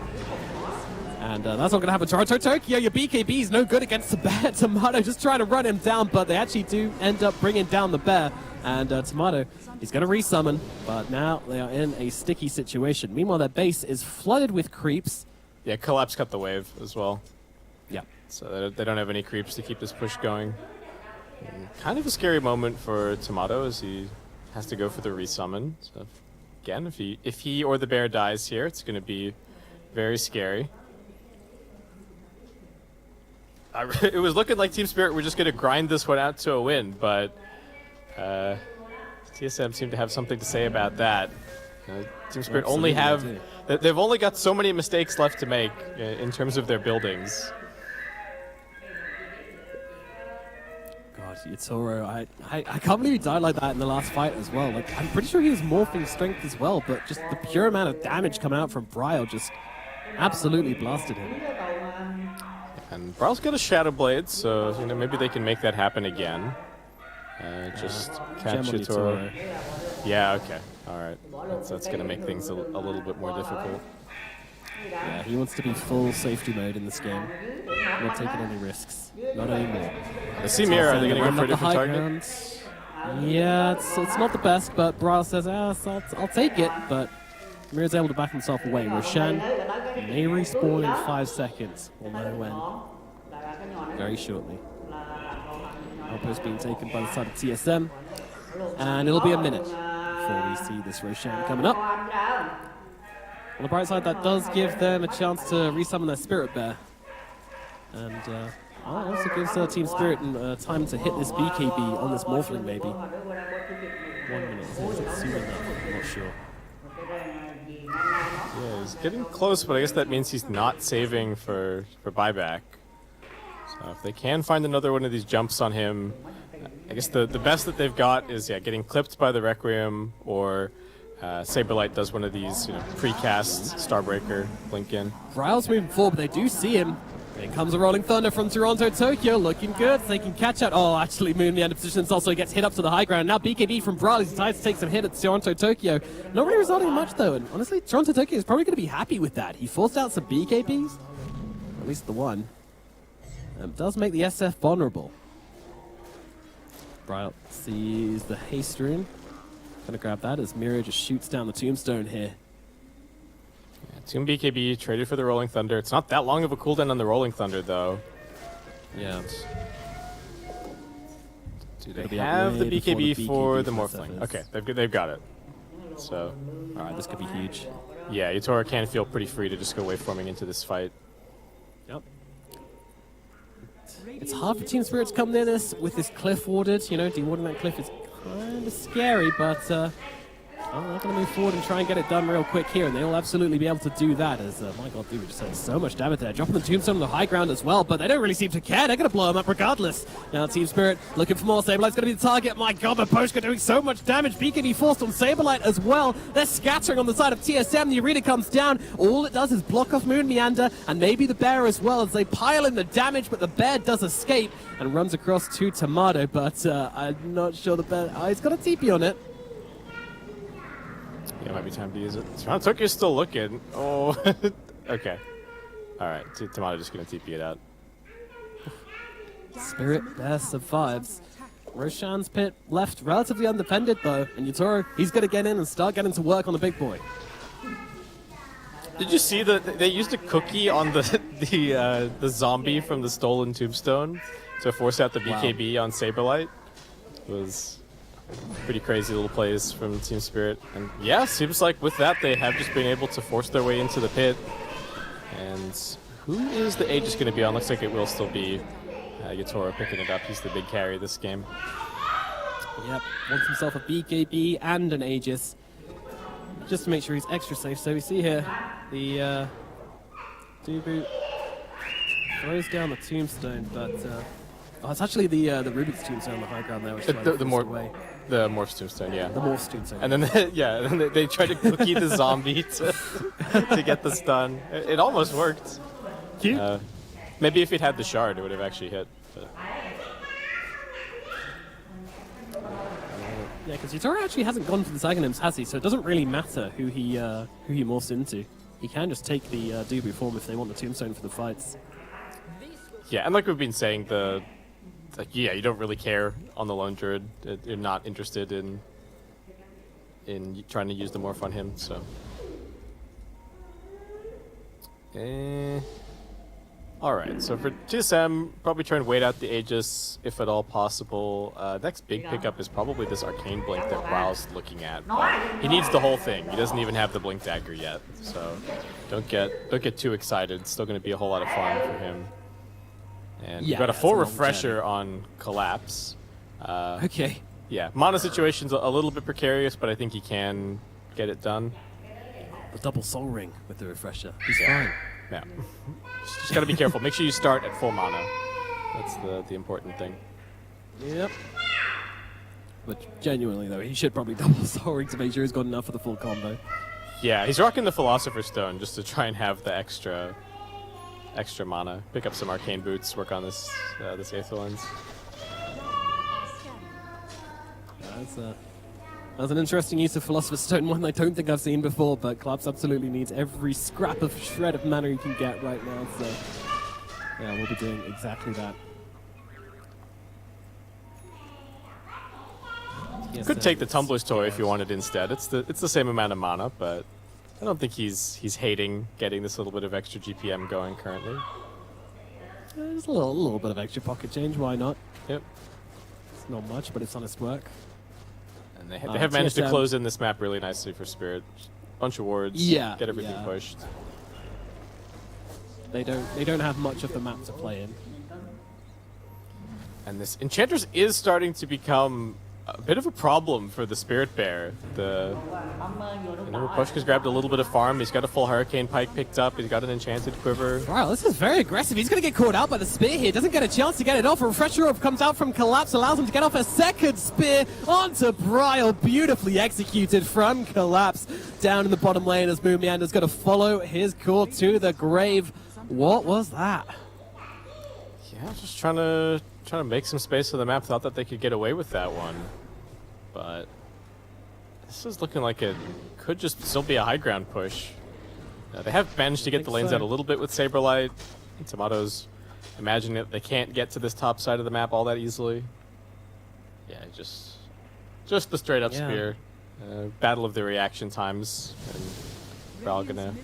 Speaker 2: And that's not going to happen. Toronto Tokyo, your BKB's no good against the bear. Tomato just trying to run him down, but they actually do end up bringing down the bear. And Tomato, he's going to resummon, but now they are in a sticky situation. Meanwhile, their base is flooded with creeps.
Speaker 3: Yeah, Collapse cut the wave as well.
Speaker 2: Yeah.
Speaker 3: So they don't have any creeps to keep this push going. And kind of a scary moment for Tomato as he has to go for the resummon. So again, if he or the bear dies here, it's going to be very scary. It was looking like Team Spirit were just going to grind this one out to a win, but TSM seemed to have something to say about that. Team Spirit they've only got so many mistakes left to make in terms of their buildings.
Speaker 2: God, Yatoro, I can't believe he died like that in the last fight as well. Like, I'm pretty sure he was morphing strength as well, but just the pure amount of damage coming out from Brile just absolutely blasted him.
Speaker 3: And Brile's got a Shadow Blade, so maybe they can make that happen again. Just catch Yatoro. Yeah, okay. Alright. That's going to make things a little bit more difficult.
Speaker 2: Yeah, he wants to be full safety mode in this game. Not taking any risks. Not anymore.
Speaker 3: I see Mira. Are they going to go for a different target?
Speaker 2: Yeah, it's not the best, but Brile says, I'll take it, but Mira's able to back himself away. Roshan may respawn in 5 seconds. We'll know when. Very shortly. Outpost being taken by the side of TSM. And it'll be a minute before we see this Roshan coming up. On the bright side, that does give them a chance to resummon their Spirit Bear. And also gives Team Spirit time to hit this BKB on this Morphling, maybe. 1 minute. Is it soon enough? I'm not sure.
Speaker 3: Yeah, he's getting close, but I guess that means he's not saving for buyback. So if they can find another one of these jumps on him, I guess the best that they've got is getting clipped by the Requiem, or Saberlight does one of these precast Starbreaker blink in.
Speaker 2: Brile's moving forward, but they do see him. In comes a Rolling Thunder from Toronto Tokyo, looking good. They can catch out. Oh, actually, Moon the end of positions also gets hit up to the high ground. Now BKB from Brile, he's decided to take some hit at Toronto Tokyo. Not really resulting in much though, and honestly, Toronto Tokyo is probably going to be happy with that. He forced out some BKBs, at least the one. Does make the SF vulnerable. Brile sees the haste rune. Gonna grab that as Mira just shoots down the tombstone here.
Speaker 3: Yeah, Tomb BKB traded for the Rolling Thunder. It's not that long of a cooldown on the Rolling Thunder though.
Speaker 2: Yeah.
Speaker 3: Do they have the BKB for the Morphling? Okay, they've got it. So,
Speaker 2: alright, this could be huge.
Speaker 3: Yeah, Yatoro can feel pretty free to just go waveforming into this fight.
Speaker 2: Yep. It's hard for Team Spirit to come near this with this cliff warded. Dewarding that cliff is kind of scary, but they're going to move forward and try and get it done real quick here, and they'll absolutely be able to do that as, my god, dude, just had so much damage there. Dropping the tombstone on the high ground as well, but they don't really seem to care. They're going to blow him up regardless. Now Team Spirit looking for more. Saberlight's going to be the target. My god, Maposhka doing so much damage. BKB forced on Saberlight as well. They're scattering on the side of TSM. The arena comes down. All it does is block off Moon Meander, and maybe the bear as well, as they pile in the damage, but the bear does escape and runs across to Tomato, but I'm not sure the bear... he's got a TP on it.
Speaker 3: Yeah, might be time to use it. Tokyo's still looking. Oh, okay. Alright, Tomato just gonna TP it out.
Speaker 2: Spirit Bear survives. Roshan's pit left relatively undefended though, and Yatoro, he's gonna get in and start getting to work on the big boy.
Speaker 3: Did you see that they used a cookie on the zombie from the stolen tombstone to force out the BKB on Saberlight? It was pretty crazy little plays from Team Spirit. And yeah, seems like with that they have just been able to force their way into the pit. And who is the Aegis going to be on? Looks like it will still be Yatoro picking it up. He's the big carry this game.
Speaker 2: Yep, wants himself a BKB and an Aegis, just to make sure he's extra safe. So we see here the Dubu throws down the tombstone, but oh, it's actually the Rubik's tombstone on the high ground there, which
Speaker 3: the Morph's tombstone, yeah.
Speaker 2: The Morph's tombstone.
Speaker 3: And then they tried to cookie the zombie to get the stun. It almost worked.
Speaker 2: Cute.
Speaker 3: Maybe if it had the shard, it would have actually hit. But.
Speaker 2: Yeah, because Yutaro actually hasn't gone for the Sagonims, has he? So it doesn't really matter who he morphs into. He can just take the Dubu form if they want the tombstone for the fights.
Speaker 3: Yeah, and like we've been saying, you don't really care on the lone druid. You're not interested in trying to use the morph on him, so. Alright, so for TSM, probably try and wait out the Aegis if at all possible. Next big pickup is probably this Arcane Blink that Rao's looking at. But he needs the whole thing. He doesn't even have the Blink Dagger yet, so don't get too excited. It's still going to be a whole lot of fun for him. And we've got a full refresher on Collapse.
Speaker 2: Okay.
Speaker 3: Yeah, mana situation's a little bit precarious, but I think he can get it done.
Speaker 2: The double soul ring with the refresher. He's fine.
Speaker 3: Yeah. Just gotta be careful. Make sure you start at full mana. That's the important thing.
Speaker 2: Yep. But genuinely though, he should probably double soul ring to make sure he's got enough for the full combo.
Speaker 3: Yeah, he's rocking the Philosopher's Stone just to try and have the extra mana. Pick up some arcane boots, work on this Aether Lens.
Speaker 2: That's an interesting use of Philosopher's Stone, one I don't think I've seen before, but Collapse absolutely needs every scrap of shred of mana he can get right now, so yeah, we'll be doing exactly that. Yes,
Speaker 3: Could take the Tumbler's Toy if you wanted instead. It's the same amount of mana, but I don't think he's hating getting this little bit of extra GPM going currently.
Speaker 2: There's a little bit of extra pocket change, why not?
Speaker 3: Yep.
Speaker 2: It's not much, but it's honest work.
Speaker 3: And they have managed to close in this map really nicely for Spirit. Bunch of wards, get everything pushed.
Speaker 2: They don't have much of the map to play in.
Speaker 3: And this Enchantress is starting to become a bit of a problem for the Spirit Bear. Pushka's grabbed a little bit of farm. He's got a full Hurricane Pike picked up. He's got an Enchanted Quiver.
Speaker 2: Wow, this is very aggressive. He's going to get caught out by the spear here. Doesn't get a chance to get it off. A Refresher Orb comes out from Collapse, allows him to get off a second spear onto Bryle. Beautifully executed from Collapse. Down in the bottom lane as Moon Meander's going to follow his core to the grave. What was that?
Speaker 3: Yeah, just trying to make some space on the map. Thought that they could get away with that one. But this is looking like it could just still be a high ground push. They have managed to get the lanes out a little bit with Saberlight. Tomatoes imagining that they can't get to this top side of the map all that easily. Yeah, just the straight up spear. Battle of the reaction times. And we're all gonna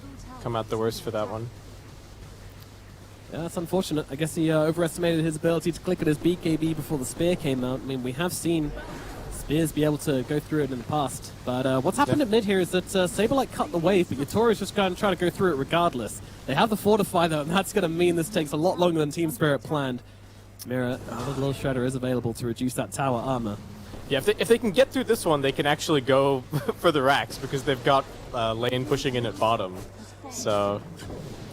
Speaker 3: come out the worst for that one.
Speaker 2: Yeah, that's unfortunate. I guess he overestimated his ability to click at his BKB before the spear came out. I mean, we have seen Spears be able to go through it in the past. But what's happened at mid here is that Saberlight cut the wave, but Yutaro is just going to try to go through it regardless. They have the Fortify though, and that's going to mean this takes a lot longer than Team Spirit planned. Mirror, another little Shredder is available to reduce that tower armor.
Speaker 3: Yeah, if they can get through this one, they can actually go for the racks because they've got lane pushing in at bottom. So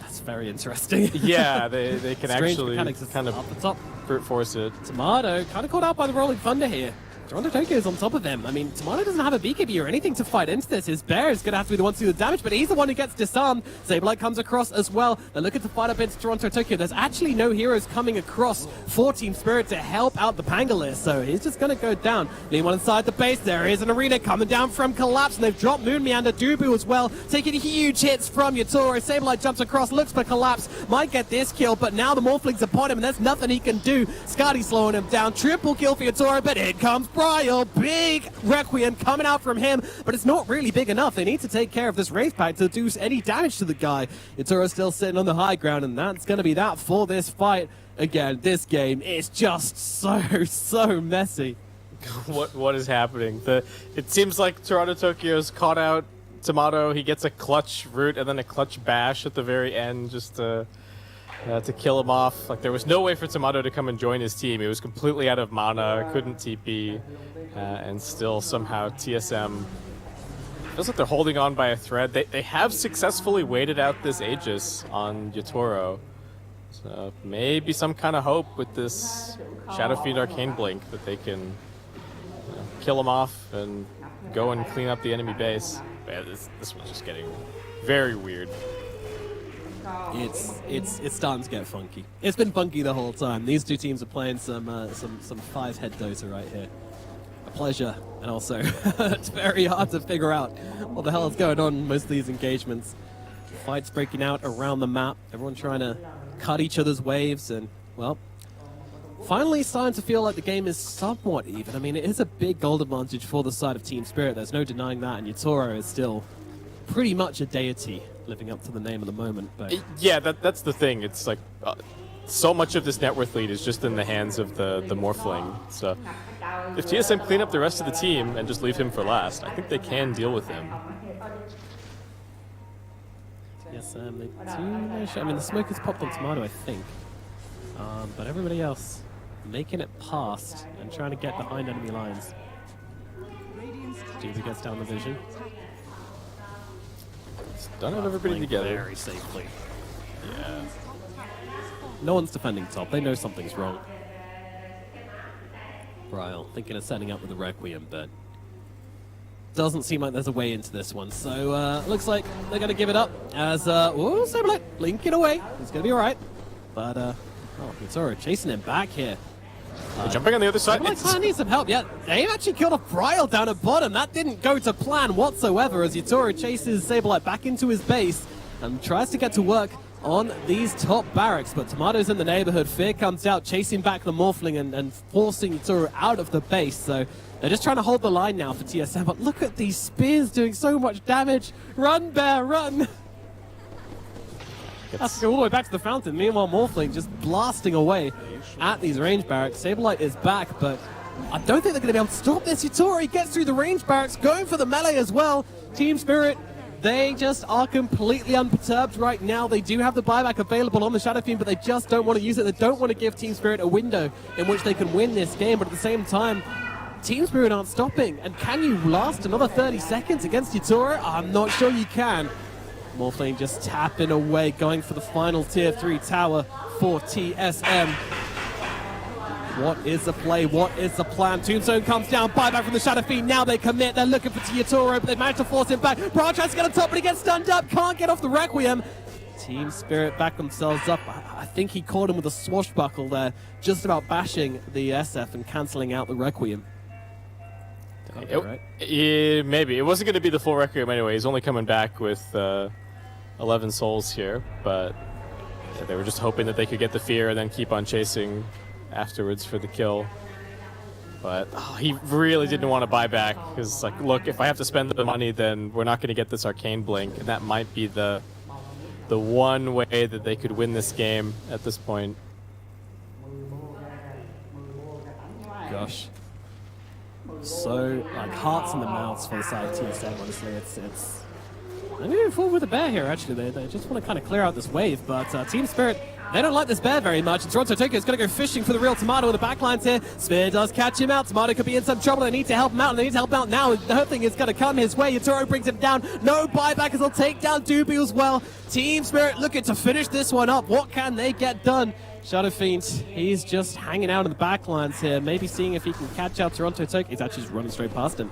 Speaker 2: that's very interesting.
Speaker 3: Yeah, they can actually kind of
Speaker 2: up the top.
Speaker 3: brute force it.
Speaker 2: Tomato kind of caught out by the Rolling Thunder here. Toronto Tokyo is on top of them. I mean, Tomato doesn't have a BKB or anything to fight into this. His bear is going to have to be the one to do the damage, but he's the one who gets disarmed. Saberlight comes across as well. They're looking to fight up into Toronto Tokyo. There's actually no heroes coming across for Team Spirit to help out the Pangolier, so he's just going to go down. Meanwhile, inside the base, there is an arena coming down from Collapse, and they've dropped Moon Meander, Dubu as well, taking huge hits from Yutaro. Saberlight jumps across, looks for Collapse, might get this kill, but now the Morphling's upon him, and there's nothing he can do. Scotty slowing him down. Triple kill for Yutaro, but in comes Bryle. Big Requiem coming out from him, but it's not really big enough. They need to take care of this Wraith Pack to do any damage to the guy. Yutaro's still sitting on the high ground, and that's going to be that for this fight. Again, this game is just so messy.
Speaker 3: What is happening? It seems like Toronto Tokyo's caught out Tomato. He gets a clutch root and then a clutch bash at the very end. Just to kill him off. Like, there was no way for Tomato to come and join his team. He was completely out of mana, couldn't TP, and still somehow TSM feels like they're holding on by a thread. They have successfully waited out this Aegis on Yatoro. So maybe some kind of hope with this Shadow Fiend Arcane Blink that they can kill him off and go and clean up the enemy base. Man, this one's just getting very weird.
Speaker 2: It's starting to get funky. It's been funky the whole time. These two teams are playing some five-head Dota right here. A pleasure, and also it's very hard to figure out what the hell is going on in most of these engagements. Fights breaking out around the map. Everyone trying to cut each other's waves, and well, finally starting to feel like the game is somewhat even. I mean, it is a big gold advantage for the side of Team Spirit. There's no denying that, and Yatoro is still pretty much a deity, living up to the name of the moment. But
Speaker 3: yeah, that's the thing. It's like so much of this net worth lead is just in the hands of the Morphling. So if TSM clean up the rest of the team and just leave him for last, I think they can deal with him.
Speaker 2: TSM, they do. I mean, the smoke has popped on Tomato, I think. But everybody else making it past and trying to get behind enemy lines. Duba gets down the vision.
Speaker 3: Don't have everybody together.
Speaker 2: Very safely.
Speaker 3: Yeah.
Speaker 2: No one's defending top. They know something's wrong. Ryle thinking of setting up with the Requiem, but doesn't seem like there's a way into this one. So looks like they're going to give it up as Tspirit blinking away. He's going to be all right. But Yatoro chasing him back here.
Speaker 3: Jumping on the other side.
Speaker 2: Tspirit needs some help. Yeah, they actually killed off Ryle down at bottom. That didn't go to plan whatsoever as Yatoro chases Saberlight back into his base and tries to get to work on these top barracks. But Tomato's in the neighborhood. Fear comes out, chasing back the Morphling and forcing Yatoro out of the base. So they're just trying to hold the line now for TSM. But look at these spears doing so much damage. Run, Bear, run! Has to go all the way back to the fountain. Meanwhile, Morphling just blasting away at these range barracks. Saberlight is back, but I don't think they're going to be able to stop this. Yatoro gets through the range barracks, going for the melee as well. Team Spirit, they just are completely unperturbed right now. They do have the buyback available on the Shadow Fiend, but they just don't want to use it. They don't want to give Team Spirit a window in which they can win this game, but at the same time, Team Spirit aren't stopping. And can you last another 30 seconds against Yatoro? I'm not sure you can. Morphling just tapping away, going for the final tier 3 tower for TSM. What is the play? What is the plan? Tombstone comes down, buyback from the Shadow Fiend. Now they commit. They're looking for Yatoro, but they managed to force him back. Brawl tries to get on top, but he gets stunned up. Can't get off the Requiem. Team Spirit back themselves up. I think he caught him with a swashbuckle there, just about bashing the SF and cancelling out the Requiem.
Speaker 3: Right? Maybe. It wasn't going to be the full Requiem anyway. He's only coming back with 11 souls here, but yeah, they were just hoping that they could get the fear and then keep on chasing afterwards for the kill. But he really didn't want to buy back because, like, look, if I have to spend the money, then we're not going to get this Arcane Blink, and that might be the one way that they could win this game at this point.
Speaker 2: Gosh. So, like, hearts in the mouths for the side of TSM, honestly. It's they're moving forward with a bear here, actually. They just want to kind of clear out this wave, but Team Spirit, they don't like this bear very much. And Toronto Tokyo is going to go fishing for the real Tomato in the backlines here. Spear does catch him out. Tomato could be in some trouble. They need to help him out, and they need to help him out now. The whole thing is going to come his way. Yatoro brings him down. No buyback as they'll take down Dubu as well. Team Spirit looking to finish this one up. What can they get done? Shadow Fiend, he's just hanging out in the backlines here, maybe seeing if he can catch out Toronto Tokyo. He's actually just running straight past him,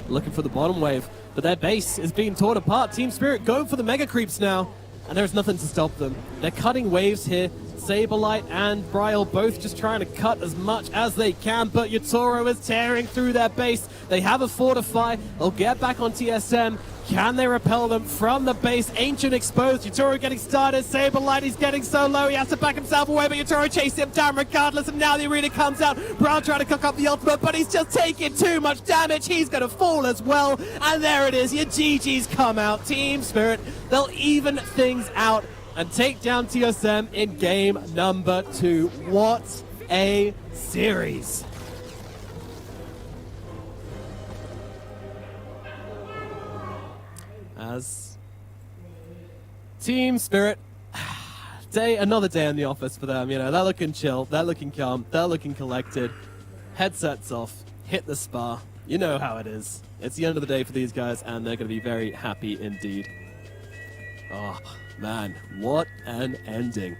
Speaker 2: looking for the bottom wave. But their base is being torn apart. Team Spirit going for the mega creeps now, and there's nothing to stop them. They're cutting waves here. Saberlight and Bryle both just trying to cut as much as they can, but Yatoro is tearing through their base. They have a fortify. They'll get back on TSM. Can they repel them from the base? Ancient exposed. Yatoro getting started. Saberlight, he's getting so low. He has to back himself away, but Yatoro chased him down regardless. And now the arena comes out. Brown trying to cook up the ultimate, but he's just taking too much damage. He's going to fall as well. And there it is. Your GG's come out. Team Spirit, they'll even things out and take down TSM in game number 2. What a series. As Team Spirit Another day in the office for them. You know, they're looking chill, they're looking calm, they're looking collected. Headsets off, hit the spa. You know how it is. It's the end of the day for these guys, and they're going to be very happy indeed. Oh, man, what an ending.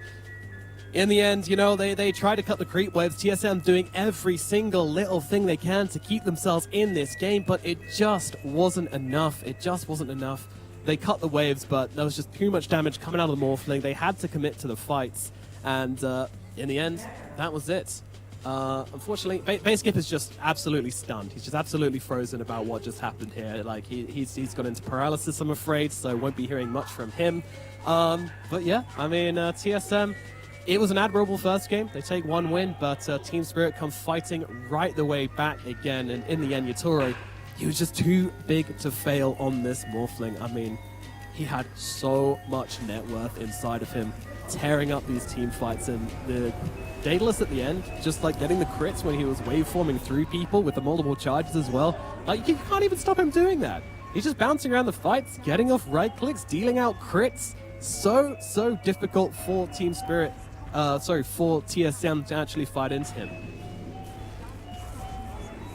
Speaker 2: In the end, you know, they try to cut the creep waves. TSM doing every single little thing they can to keep themselves in this game, but it just wasn't enough. It just wasn't enough. They cut the waves, but there was just too much damage coming out of the Morphling. They had to commit to the fights, and in the end, that was it. Unfortunately, Baseskip is just absolutely stunned. He's just absolutely frozen about what just happened here. Like, he's gone into paralysis, I'm afraid, so won't be hearing much from him. But yeah, I mean, TSM, it was an admirable first game. They take one win, but Team Spirit come fighting right the way back again. And in the end, Yatoro, he was just too big to fail on this Morphling. I mean, he had so much net worth inside of him, tearing up these team fights. And the Daedalus at the end, just like getting the crits when he was waveforming through people with the multiple charges as well. Like, you can't even stop him doing that. He's just bouncing around the fights, getting off right clicks, dealing out crits. So difficult for Team Spirit. For TSM to actually fight into him.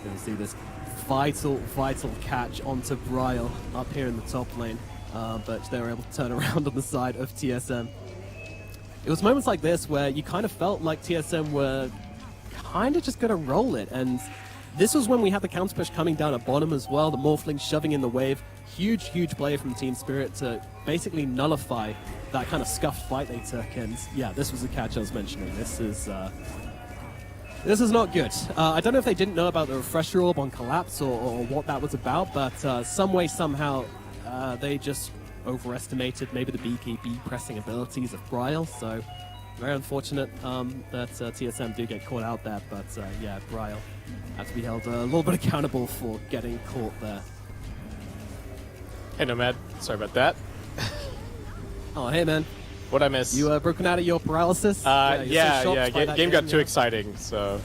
Speaker 2: You'll see this vital catch onto Bryle up here in the top lane, but they were able to turn around on the side of TSM. It was moments like this where you kind of felt like TSM were kind of just going to roll it, and this was when we had the counter push coming down at bottom as well, the Morphling shoving in the wave. Huge play from Team Spirit to basically nullify that kind of scuffed fight they took, and yeah, this was the catch I was mentioning. This is not good. I don't know if they didn't know about the refresher orb on Collapse or what that was about, but some way, somehow, they just overestimated maybe the BKB pressing abilities of Bryle, so very unfortunate that TSM do get caught out there, but yeah, Bryle had to be held a little bit accountable for getting caught there.
Speaker 3: Hey, Nomad. Sorry about that.
Speaker 2: Oh, hey, man.
Speaker 3: What'd I miss?
Speaker 2: You broken out of your paralysis?
Speaker 3: Yeah. Game got too exciting, so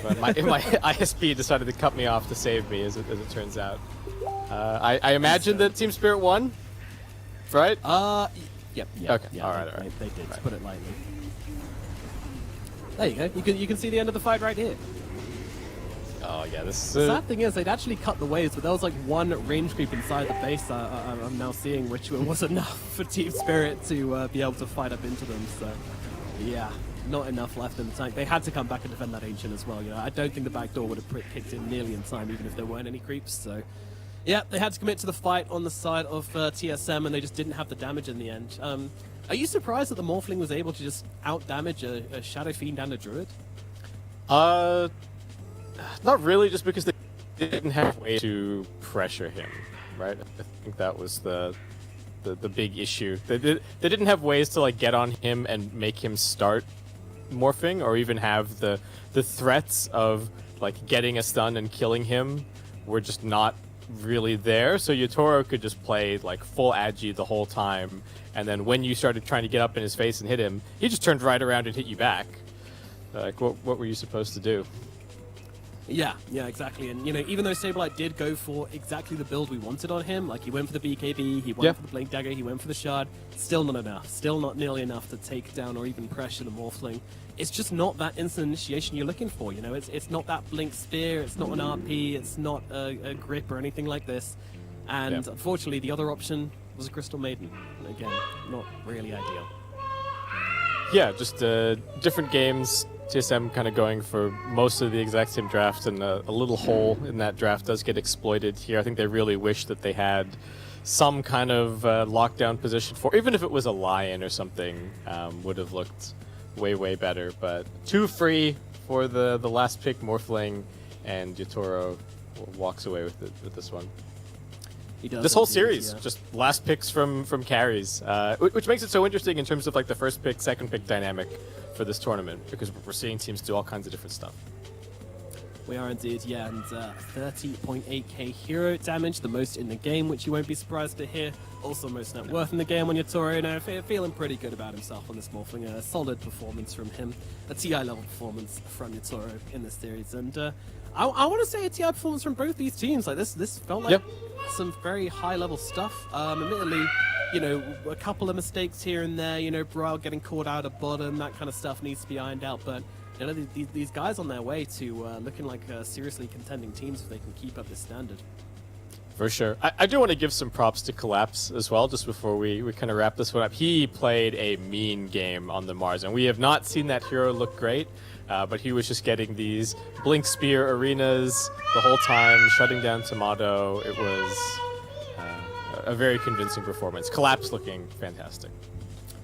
Speaker 3: but my ISP decided to cut me off to save me, as it turns out. I imagine that Team Spirit won, right?
Speaker 2: Yep.
Speaker 3: Okay.
Speaker 2: Yeah,
Speaker 3: All right.
Speaker 2: They did, to put it lightly. There you go. You can see the end of the fight right here.
Speaker 3: Oh yeah, this.
Speaker 2: The sad thing is, they'd actually cut the waves, but there was like one range creep inside the base. I'm now seeing, which was enough for Team Spirit to be able to fight up into them. So, yeah, not enough left in the tank. They had to come back and defend that ancient as well. You know, I don't think the back door would have kicked in nearly in time, even if there weren't any creeps. So, yeah, they had to commit to the fight on the side of TSM, and they just didn't have the damage in the end. Are you surprised that the Morphling was able to just out damage a Shadow Fiend and a Druid?
Speaker 3: Not really, just because they didn't have a way to pressure him, right? I think that was the big issue. They didn't have ways to like get on him and make him start morphing, or even have the threats of like getting a stun and killing him were just not really there. So Yatoro could just play like full agi the whole time, and then when you started trying to get up in his face and hit him, he just turned right around and hit you back. Like, what were you supposed to do?
Speaker 2: Yeah, exactly. And, you know, even though Sableye did go for exactly the build we wanted on him, like he went for the BKB, he went for the Blink Dagger, he went for the Shard, still not enough. Still not nearly enough to take down or even pressure the Morphling. It's just not that instant initiation you're looking for, you know? It's not that Blink Spear, it's not an RP, it's not a grip or anything like this. And unfortunately, the other option was a Crystal Maiden. And again, not really ideal.
Speaker 3: Yeah, just different games. TSM kind of going for most of the exact same draft, and a little hole in that draft does get exploited here. I think they really wish that they had some kind of lockdown position for, even if it was a Lion or something, would have looked way better. But too free for the last pick, Morphling, and Yatoro walks away with this one. This whole series, just last picks from carries, which makes it so interesting in terms of like the first pick, second pick dynamic for this tournament, because we're seeing teams do all kinds of different stuff.
Speaker 2: We are indeed, yeah, and 30.8k hero damage, the most in the game, which you won't be surprised to hear. Also most net worth in the game on Yatoro, you know, feeling pretty good about himself on this Morphling. A solid performance from him, a TI level performance from Yatoro in this series, and I want to say a TI performance from both these teams. Like this felt like some very high level stuff. Admittedly,
Speaker 1: you know, a couple of mistakes here and there, you know, Brawl getting caught out at bottom, that kind of stuff needs to be ironed out, but you know, these guys on their way to looking like seriously contending teams if they can keep up this standard.
Speaker 3: For sure. I do want to give some props to Collapse as well, just before we kind of wrap this one up. He played a mean game on the Mars, and we have not seen that hero look great, but he was just getting these Blink Spear arenas the whole time, shutting down Tomato. It was a very convincing performance. Collapse looking fantastic.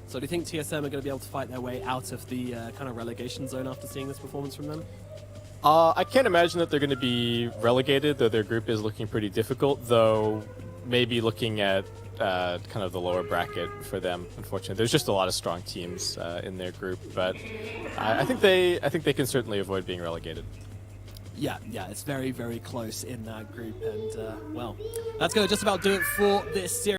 Speaker 1: So do you think TSM are going to be able to fight their way out of the kind of relegation zone after seeing this performance from them?
Speaker 3: I can't imagine that they're going to be relegated, though their group is looking pretty difficult, though maybe looking at kind of the lower bracket for them, unfortunately. There's just a lot of strong teams in their group, but I think they can certainly avoid being relegated.
Speaker 1: Yeah, it's very, very close in that group, and well, that's going to just about do it for this series.